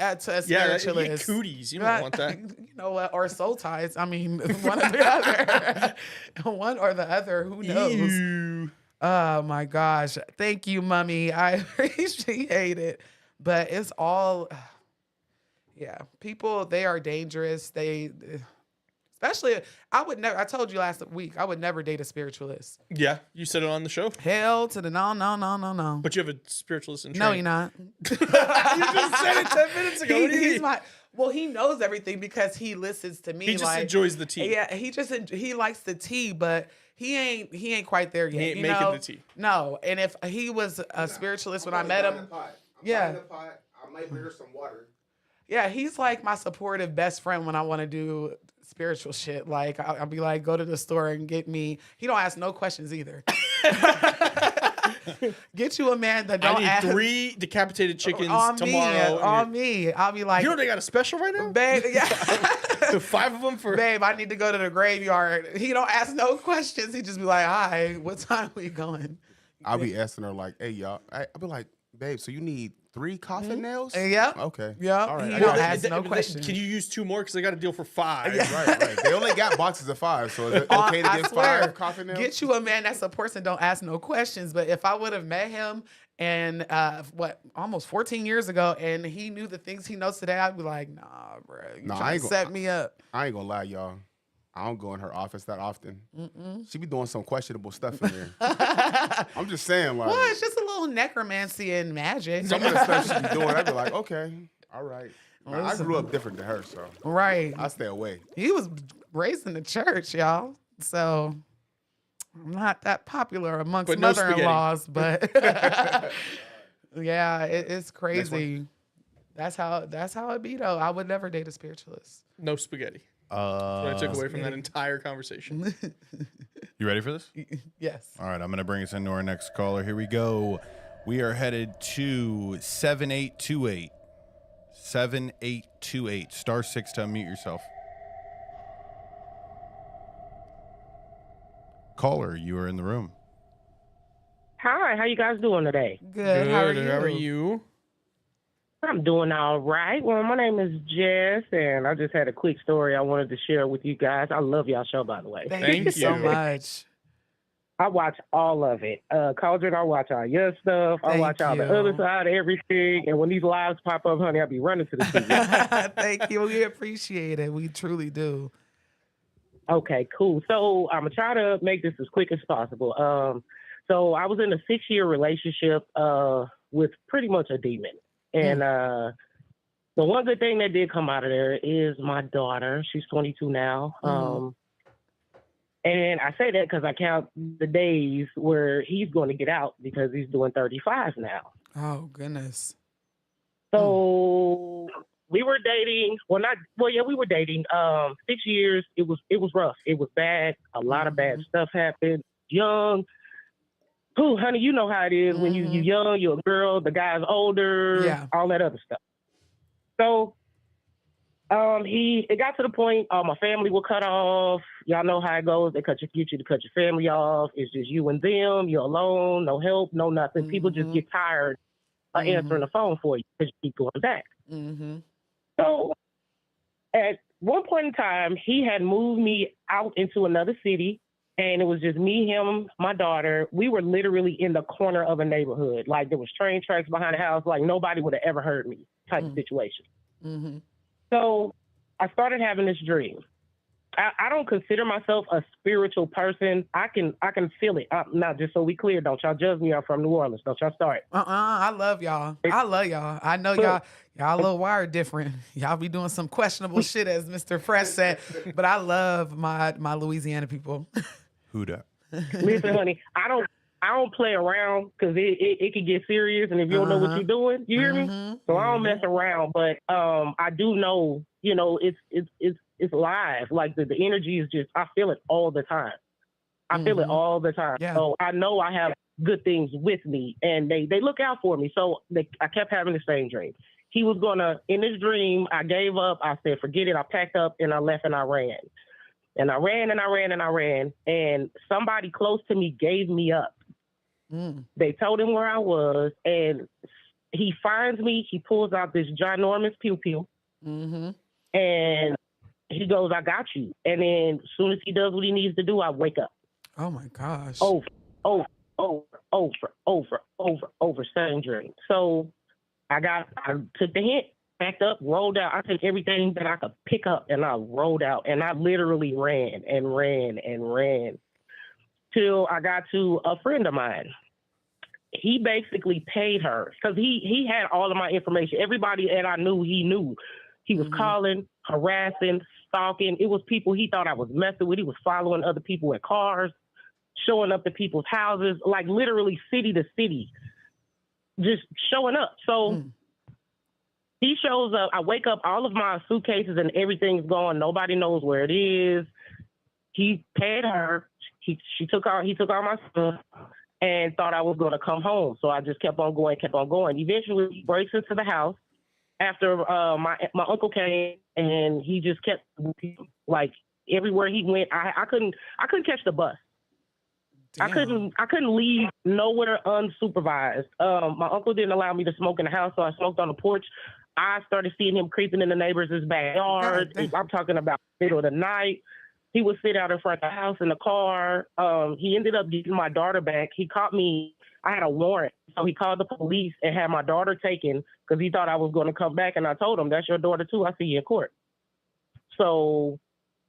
Yeah, you spiritualist. get cooties. You don't want that. You know what? Or soul ties. I mean, one or the other. One or the other. Who knows? Ew. Oh my gosh. Thank you, Mummy. I appreciate it. But it's all, yeah. People, they are dangerous. Especially, I told you last week, I would never date a spiritualist. Yeah, you said it on the show. Hell to the no. But you have a spiritualist in No, training. you're not. You just said it 10 minutes ago. What do you mean? Well, he knows everything because he listens to me. He just enjoys the tea. Yeah, he likes the tea, but he ain't quite there yet. He ain't you making know? the tea. No, and if he was a spiritualist when I met him, I might bring her some water. yeah, he's like my supportive best friend when I want to do spiritual shit. Like I'll be like, go to the store and get me. He don't ask no questions either. Get you a man that don't I need ask 3 decapitated chickens on tomorrow. Me, on me. I'll be like, You know they got a special right now? babe. Yeah. 5 of them for. Babe, I need to go to the graveyard. He don't ask no questions. He just be like, hi, what time we going? I'll be asking her like, hey y'all. I'll be like, babe, so you need 3 coffin nails? Yep. Okay. Yep. All right. He I don't got it. ask no questions. Can you use 2 more? Because I got a deal for 5. Right. They only got boxes of 5, so is it okay to I get swear, 5 coffin nails? Get you a man that supports and don't ask no questions. But if I would have met him and almost 14 years ago, and he knew the things he knows today, I'd be like, nah, bro, you trying to set me up. I ain't gonna lie, y'all. I don't go in her office that often. She be doing some questionable stuff in there. I'm just saying, like, Well, it's just a little necromancy and magic. some of the stuff she be doing, I'd be like, okay, all right. Now, I grew up different than her, so Right. I stay away. He was raised in the church, y'all. So I'm not that popular amongst But no mother-in-laws, but yeah, it's crazy. That's how it be though. I would never date a spiritualist. No spaghetti. That's what I took away from that entire conversation. You ready for this? Yes. All right, I'm going to bring us into our next caller. Here we go. We are headed to 7828. 7828. *6 to unmute yourself. Caller, you are in the room. Hi, how you guys doing today? Good. How are you? I'm doing all right. Well, my name is Jess, and I just had a quick story I wanted to share with you guys. I love y'all show, by the way. Thank you so much. I watch all of it. Cauldron, I watch all your stuff. I watch all the other side of everything. And when these lives pop up, honey, I'll be running to the TV. Thank you. We appreciate it. We truly do. Okay, cool. So I'm gonna try to make this as quick as possible. So I was in a 6-year relationship with pretty much a demon, and the one good thing that did come out of there is my daughter. She's 22 now. And I say that because I count the days where he's going to get out because he's doing 35 now. Oh, goodness. So we were dating. We were dating. 6 years. It was rough. It was bad. A lot of bad stuff happened. Young. Ooh, honey, you know how it is when you young, you're a girl, the guy's older, all that other stuff. So it got to the point my family will cut off. Y'all know how it goes. They cut your future to cut your family off. It's just you and them. You're alone, no help, no nothing. People just get tired of answering the phone for you because you keep going back. So at one point in time, he had moved me out into another city, and it was just me, him, my daughter. We were literally in the corner of a neighborhood. Like there was train tracks behind the house. Like nobody would have ever heard me type of situation. So I started having this dream. I don't consider myself a spiritual person. I can feel it. Now, just so we clear, don't y'all judge me. I'm from New Orleans. Don't y'all start. I love y'all. I know y'all a little wired different. Y'all be doing some questionable shit, as Mr. Fresh said. But I love my Louisiana people. Who dat? Listen, honey, I don't play around because it can get serious, and if you don't know what you're doing, you hear me? So I don't mess around. But I do know, it's live. Like the energy is just, I feel it all the time. I feel it all the time. Yeah. So I know I have good things with me, and they look out for me. So I kept having the same dream. He was in this dream, I gave up. I said, forget it. I packed up and I left and I ran. And I ran and I ran and I ran. And somebody close to me gave me up. They told him where I was, and he finds me. He pulls out this ginormous pew-pew. And he goes, I got you. And then as soon as he does what he needs to do, I wake up. Oh, my gosh. Over, same dream. So I took the hint, backed up, rolled out. I took everything that I could pick up, and I rolled out. And I literally ran and ran and ran till I got to a friend of mine. He basically paid her because he had all of my information. Everybody that I knew, he knew. He was calling, harassing, stalking. It was people he thought I was messing with. He was following other people in cars, showing up at people's houses, like literally city to city, just showing up. So he shows up. I wake up, all of my suitcases and everything's gone. Nobody knows where it is. He paid her. He took all my stuff and thought I was going to come home. So I just kept on going. Eventually, he breaks into the house after my uncle came, and he just kept, like, everywhere he went. I couldn't catch the bus. Damn. I couldn't leave nowhere unsupervised. My uncle didn't allow me to smoke in the house, so I smoked on the porch. I started seeing him creeping in the neighbors' backyard. I'm talking about middle of the night. He would sit out in front of the house in the car. He ended up getting my daughter back. He caught me. I had a warrant. So he called the police and had my daughter taken because he thought I was going to come back. And I told him, that's your daughter too. I see you in court. So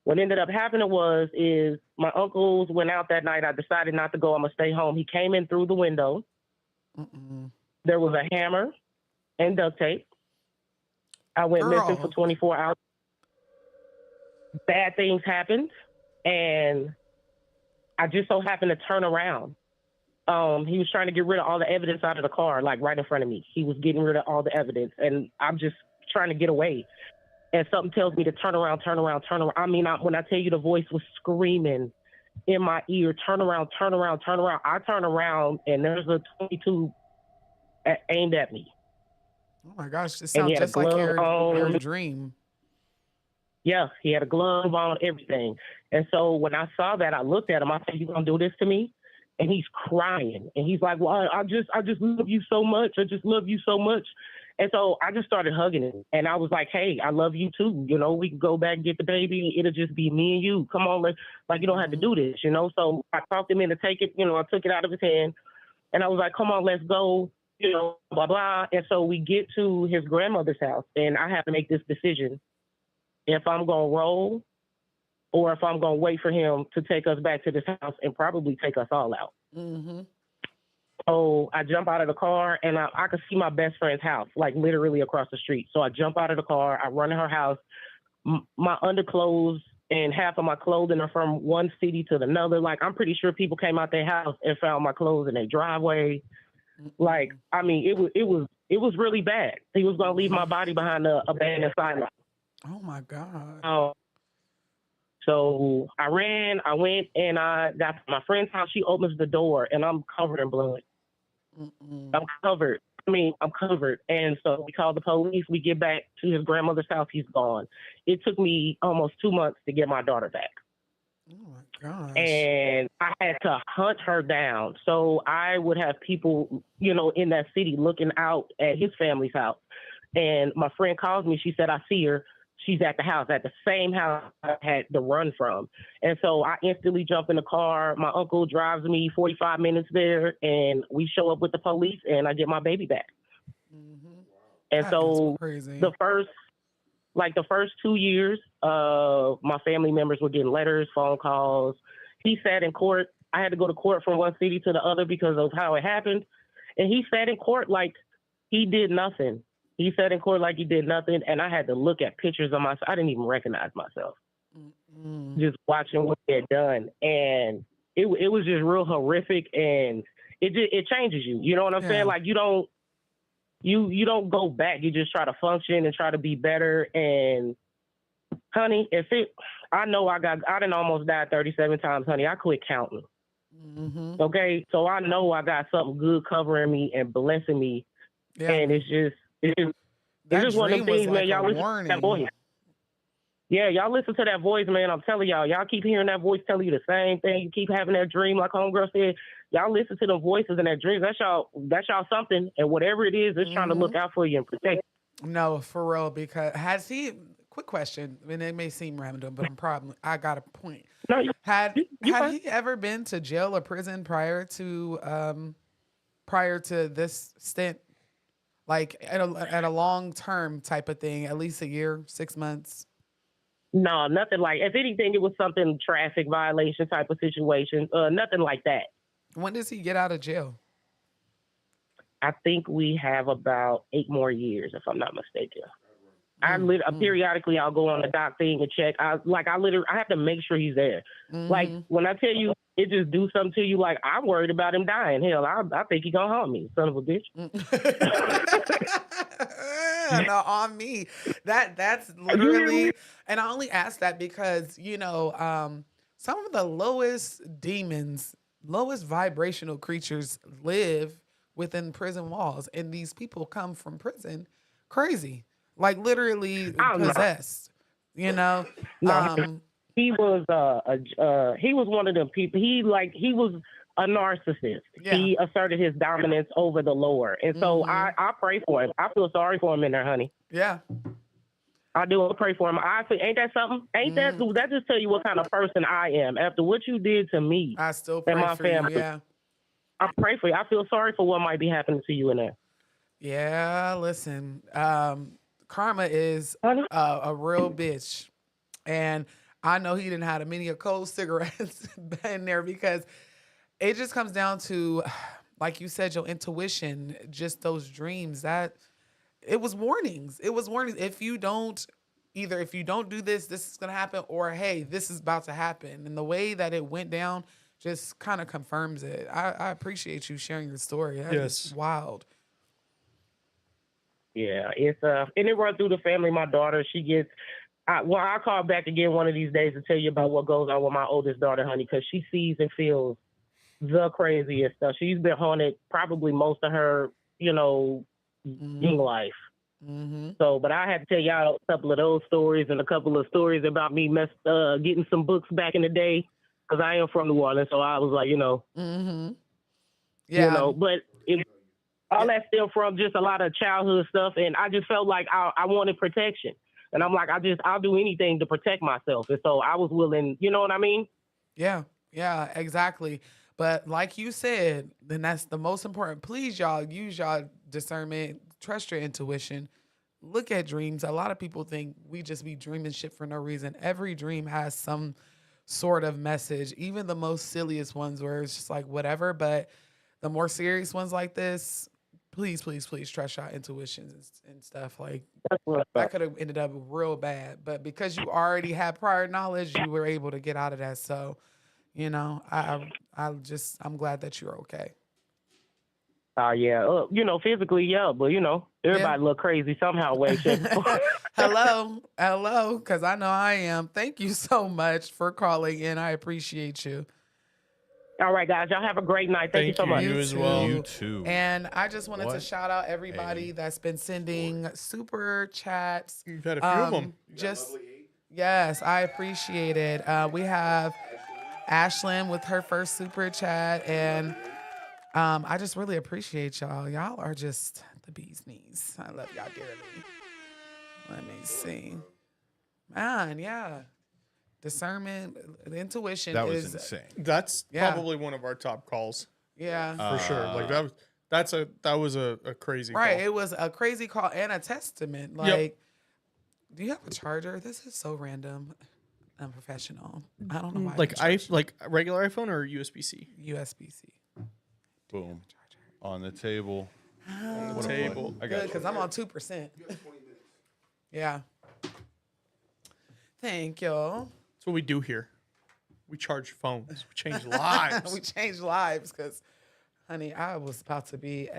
what ended up happening is my uncles went out that night. I decided not to go. I'm going to stay home. He came in through the window. There was a hammer and duct tape. I went missing for 24 hours. Bad things happened, and I just so happened to turn around. He was trying to get rid of all the evidence out of the car, like right in front of me. He was getting rid of all the evidence, and I'm just trying to get away. And something tells me to turn around. I mean, when I tell you the voice was screaming in my ear, turn around. I turn around, and there's a 22 aimed at me. Oh, my gosh. This sounds just like your dream. Yeah, he had a glove on, everything. And so when I saw that, I looked at him. I said, "You gonna do this to me?" And he's crying. And he's like, "Well, I just love you so much. I just love you so much." And so I just started hugging him. And I was like, "Hey, I love you too. You know, we can go back and get the baby. It'll just be me and you. Come on, like you don't have to do this, you know?" So I talked him into take it. You know, I took it out of his hand. And I was like, "Come on, let's go." You know, blah, blah. And so we get to his grandmother's house. And I have to make this decision. If I'm going to roll or if I'm going to wait for him to take us back to this house and probably take us all out. Mm-hmm. So I jump out of the car, and I could see my best friend's house, like literally across the street. So I jump out of the car, I run to her house. My underclothes and half of my clothing are from one city to another. Like, I'm pretty sure people came out their house and found my clothes in their driveway. Like, I mean, it was really bad. He was going to leave my body behind the abandoned silo. Oh my God. So I ran, I went, and I got to my friend's house. She opens the door, and I'm covered in blood. I'm covered. I'm covered. And so we called the police. We get back to his grandmother's house. He's gone. It took me almost 2 months to get my daughter back. Oh my gosh. And I had to hunt her down. So I would have people, in that city looking out at his family's house. And my friend calls me. She said, I see her. She's at the house, at the same house I had to run from. And so I instantly jump in the car. My uncle drives me 45 minutes there, and we show up with the police, and I get my baby back. And That so is crazy. the first 2 years, my family members were getting letters, phone calls. He sat in court. I had to go to court from one city to the other because of how it happened. And he sat in court like he did nothing. He sat in court like he did nothing, and I had to look at pictures of myself. I didn't even recognize myself. Just watching what he had done, and it was just real horrific, and it changes you. You know what I'm saying? Like, you don't go back. You just try to function and try to be better. And honey, I know I done almost died 37 times, honey. I quit counting. Okay, so I know I got something good covering me and blessing me, and it's just one of them things, man. Y'all listen to that voice. Yeah, y'all listen to that voice, man. I'm telling y'all keep hearing that voice telling you the same thing. You keep having that dream, like homegirl said. Y'all listen to the voices and that dreams. That's y'all something, and whatever it is, it's trying to look out for you and protect you. No, for real. Because quick question, and it may seem random, but I got a point. No, had he ever been to jail or prison prior to this stint? Like at a long term type of thing, at least a year, 6 months? No, nothing like. If anything, it was something traffic violation type of situation. Nothing like that. When does he get out of jail? I think we have about 8 more years, if I'm not mistaken. Periodically I'll go on the doc thing and check. I have to make sure he's there. Like, when I tell you it just do something to you, like, I'm worried about him dying. Hell, I think he gonna harm me, son of a bitch. No, on me. That's literally, and I only ask that because, some of the lowest demons, lowest vibrational creatures live within prison walls, and these people come from prison crazy. Like, literally possessed, He was one of them people. He was a narcissist. Yeah. He asserted his dominance over the lower. And so I pray for him. I feel sorry for him in there, honey. Yeah. I do pray for him. I say, ain't that something? That just tell you what kind of person I am. After what you did to me I still pray and my for family, you, yeah. I pray for you. I feel sorry for what might be happening to you in there. Yeah, listen. Karma is a real bitch. And I know he didn't have many of cold cigarettes in there, because it just comes down to, like you said, your intuition, just those dreams. That it was warnings. It was warnings. If you don't do this, this is going to happen, or, hey, this is about to happen. And the way that it went down just kind of confirms it. I appreciate you sharing your story. That is wild. Yeah, it's and it runs through the family. My daughter, she gets. I'll call back again one of these days to tell you about what goes on with my oldest daughter, honey, because she sees and feels the craziest stuff. She's been haunted probably most of her, young life. So, but I had to tell y'all a couple of those stories and a couple of stories about me getting some books back in the day, because I am from New Orleans, so I was like, but all that stemmed from just a lot of childhood stuff, and I just felt like I wanted protection. And I'm like, I'll do anything to protect myself. And so I was willing, you know what I mean? Yeah, exactly. But like you said, then that's the most important. Please, y'all, use y'all discernment, trust your intuition. look at dreams. A lot of people think we just be dreaming shit for no reason. Every dream has some sort of message, even the most silliest ones where it's just like whatever. But the more serious ones like this, please, please, please trust your intuitions and stuff. Like that could have ended up real bad, but because you already had prior knowledge, you were able to get out of that. So, you know, I'm glad that you're okay. Yeah. You know, physically, yeah, but you know, everybody look crazy somehow, way, shape, or form. Hello, because I know I am. Thank you so much for calling in. I appreciate you. All right, guys, y'all have a great night. Thank you so much. You as well. You too. And I just wanted to shout out everybody that's been sending super chats. You've had a few of them. Yes, I appreciate it. We have Ashlyn with her first super chat, and I just really appreciate y'all. Y'all are just the bee's knees. I love y'all dearly. Let me see. Man, yeah. Discernment, intuition That was is insane. That's probably one of our top calls. Yeah. For sure. Like that was a crazy right. call. It was a crazy call and a testament. Like, do you have a charger? This is so random. Unprofessional. I don't know why. Like like regular iPhone or USB-C? USB-C. Boom. On the table. Oh, What a table. play. I got good, you. because I'm on 2%. Yeah. Thank you. That's what we do here. We charge phones. We change lives. We changed lives because, honey, I was about to be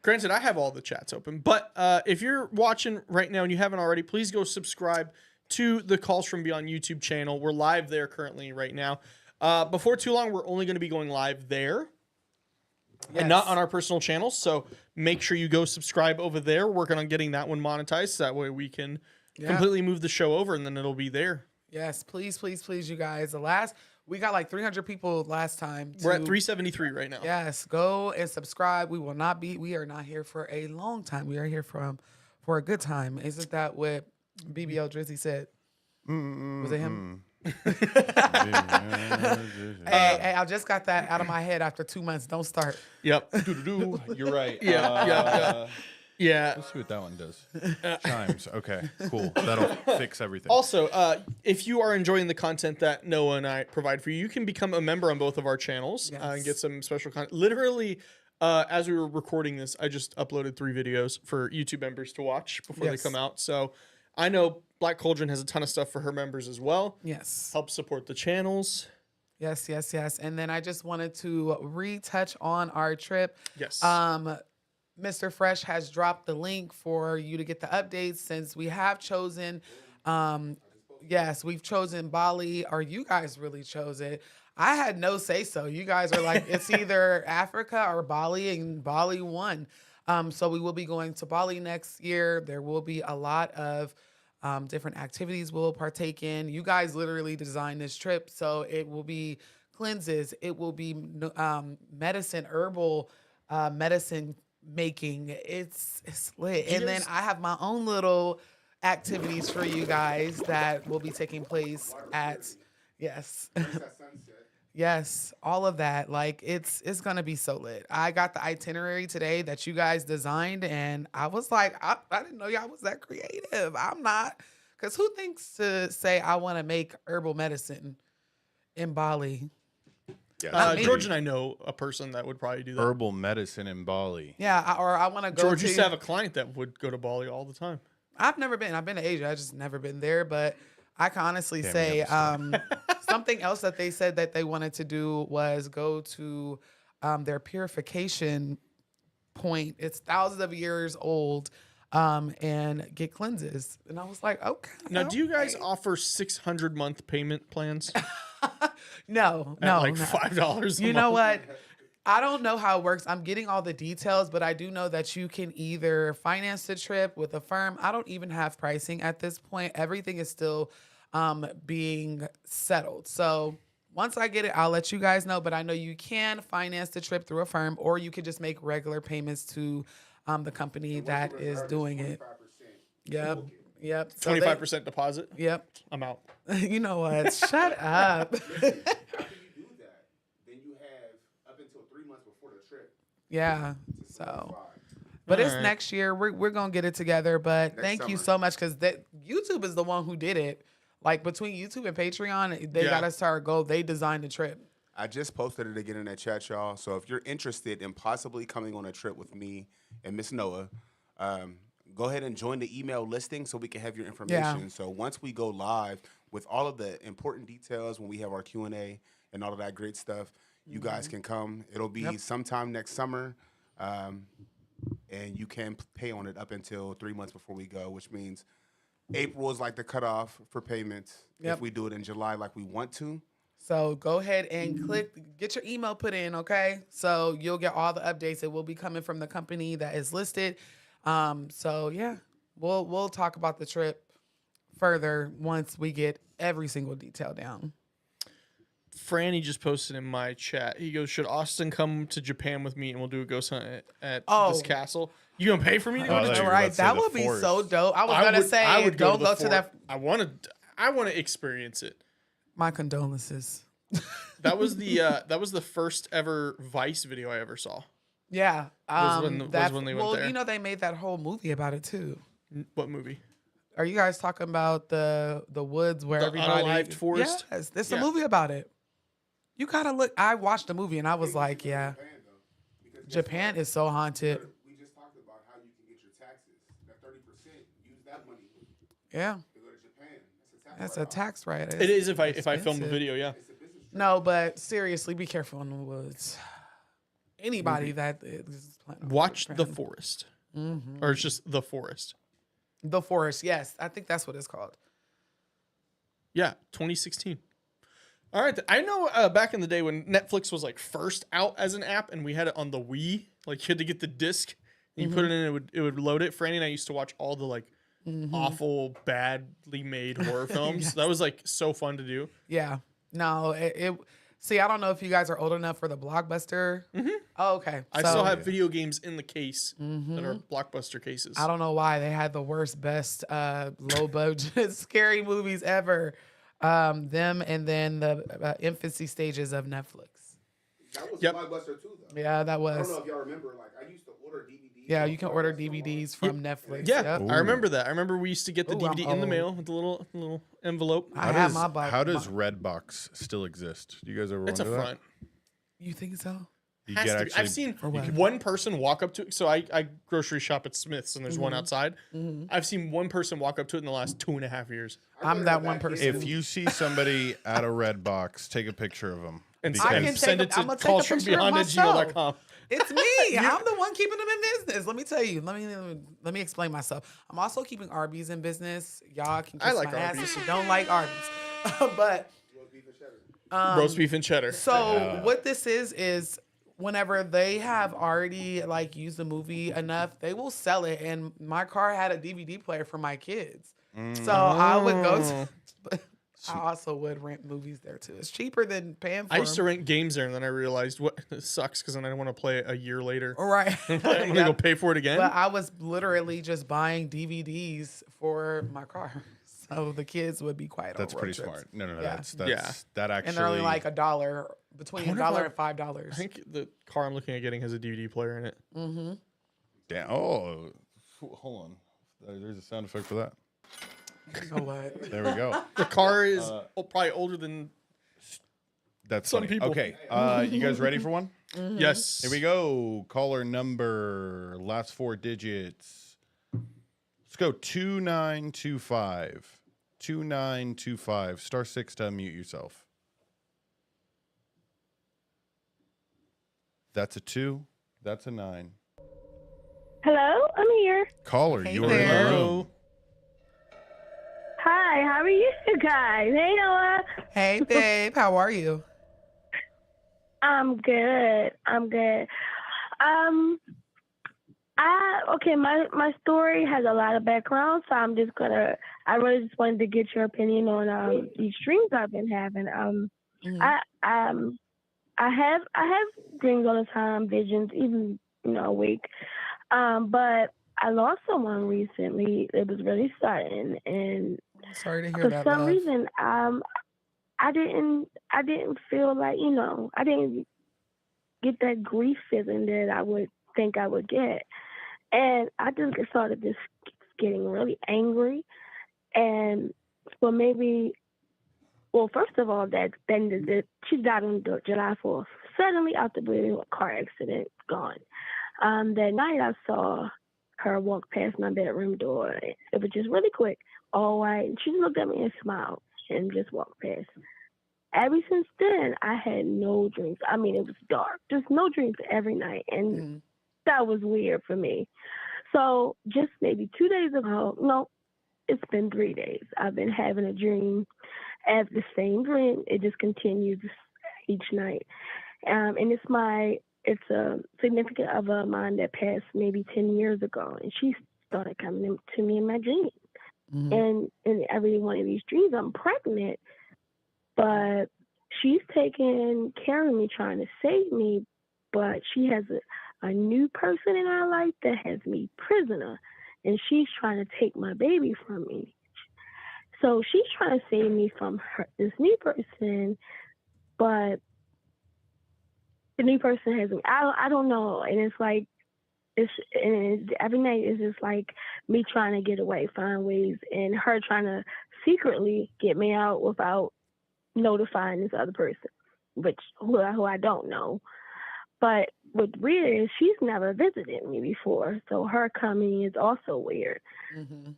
Granted, I have all the chats open, but if you're watching right now and you haven't already, please go subscribe to the Calls from Beyond YouTube channel. We're live there currently right now. Before too long, we're only going to be going live there and not on our personal channels. So make sure you go subscribe over there. We're working on getting that one monetized. So that way we can completely move the show over and then it'll be there. Yes, please, please, please, you guys. We got like 300 people last time. We're at 373 right now. Yes, go and subscribe. We are not here for a long time. We are here for a good time. Isn't that what BBL Drizzy said? Was it him? Hey, I just got that out of my head after 2 months. Don't start. Yep. You're right. Yeah. Let's see what that one does. Chimes. Okay, cool. That'll fix everything. Also, if you are enjoying the content that Noah and I provide for you, you can become a member on both of our channels and get some special content. Literally, as we were recording this, I just uploaded 3 videos for YouTube members to watch before they come out. So I know Black Cauldron has a ton of stuff for her members as well. Yes. Help support the channels. Yes. And then I just wanted to retouch on our trip. Yes. Mr. Fresh has dropped the link for you to get the updates since we have chosen. We've chosen Bali, or you guys really chose it. I had no say so. You guys are like, it's either Africa or Bali, and Bali won. So we will be going to Bali next year. There will be a lot of different activities we'll partake in. You guys literally designed this trip, so it will be cleanses. It will be medicine, herbal medicine making. It's lit. And then I have my own little activities for you guys that will be taking place at Yes, all of that. Like it's gonna be so lit. I got the itinerary today that you guys designed, and I was like, I didn't know y'all was that creative. I'm not, because who thinks to say I want to make herbal medicine in Bali? George and I know a person that would probably do that. Herbal medicine in Bali. Yeah, I want to go. George used to have a client that would go to Bali all the time. I've never been. I've been to Asia. I just never been there. But I can honestly say something else that they said that they wanted to do was go to their purification point. It's thousands of years old, and get cleanses. And I was like, okay. Now, do you guys offer 600-month payment plans? No, like $5. You know what? I don't know how it works. I'm getting all the details, but I do know that you can either finance the trip with a firm. I don't even have pricing at this point. Everything is still being settled. So once I get it, I'll let you guys know. But I know you can finance the trip through a firm, or you could just make regular payments to the company that is doing it. Yep. 25% deposit? Yep. I'm out. You know what? Shut up. Yeah. So, But All it's right. next year. We're gonna get it together. But Next thank you summer. so much because YouTube is the one who did it. Like between YouTube and Patreon, they Yeah. got us to our goal. They designed the trip. I just posted it again in that chat, y'all. So if you're interested in possibly coming on a trip with me and Miss Noah, go ahead and join the email listing so we can have your information. So once we go live with all of the important details, when we have our Q&A and all of that great stuff, you guys can come. It'll be sometime next summer, and you can pay on it up until 3 months before we go, which means April is like the cutoff for payments if we do it in July like we want to. So go ahead and get your email put in, okay? So you'll get all the updates. It will be coming from the company that is listed. So yeah, we'll talk about the trip further once we get every single detail down. Franny just posted in my chat. He goes, "Should Austin come to Japan with me and we'll do a ghost hunt at this castle? You gonna pay for me to go to thought you Japan?" were about Right, to say that the would be so forest. dope. I was gonna say, don't go to that. I want to experience it. My condolences. That was the first ever Vice video I ever saw. Yeah, Was when they went there. You know, they made that whole movie about it too. What movie? Are you guys talking about the woods where The everybody unalived forest? Yes, there's a Yeah. movie about it. You gotta look. I watched the movie and I was like, yeah, Japan is so haunted. We just talked about how you can get your taxes. That 30%, use that money Yeah, to go to Japan. that's a tax write. It is if I film a expensive. video. Yeah. No, but seriously, be careful in the woods. Anybody that is planning on Watch Japan. The Forest, or it's just The Forest. The Forest. Yes, I think that's what it's called. Yeah, 2016. All right, I know back in the day when Netflix was like first out as an app, and we had it on the Wii. Like you had to get the disc, and you put it in, it would load it. Franny and I used to watch all the like awful, badly made horror films. Yes. That was like so fun to do. Yeah. No, it see, I don't know if you guys are old enough for the Blockbuster. Oh, okay. I So, still have video games in the case that are Blockbuster cases. I don't know why they had the worst, best, low budget, scary movies ever. Them and then the infancy stages of Netflix. That was Yep. Blockbuster too, though. Yeah, that I don't was. know if y'all remember. Like I used to order DVDs. Yeah, on you can order Blockbuster DVDs from Netflix. Yeah, Yep. I remember that. I remember we used to get the Ooh, I'm DVD in the old. mail with the little envelope. I have my box. How does Redbox still exist? Do you guys ever It's a wonder that? front. You think so? You Has get to be. actually, I've seen what? one person walk up to it. So I grocery shop at Smith's and there's one outside. I've seen one person walk up to it in the last 2.5 years. I'm that one person. if you see somebody at a Redbox, take a picture of them. And I send, can send take it a- to I'ma take a picture of callsfrombeyond@gmail.com. It's me. I'm the one keeping them in business. Let me tell you. Let me explain myself. I'm also keeping Arby's in business. Y'all can kiss I like my ass Arby's. if you don't like Arby's. But Roast beef and cheddar. so what this is whenever they have already like used the movie enough, they will sell it. And my car had a DVD player for my kids, so I would go to. I also would rent movies there too. It's cheaper than paying for I used to them. rent games there, and then I realized what this sucks because then I want to play it a year later. Right. I'm gonna go pay for it again. But I was literally just buying DVDs for my car, so the kids would be quiet. That's on road pretty trips. smart. No, Yeah. that actually. And they're only like $1, between wonder $1 if and $5. I think the car I'm looking at getting has a DVD player in it. Damn. Oh, hold on. There's a sound effect for that. You know what? There we go. The car is probably older than That's some funny. people. Okay. You guys ready for one? Yes. Here we go. Caller number, last 4 digits. Let's go 2925. 2925. Star 6 to unmute yourself. That's a 2. That's a 9. Hello, I'm here. Caller, Hey you're in there. the room. Hi, how are you guys? Hey, Noah. Hey, babe, how are you? I'm good. Okay, my story has a lot of background, so I really just wanted to get your opinion on these dreams I've been having. I have dreams all the time, visions, even awake. But I lost someone recently. It was really sudden, and Sorry to hear for that. some love. reason, I didn't feel like I didn't get that grief feeling that I would think I would get, And I just started just getting really angry. And well, maybe, well, first of all, she died on July 4th. Suddenly, out the blue, a car accident, gone. That night, I saw her walk past my bedroom door. It was just really quick, all white. And she looked at me and smiled and just walked past. Ever since then, I had no dreams. I mean, it was dark. Just no dreams every night. And that was weird for me. So just maybe 2 days ago, no, it's been 3 days. I've been having a dream. I have the same dream. It just continues each night. And it's a significant other of mine that passed maybe 10 years ago. And she started coming to me in my dreams. And in every one of these dreams, I'm pregnant. But she's taking care of me, trying to save me. But she has a new person in our life that has me prisoner. And she's trying to take my baby from me. So she's trying to save me from this new person. But the new person has me. I don't know. And it's like, every night is just like me trying to get away, find ways, and her trying to secretly get me out without notifying this other person, who I don't know. But what's weird is she's never visited me before, so her coming is also weird.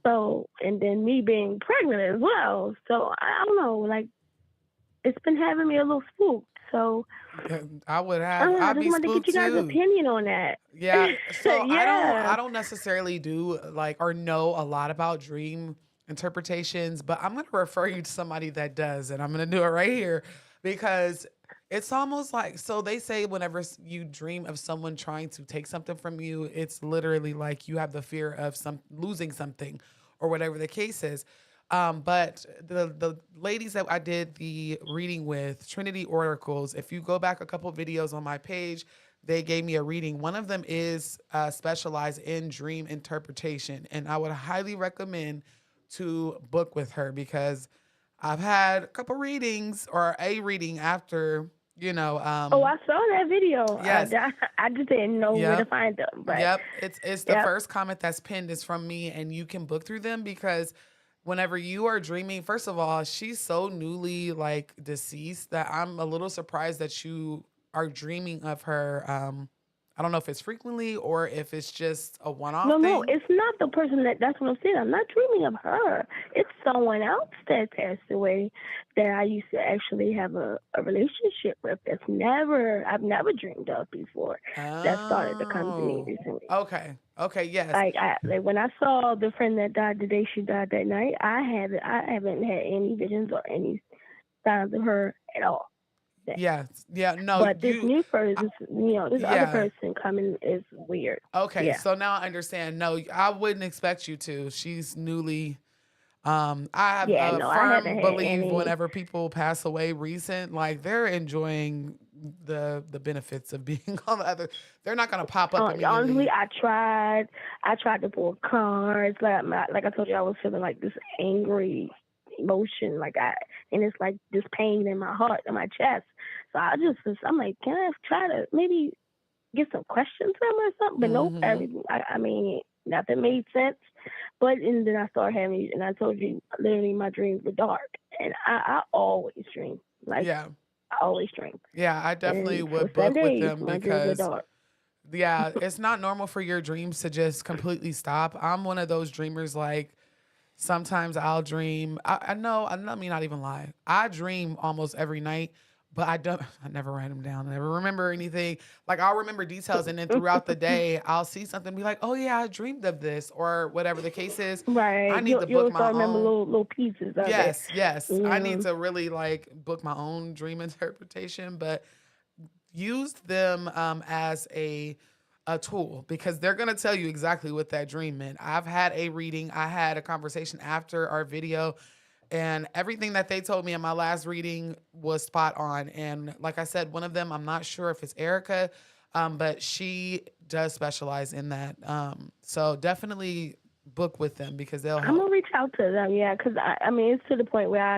So, and then me being pregnant as well. So I don't know, like, it's been having me a little spooked. So I'd be wanted to spooked get you guys' too. opinion on that. Yeah. So Yeah. I don't necessarily do or know a lot about dream interpretations, but I'm gonna refer you to somebody that does, and I'm gonna do it right here because it's almost like, so they say whenever you dream of someone trying to take something from you, it's literally like you have the fear of losing something or whatever the case is. But the ladies that I did the reading with, Trinity Oracles, if you go back a couple videos on my page, they gave me a reading. One of them is specialized in dream interpretation. And I would highly recommend to book with her because I've had a couple readings or a reading after, I saw that video. Yes. I just didn't know where to find them. But It's the first comment that's pinned is from me, and you can book through them because whenever you are dreaming, first of all, she's so newly deceased that I'm a little surprised that you are dreaming of her. I don't know if it's frequently or if it's just a one-off thing. No, it's not the person that's what I'm saying. I'm not dreaming of her. It's someone else that passed away that I used to actually have a relationship with. I've never dreamed of before. That started to come to me recently. Okay, yes. Like when I saw the friend that died the day she died that night, I haven't had any visions or any signs of her at all. No. But this new person, this other person coming is weird. Okay, so now I understand. No, I wouldn't expect you to. She's newly. I have firm belief whenever people pass away recent, like they're enjoying the benefits of being on the other. They're not gonna pop up immediately. Honestly, I tried to pull cards. Like I told you, I was feeling like this angry emotion, and it's like this pain in my heart, in my chest. So I'm like, can I try to maybe get some questions from her or something? But nope, everything. I mean, nothing made sense. But and then I started having, and I told you, literally my dreams were dark, and I always dream. I always dream. Yeah, I definitely would book with them because it's not normal for your dreams to just completely stop. I'm one of those dreamers sometimes I'll dream. I know, let me not even lie. I dream almost every night, but I never write them down. I never remember anything. I'll remember details, and then throughout the day, I'll see something and be like, oh yeah, I dreamed of this, or whatever the case is. Right. I need to book my own. Remember little pieces of it. Yes. I need to really book my own dream interpretation, but use them as a tool because they're going to tell you exactly what that dream meant. I've had a reading. I had a conversation after our video, and everything that they told me in my last reading was spot on. And like I said, one of them, I'm not sure if it's Erica, but she does specialize in that. So definitely book with them because they'll I'm help. gonna reach out to them, yeah, because I mean, it's to the point where I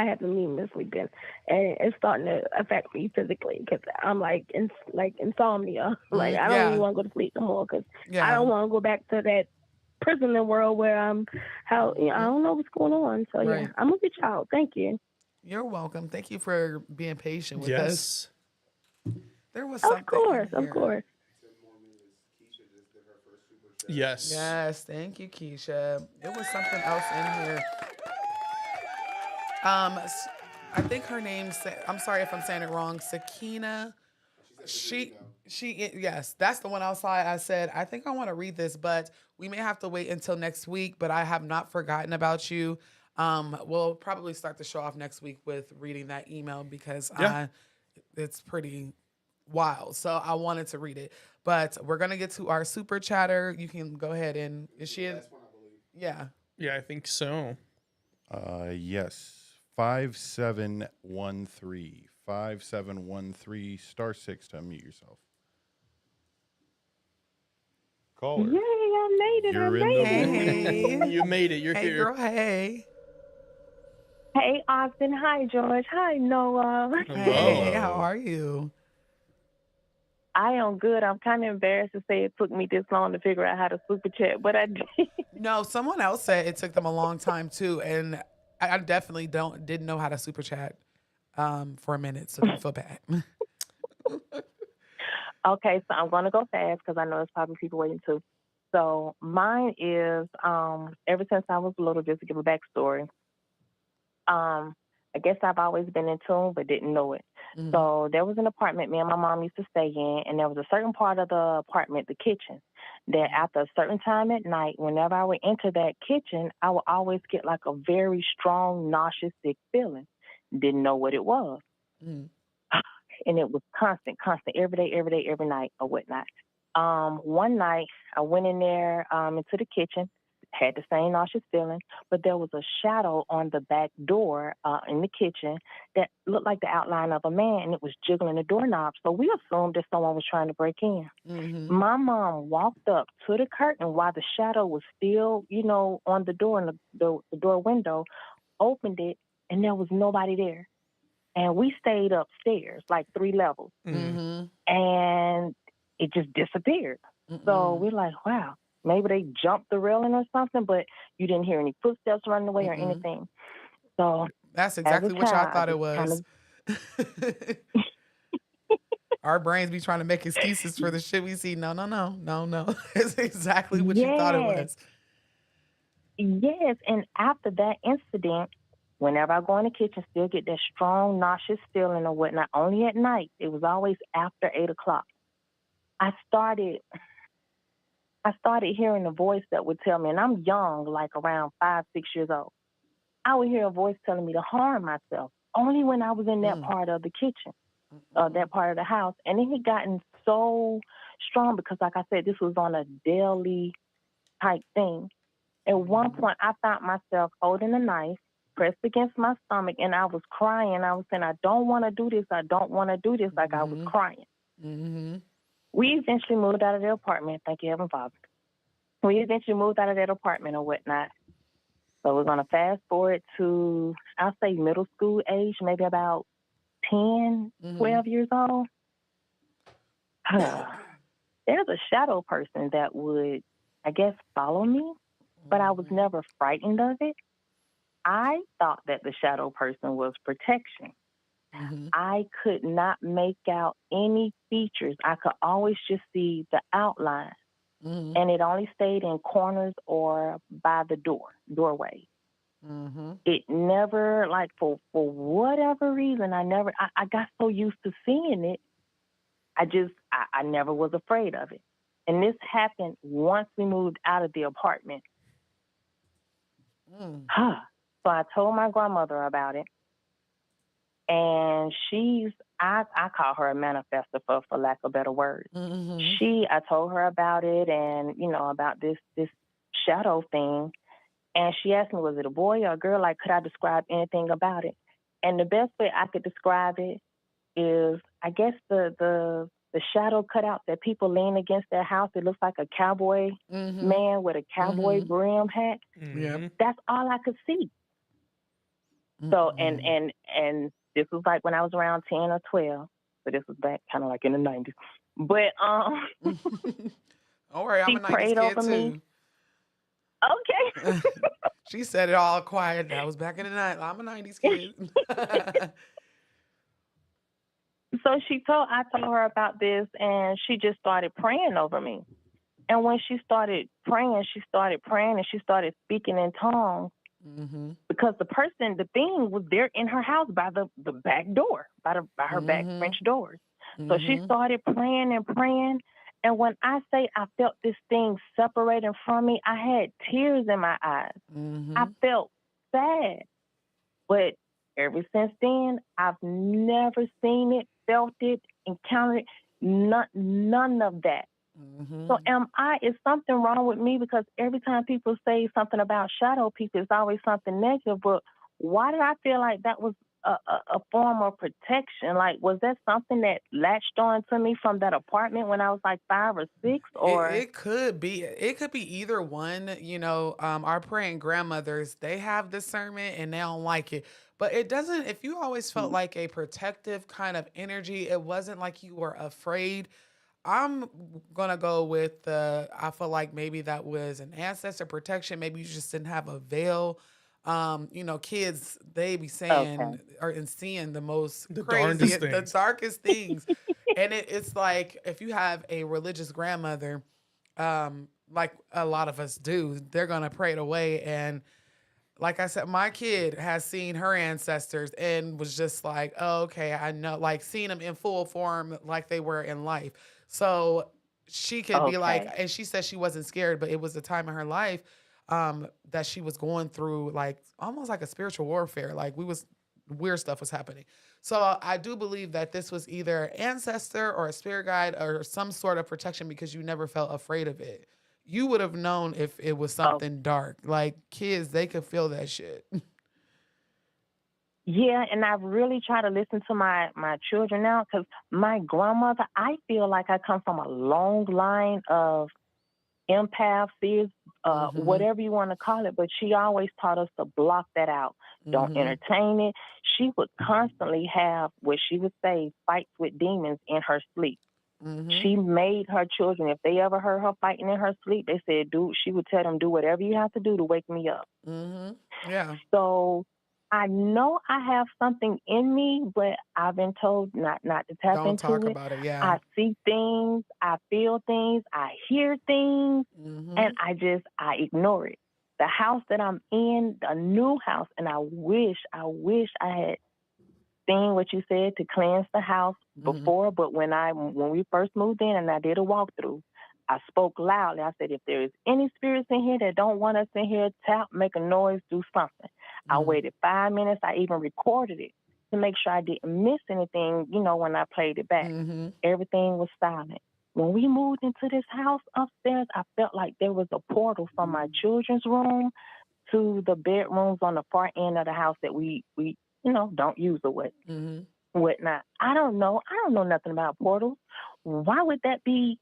haven't even been sleeping, and it's starting to affect me physically because I'm like insomnia. Like I don't even want to go to sleep no more because I don't want to go back to that prisoner world where I don't know what's going on. So yeah, Right. I'm gonna reach out. Thank you. You're welcome. Thank you for being patient with us. Yes. There was Of something course, in here. of course. Yes. Yes, thank you, Keisha. There was something else in here. I think her name's, I'm sorry if I'm saying it wrong, Sakina. Yes, that's the one outside. I said, I think I want to read this, but we may have to wait until next week, but I have not forgotten about you. We'll probably start the show off next week with reading that email because it's pretty wild. So I wanted to read it, but we're going to get to our super chatter. You can go ahead and, is she in? Yeah. Yeah, I think so. Yes. 5713. 5713 *6 to unmute yourself. Caller. Yay, I made it. You're I in made the it. You made it. You're Hey, here. girl, hey. Hey, Austin. Hi, George. Hi, Noah. Hey, how are you? I am good. I'm kind of embarrassed to say it took me this long to figure out how to super chat, but I did. No, someone else said it took them a long time too, and I definitely didn't know how to super chat for a minute, so don't feel bad. Okay, so I'm going to go fast because I know there's probably people waiting too. So mine is ever since I was little, just to give a backstory, I guess I've always been in tune but didn't know it. Mm-hmm. So there was an apartment me and my mom used to stay in, and there was a certain part of the apartment, the kitchen, that after a certain time at night, whenever I would enter that kitchen, I would always get like a very strong, nauseous, sick feeling. Didn't know what it was. Mm. And it was constant, every day, every night or whatnot. One night I went in there into the kitchen, had the same nauseous feeling, but there was a shadow on the back door in the kitchen that looked like the outline of a man, and it was jiggling the doorknob. So we assumed that someone was trying to break in. Mm-hmm. My mom walked up to the curtain while the shadow was still, on the door and the door window, opened it, and there was nobody there. And we stayed upstairs, like 3 levels, Mm-hmm. and it just disappeared. So we're like, wow, maybe they jumped the railing or something, but you didn't hear any footsteps running away or anything. So That's exactly what y'all thought it was. Our brains be trying to make excuses for the shit we see. No. It's exactly what you thought it was. Yes, and after that incident, whenever I go in the kitchen, still get that strong, nauseous feeling or whatnot, only at night. It was always after 8 o'clock. I started hearing a voice that would tell me, and I'm young, like around 5, 6 years old. I would hear a voice telling me to harm myself, only when I was in that part of the kitchen, that part of the house. And it had gotten so strong because, like I said, this was on a daily type thing. At one point, I found myself holding a knife, pressed against my stomach, and I was crying. I was saying, I don't want to do this. I don't want to do this. Like I was crying. Mm-hmm. We eventually moved out of the apartment. Thank you, Heavenly Father. We eventually moved out of that apartment or whatnot. So we're going to fast forward to, I'll say middle school age, maybe about 10, 12 years old. There's a shadow person that would, I guess, follow me, but I was never frightened of it. I thought that the shadow person was protection. I could not make out any features. I could always just see the outline. And it only stayed in corners or by the doorway. It never, like, for whatever reason, I got so used to seeing it, I never was afraid of it. And this happened once we moved out of the apartment. So I told my grandmother about it. And I call her a manifester for lack of better words. I told her about it and, about this shadow thing. And she asked me, was it a boy or a girl? Like, could I describe anything about it? And the best way I could describe it is, I guess the the shadow cutout that people lean against their house. It looks like a cowboy man with a cowboy brim hat. Yep. That's all I could see. So and this was like when I was around 10 or 12. So this was back kind of like in the 90s. But Don't worry, I'm she a 90s prayed kid over too. me. Okay. She said it all quiet. That was back in the night. I'm a 90s kid. So I told her about this, and she just started praying over me. And when she started praying, and she started speaking in tongues. Because the thing was there in her house by the back door, by her back French doors. So she started praying and praying. And when I say I felt this thing separating from me, I had tears in my eyes. I felt sad. But ever since then, I've never seen it, felt it, encountered it, none of that. So is something wrong with me? Because every time people say something about shadow people, it's always something negative. But why did I feel like that was a form of protection? Like, was that something that latched on to me from that apartment when I was like 5 or 6? Or It could be. It could be either one. You know, our praying grandmothers, they have discernment and they don't like it. But it doesn't, if you always felt like a protective kind of energy, it wasn't like you were afraid. I'm gonna go with I feel like maybe that was an ancestor protection. Maybe you just didn't have a veil. You know, kids, they be saying and seeing the most darndest the things. darkest things. And it's like if you have a religious grandmother, like a lot of us do, they're gonna pray it away. And like I said, my kid has seen her ancestors and was just like, oh, okay, I know, like seeing them in full form like they were in life. So she could be like, and she said she wasn't scared, but it was a time in her life that she was going through like almost like a spiritual warfare. Like weird stuff was happening. So I do believe that this was either ancestor or a spirit guide or some sort of protection because you never felt afraid of it. You would have known if it was something dark. Like kids, they could feel that shit. Yeah, and I've really tried to listen to my children now because my grandmother, I feel like I come from a long line of empaths, seers, whatever you want to call it, but she always taught us to block that out. Don't entertain it. She would constantly have what she would say fights with demons in her sleep. She made her children, if they ever heard her fighting in her sleep, they said, she would tell them, do whatever you have to do to wake me up. Yeah. So I know I have something in me, but I've been told not to tap Don't into talk it. about it, yeah. I see things, I feel things, I hear things, and I ignore it. The house that I'm in, a new house, and I wish I had seen what you said to cleanse the house before, but when we first moved in and I did a walkthrough, I spoke loudly. I said, if there is any spirits in here that don't want us in here, tap, make a noise, do something. I waited 5 minutes. I even recorded it to make sure I didn't miss anything, when I played it back. Everything was silent. When we moved into this house upstairs, I felt like there was a portal from my children's room to the bedrooms on the far end of the house that we don't use or whatnot. I don't know nothing about portals. Why would that be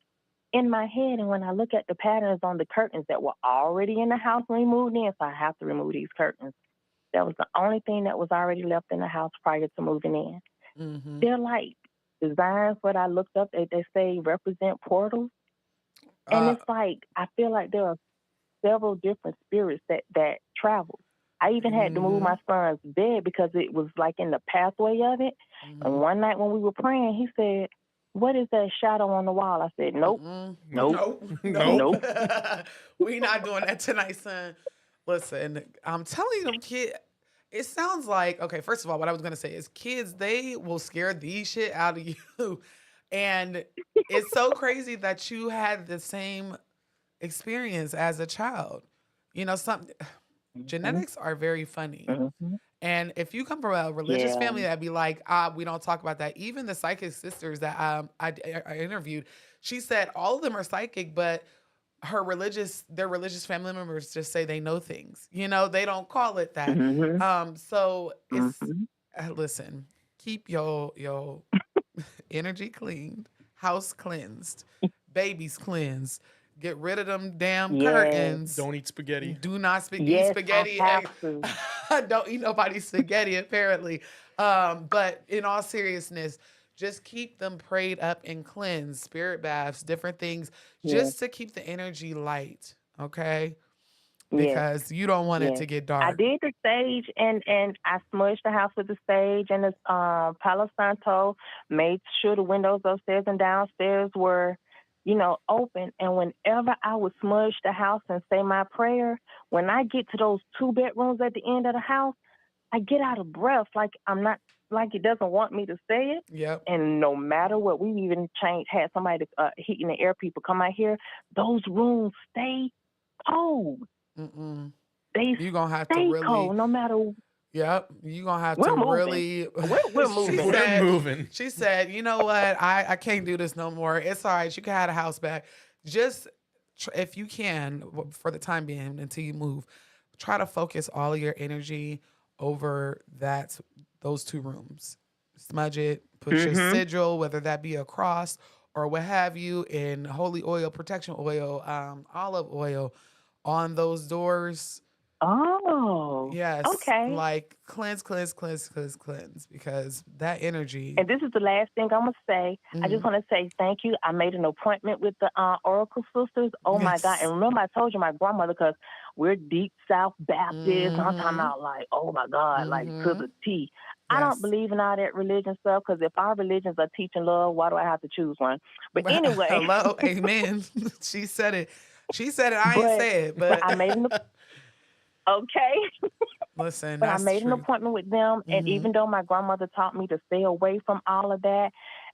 in my head? And when I look at the patterns on the curtains that were already in the house when we moved in, so I have to remove these curtains. That was the only thing that was already left in the house prior to moving in. They're like designs, what I looked up, they say represent portals. And it's like, I feel like there are several different spirits that travel. I even had to move my son's bed because it was like in the pathway of it. And one night when we were praying, he said, what is that shadow on the wall? I said, nope. Nope. We not doing that tonight, son. Listen, I'm telling them, kid, it sounds like, okay, first of all, what I was going to say is kids, they will scare the shit out of you. And it's so crazy that you had the same experience as a child. Genetics are very funny. And if you come from a religious family that'd be like, we don't talk about that. Even the psychic sisters that I interviewed, she said all of them are psychic, but their religious family members just say they know things. They don't call it that. So it's listen, keep your energy clean. house cleansed, babies cleansed. Get rid of them damn Yes. curtains. Don't eat spaghetti. Do not eat Yes, spaghetti. I have to. Don't eat nobody's spaghetti, apparently. But in all seriousness, just keep them prayed up and cleansed, spirit baths, different things, just to keep the energy light, okay? Yes. Because you don't want it Yes. to get I dark. did the sage and I smudged the house with the sage and the Palo Santo, made sure the windows upstairs and downstairs were, open. And whenever I would smudge the house and say my prayer, when I get to those 2 bedrooms at the end of the house, I get out of breath like I'm not, like it doesn't want me to say it. Yep. And no matter what, we've even had somebody, heating and air people come out here, those rooms stay cold. Mm-mm. You're going to have to stay really... cold no matter... Yep, you're going to have We're to moving. really... We're moving. We're moving. She said, you know what? I can't do this no more. It's all right. You can have the house back. Just, if you can, for the time being, until you move, try to focus all of your energy over those 2 rooms. Smudge it, put your sigil, whether that be a cross or what have you, in holy oil, protection oil, olive oil on those doors. Oh. Yes. Okay. Like cleanse, because that energy. And this is the last thing I'm going to say. I just want to say thank you. I made an appointment with the Oracle Sisters. Oh, my God. And remember, I told you my grandmother, because we're deep South Baptist. I'm talking about like, oh, my God, like to the T. I don't believe in all that religion stuff, because if our religions are teaching love, why do I have to choose one? But anyway. Hello. Amen. She said it. I ain't say it, but I made an okay. Listen, but I that's made an true. appointment with them, and even though my grandmother taught me to stay away from all of that,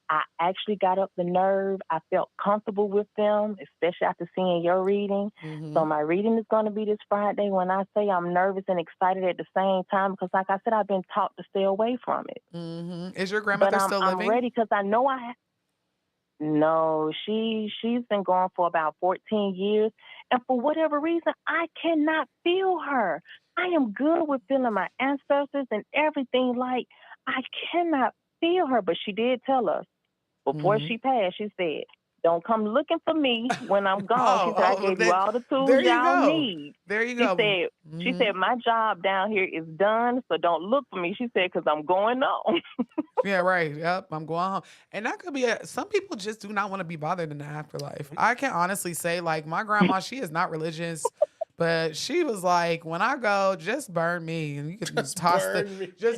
I actually got up the nerve. I felt comfortable with them, especially after seeing your reading. So my reading is going to be this Friday. When I say I'm nervous and excited at the same time, because like I said, I've been taught to stay away from it. Is your grandmother still living? I'm ready, because I know No, she's been gone for about 14 years. And for whatever reason, I cannot feel her. I am good with feeling my ancestors and everything. Like, I cannot feel her. But she did tell us before she passed, she said, don't come looking for me when I'm gone. She said, I gave you all the tools y'all need. There you go. She said, my job down here is done, so don't look for me. She said, because I'm going on. Yeah, right. Yep, I'm going home. And that could be some people just do not want to be bothered in the afterlife. I can honestly say, like, my grandma, she is not religious, but she was like, when I go, just burn me. And you could just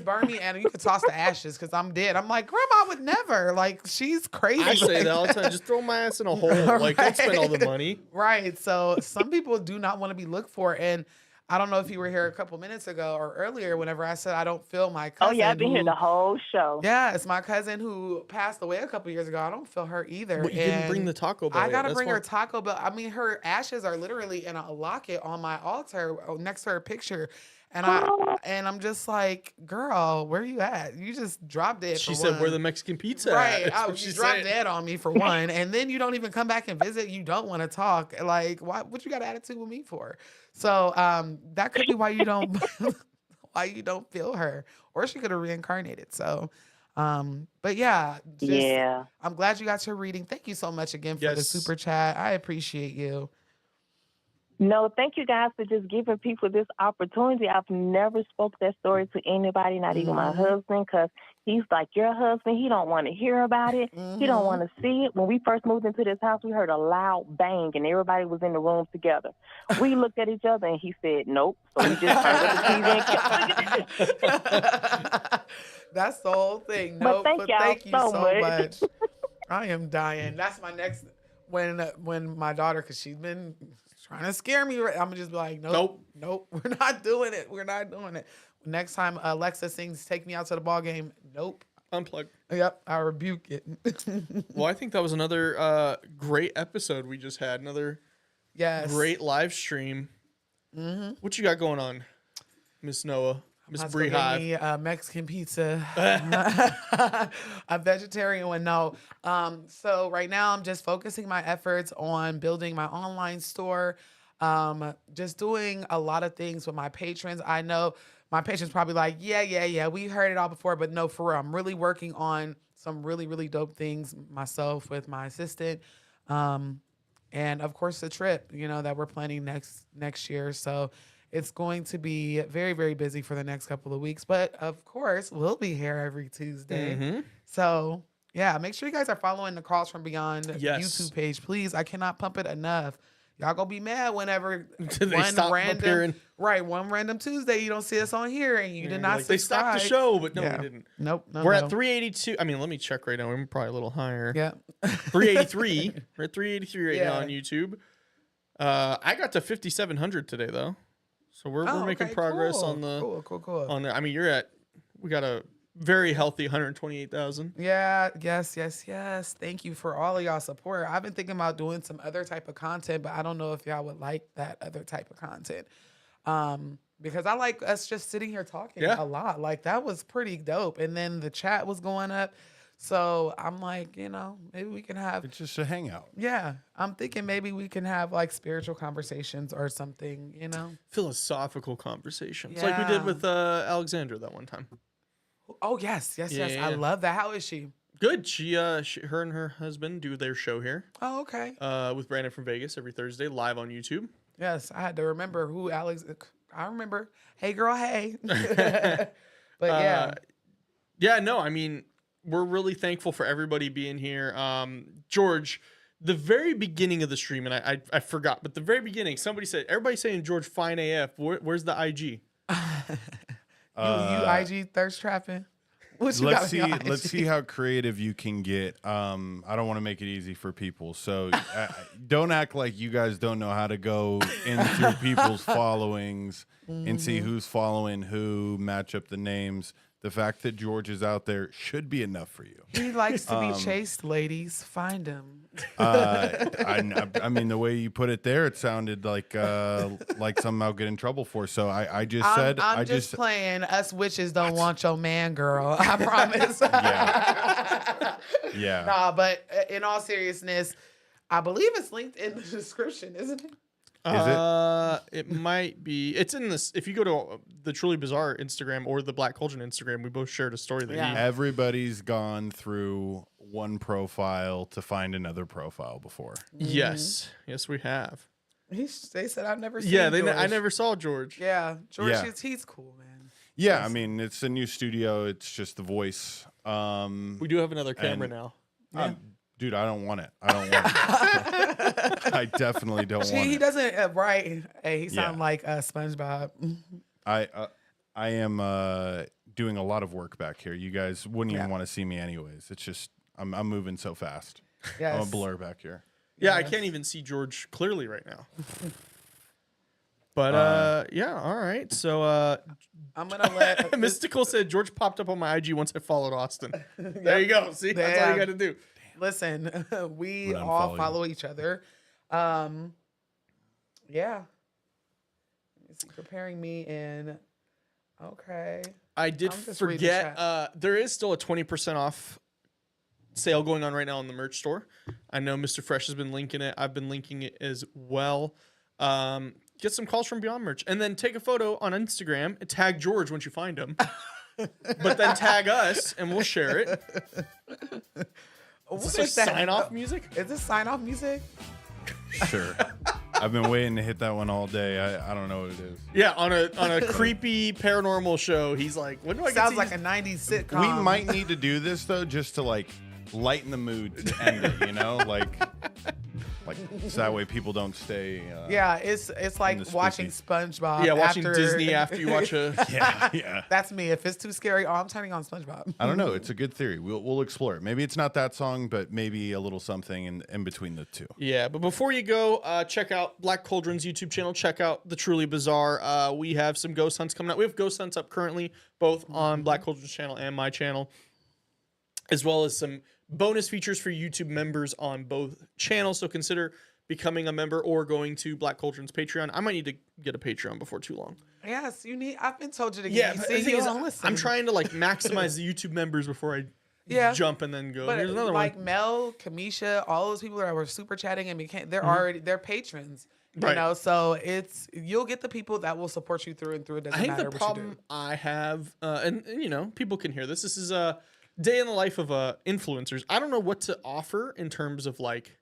burn me, and you could toss the ashes, because I'm dead. I'm like, grandma would never. Like, she's crazy. I say that all the time. Just throw my ass in a hole. Like, don't spend all the money. Right. So some people do not want to be looked for. And I don't know if you were here a couple minutes ago or earlier whenever I said I don't feel my cousin. Oh, yeah, I've been here the whole show. Yeah, it's my cousin who passed away a couple years ago. I don't feel her either. But you didn't bring the Taco Bell. I got to bring her Taco Bell. I mean, her ashes are literally in a locket on my altar next to her picture. And I'm just like, girl, where you at? You just dropped dead. She said, where the Mexican pizza right. at? You dropped dead on me for one. And then you don't even come back and visit. You don't want to talk. Like, what you got an attitude with me for? So that could be why you don't feel her. Or she could have reincarnated. So but yeah. I'm glad you got your reading. Thank you so much again for the super chat. I appreciate you. No, thank you guys for just giving people this opportunity. I've never spoke that story to anybody, not even my husband, because he's like your husband. He don't want to hear about it. He don't want to see it. When we first moved into this house, we heard a loud bang, and everybody was in the room together. We looked at each other, and he said, nope. So we just turned up the TV and kept looking at it. That's the whole thing. But thank you so much. I am dying. That's my next, when my daughter, because she's been trying to scare me. I'm gonna just be like, nope, we're not doing it. We're not doing it. Next time Alexa sings "Take Me Out to the Ball Game," nope. Unplug. Yep, I rebuke it. Well, I think that was another great episode we just had. Another great live stream. What you got going on, Miss Noah? Miss Brehive. Mexican pizza. A vegetarian one. No. So right now I'm just focusing my efforts on building my online store. Just doing a lot of things with my patrons. I know my patrons probably like, yeah, we heard it all before, but no, for real. I'm really working on some really, really dope things myself with my assistant. And of course the trip, that we're planning next year. So it's going to be very, very busy for the next couple of weeks. But of course, we'll be here every Tuesday. Mm-hmm. So yeah, make sure you guys are following the Calls from Beyond Yes. YouTube page, please. I cannot pump it enough. Y'all gonna be mad whenever They stop appearing. one random Tuesday you don't see us on here and you did not Like, they stopped the subscribe. show, but no, we didn't. Nope. We're at 382. I mean, let me check right now. We're probably a little higher. Yeah. 383. We're at 383 right now Yeah. on YouTube. I got to 5,700 today though, so we're making progress on the cool. on there. I mean, we got a very healthy 128,000. Yeah, yes. Thank you for all of y'all support. I've been thinking about doing some other type of content, but I don't know if y'all would like that other type of content. Because I like us just sitting here talking a lot. Like that was pretty dope. And then the chat was going up. So I'm like, maybe we can have It's just a hangout. Yeah. I'm thinking maybe we can have like spiritual conversations or something, Philosophical conversations, like we did with Alexandra that one time. Oh yes. I Yeah. love that. How is she? Good. Her and her husband do their show here. Oh, okay. With Brandon from Vegas every Thursday, live on YouTube. Yes, I had to remember who Alex. I remember. Hey, girl. Hey. But yeah. No, I mean, we're really thankful for everybody being here. George, the very beginning of the stream, and I forgot, but the very beginning, somebody said, everybody's saying George fine AF. Where's the IG? You IG thirst trapping? Let's see how creative you can get. I don't want to make it easy for people, so don't act like you guys don't know how to go in through people's followings and see who's following who, match up the names. The fact that George is out there should be enough for you. He likes to be chased, ladies. Find him. I mean, the way you put it there, it sounded like something I'll get in trouble for. So I just said I'm just playing. Us witches don't want your man, girl. I promise. Yeah. Nah, but in all seriousness, I believe it's linked in the description, isn't it? It might be. It's in this. If you go to the Truly Bizarre Instagram or the Black Cauldron Instagram, we both shared a story that Everybody's gone through one profile to find another profile before. Yes, we have. They said I've never seen. Yeah, George. I never saw George. Yeah, George. Yeah. He's cool, man. Yeah, I mean, it's a new studio. It's just the voice. We do have another camera now. Dude, I don't want it. I don't want it. I definitely don't want it. He doesn't, right? Hey, he sounds like SpongeBob. I am doing a lot of work back here. You guys wouldn't even want to see me anyways. It's just, I'm moving so fast. Yes. I'm a blur back here. Yeah, I can't even see George clearly right now. But yeah, all right. So I'm gonna let Mystical said George popped up on my IG once I followed Austin. There you go. See, that's all you got to do. Listen, we all follow each other. Yeah. Let me see, preparing me in. Okay. I did forget. There is still a 20% off sale going on right now in the merch store. I know Mr. Fresh has been linking it. I've been linking it as well. Get some Calls from Beyond merch, and then take a photo on Instagram and tag George once you find him. But then tag us, and we'll share it. Is this sign-off music? Is this sign-off music? Sure. I've been waiting to hit that one all day. I don't know what it is. Yeah, on a creepy paranormal show, he's like, "When do I get Sounds to like use-" a 90s sitcom. We might need to do this though, just to like lighten the mood to end it. Like so that way people don't stay. Yeah, it's like watching SpongeBob. Yeah, watching Disney after you watch a. Yeah. That's me. If it's too scary, I'm turning on SpongeBob. I don't know. It's a good theory. We'll explore it. Maybe it's not that song, but maybe a little something in between the two. Yeah, but before you go, check out Black Cauldron's YouTube channel. Check out the Truly Bizarre. We have some ghost hunts coming out. We have ghost hunts up currently, both on Black Cauldron's channel and my channel, as well as some bonus features for YouTube members on both channels. So consider becoming a member or going to Black Cauldron's Patreon. I might need to get a Patreon before too long. Yes, you need. I've been told you to get. Yeah, You but see, the thing you is, don't listen. I'm trying to like maximize the YouTube members before I jump and then go. But Here's another like one. Mel, Kamisha, all those people that were super chatting and became, they're patrons. You Right. know, so you'll get the people that will support you through and through. It doesn't I think matter the what problem you do. I have, and you know, people can hear this. This is day in the life of influencers. I don't know what to offer in terms of like,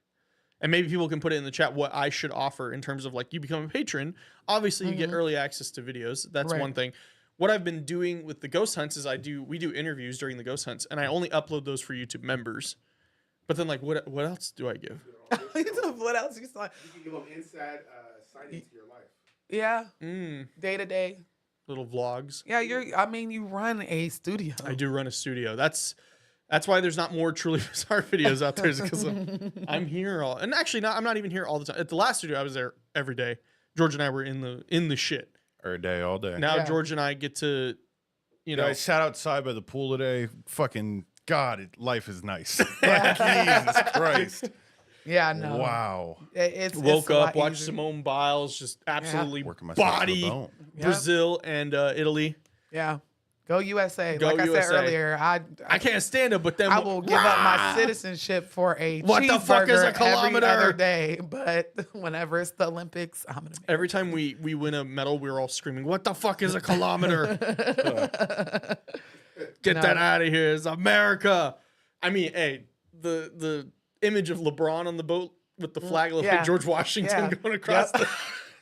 and maybe people can put it in the chat what I should offer in terms of like you become a patron. Obviously, you get early access to videos. That's one thing. What I've been doing with the ghost hunts is we do interviews during the ghost hunts, and I only upload those for YouTube members. But then, like, what else do I give? What else you saw? You can give them inside sight into your life. Yeah. Day to day. Little vlogs. Yeah, you run a studio. I do run a studio. That's why there's not more truly bizarre videos out there, is because I'm here and actually I'm not even here all the time. At the last studio, I was there every day. George and I were in the shit. Every day, all day. Now George and I get to, I sat outside by the pool today. Fucking God, life is nice. Jesus Christ. Yeah, no. Wow. Woke up, watched Simone Biles just absolutely body Brazil and Italy. Yeah. Go USA. Go like I USA. said earlier, I can't stand it, but then I will give up my citizenship for a what cheeseburger the fuck is a kilometer? every other day. But whenever it's the Olympics, I'm gonna. Every time we win a medal, we're all screaming, "What the fuck is a kilometer? Get that out of here! It's America." I mean, hey, the image of LeBron on the boat with the flag like George Washington going across.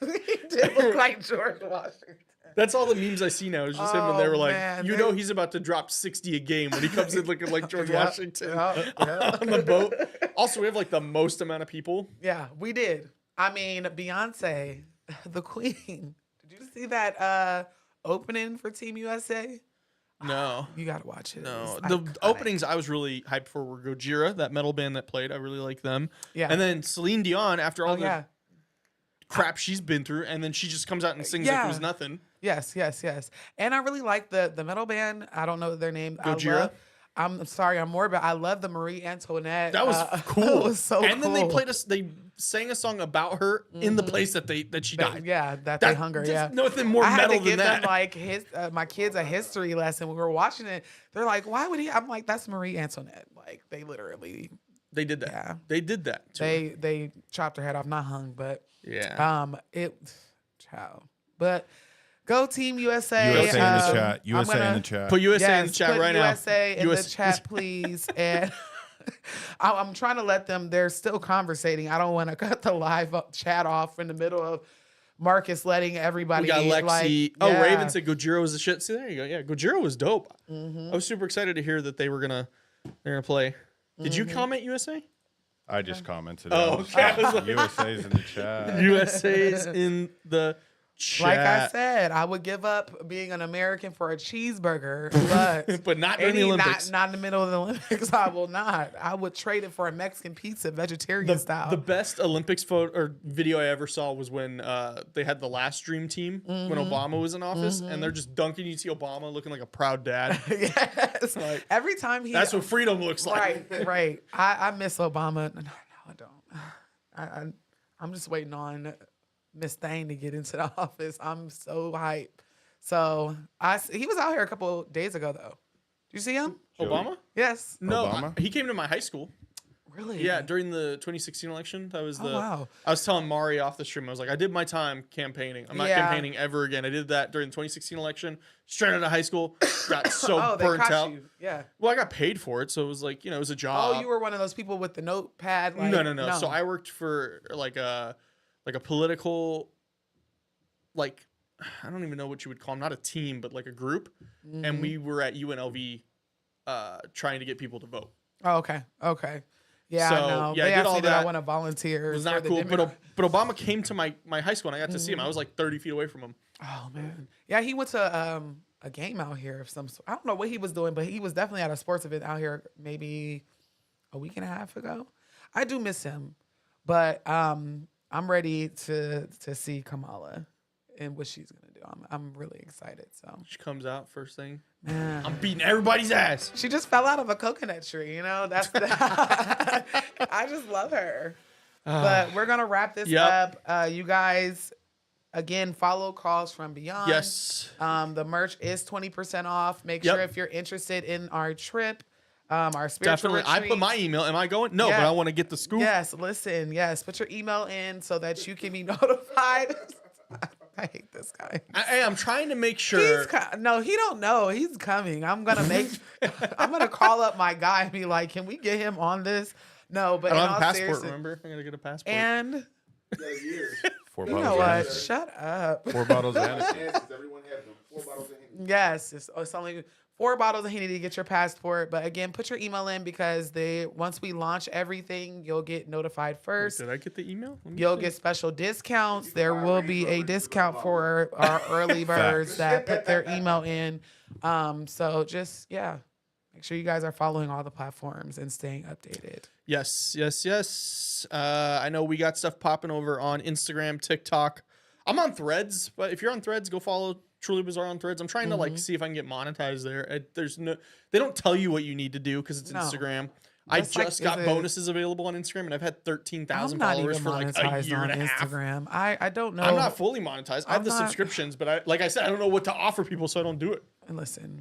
He did look like George Washington. That's all the memes I see now. Is just him, and they were like, he's about to drop 60 a game when he comes in looking like George Washington on the boat. Also, we have like the most amount of people. Yeah, we did. I mean, Beyonce, the queen. Did you see that opening for Team USA? No. You got to watch it. No. The openings I was really hyped for were Gojira, that metal band that played. I really like them. Yeah. And then Celine Dion, after all the crap she's been through, and then she just comes out and sings like it was nothing. Yes. And I really like the metal band. I don't know their name. Gojira. I'm sorry, I'm morbid. I love the Marie Antoinette. That was cool. It was so cool. And then they sang a song about her in the place that she died. Yeah, they hung her. Yeah, nothing more I metal had to give than that. them like my kids a history lesson when we were watching it. They're like, "Why would he?" I'm like, "That's Marie Antoinette." Like they literally. They did that. Yeah. They did that. They chopped her head off, not hung, but But go Team USA. USA in the chat. USA in the chat. Put USA in the chat right now. USA in the chat, please. And I'm trying to let them. They're still conversating. I don't want to cut the live chat off in the middle of Marcus letting everybody. We got Lexi. Like, Raven said Gojira was the shit. See, there you go. Yeah, Gojira was dope. I was super excited to hear that they're gonna play. Did you comment USA? I just commented. Oh, okay. USA's in the chat. USA's in the chat. Like I said, I would give up being an American for a cheeseburger, but not in the Olympics. Not in the middle of the Olympics. I will not. I would trade it for a Mexican pizza, vegetarian style. The best Olympics photo or video I ever saw was when they had the last Dream Team when Obama was in office, and they're just dunking. You see Obama looking like a proud dad. Yes. Like, every time that's what freedom looks like. Right. I miss Obama. No, I don't. I'm just waiting on Miss Thang to get into the office. I'm so hyped. So he was out here a couple days ago though. Did you see him? Obama? Yes. No, he came to my high school. Really? Yeah, during the 2016 election. That was wow. I was telling Mari off the stream. I was like, I did my time campaigning. I'm not campaigning ever again. I did that during the 2016 election. Straight out of high school. Got so burnt out. You. Yeah. Well, I got paid for it, so it was like, it was a job. Oh, you were one of those people with the notepad. Like, no. So I worked for like a political, like, I don't even know what you would call them, not a team, but like a group. And we were at UNLV trying to get people to vote. Oh, okay. Yeah, so, I know. Yeah, they I did asked all me that. I want to volunteer. It was not cool, but Obama came to my high school and I got to see him. I was like 30 feet away from him. Oh, man. Yeah, he went to a game out here of some sort. I don't know what he was doing, but he was definitely at a sports event out here maybe a week and a half ago. I do miss him, but I'm ready to see Kamala and what she's going to do. I'm really excited. So she comes out first thing. Man. I'm beating everybody's ass. She just fell out of a coconut tree, That's I just love her. But we're gonna wrap this up. You guys, again, follow Calls from Beyond. Yes. The merch is 20% off. Make sure if you're interested in our trip, our spiritual retreat. I put my email. Am I going? No, but I want to get the scoop. Yes, listen. Yes, put your email in so that you can be notified. I hate this guy. I'm trying to make sure. No, he don't know. He's coming. I'm gonna call up my guy and be like, "Can we get him on this?" No, but I don't in have all a passport. seriousness- Remember, I gotta get a passport. And 4 you bottles know of what? Hennessy. Shut up. 4 bottles of Hennessy. Everyone has them. 4 bottles of Hennessy. Yes, it's only 4 bottles of Henny to get your passport. But again, put your email in because once we launch everything, you'll get notified first. Wait, did I get the email? You'll get special discounts. There will be a discount for our early birds that put their email in. So just make sure you guys are following all the platforms and staying updated. Yes. I know we got stuff popping over on Instagram, TikTok. I'm on Threads, but if you're on Threads, go follow Truly Bizarre on Threads. I'm trying to like see if I can get monetized there. They don't tell you what you need to do because it's Instagram. I just got bonuses available on Instagram, and I've had 13,000 followers for like a year and a half. Instagram. I don't know. I'm not fully monetized. I have the subscriptions, but like I said, I don't know what to offer people, so I don't do it. And listen,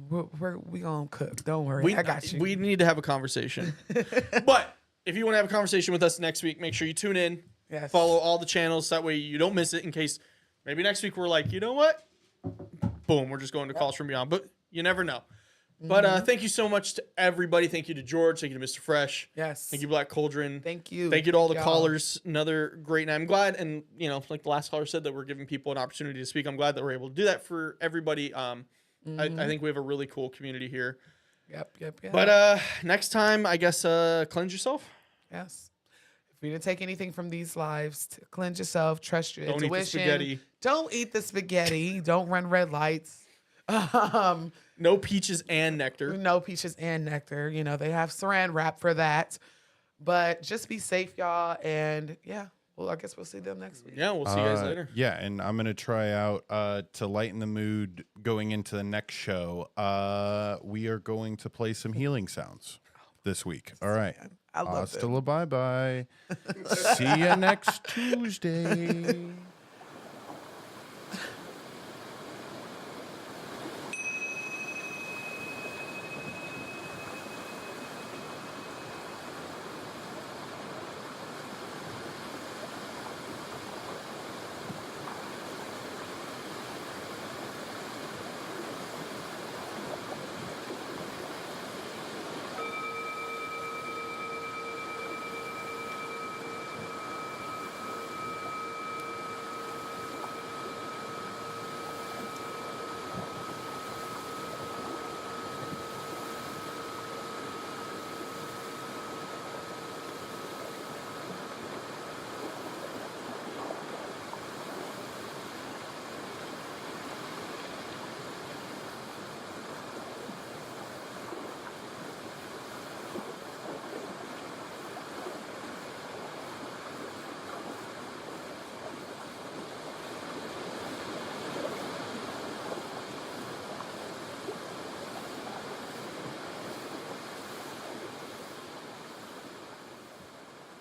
we gonna cook. Don't worry, I got you. We need to have a conversation. But if you want to have a conversation with us next week, make sure you tune in. Yes. Follow all the channels. That way you don't miss it in case maybe next week we're like, you know what? Boom, we're just going to Calls from Beyond. But you never know. But thank you so much to everybody. Thank you to George. Thank you to Mr. Fresh. Yes. Thank you, Black Cauldron. Thank you. Thank you to all the y'all. callers. Another great night. I'm glad, and like the last caller said, that we're giving people an opportunity to speak. I'm glad that we're able to do that for everybody. I think we have a really cool community here. Yep. But next time, I guess cleanse yourself. Yes. If you didn't take anything from these lives, cleanse yourself, trust your Don't eat the intuition. spaghetti. Don't eat the spaghetti. Don't run red lights. No peaches and nectar. No peaches and nectar. You know, they have saran wrap for that. But just be safe, y'all. And well, I guess we'll see them next week. Yeah, we'll see you guys later. Yeah, and I'm going to try out to lighten the mood going into the next show. We are going to play some healing sounds this week. All right. I love Hasta la bye-bye. See you next Tuesday.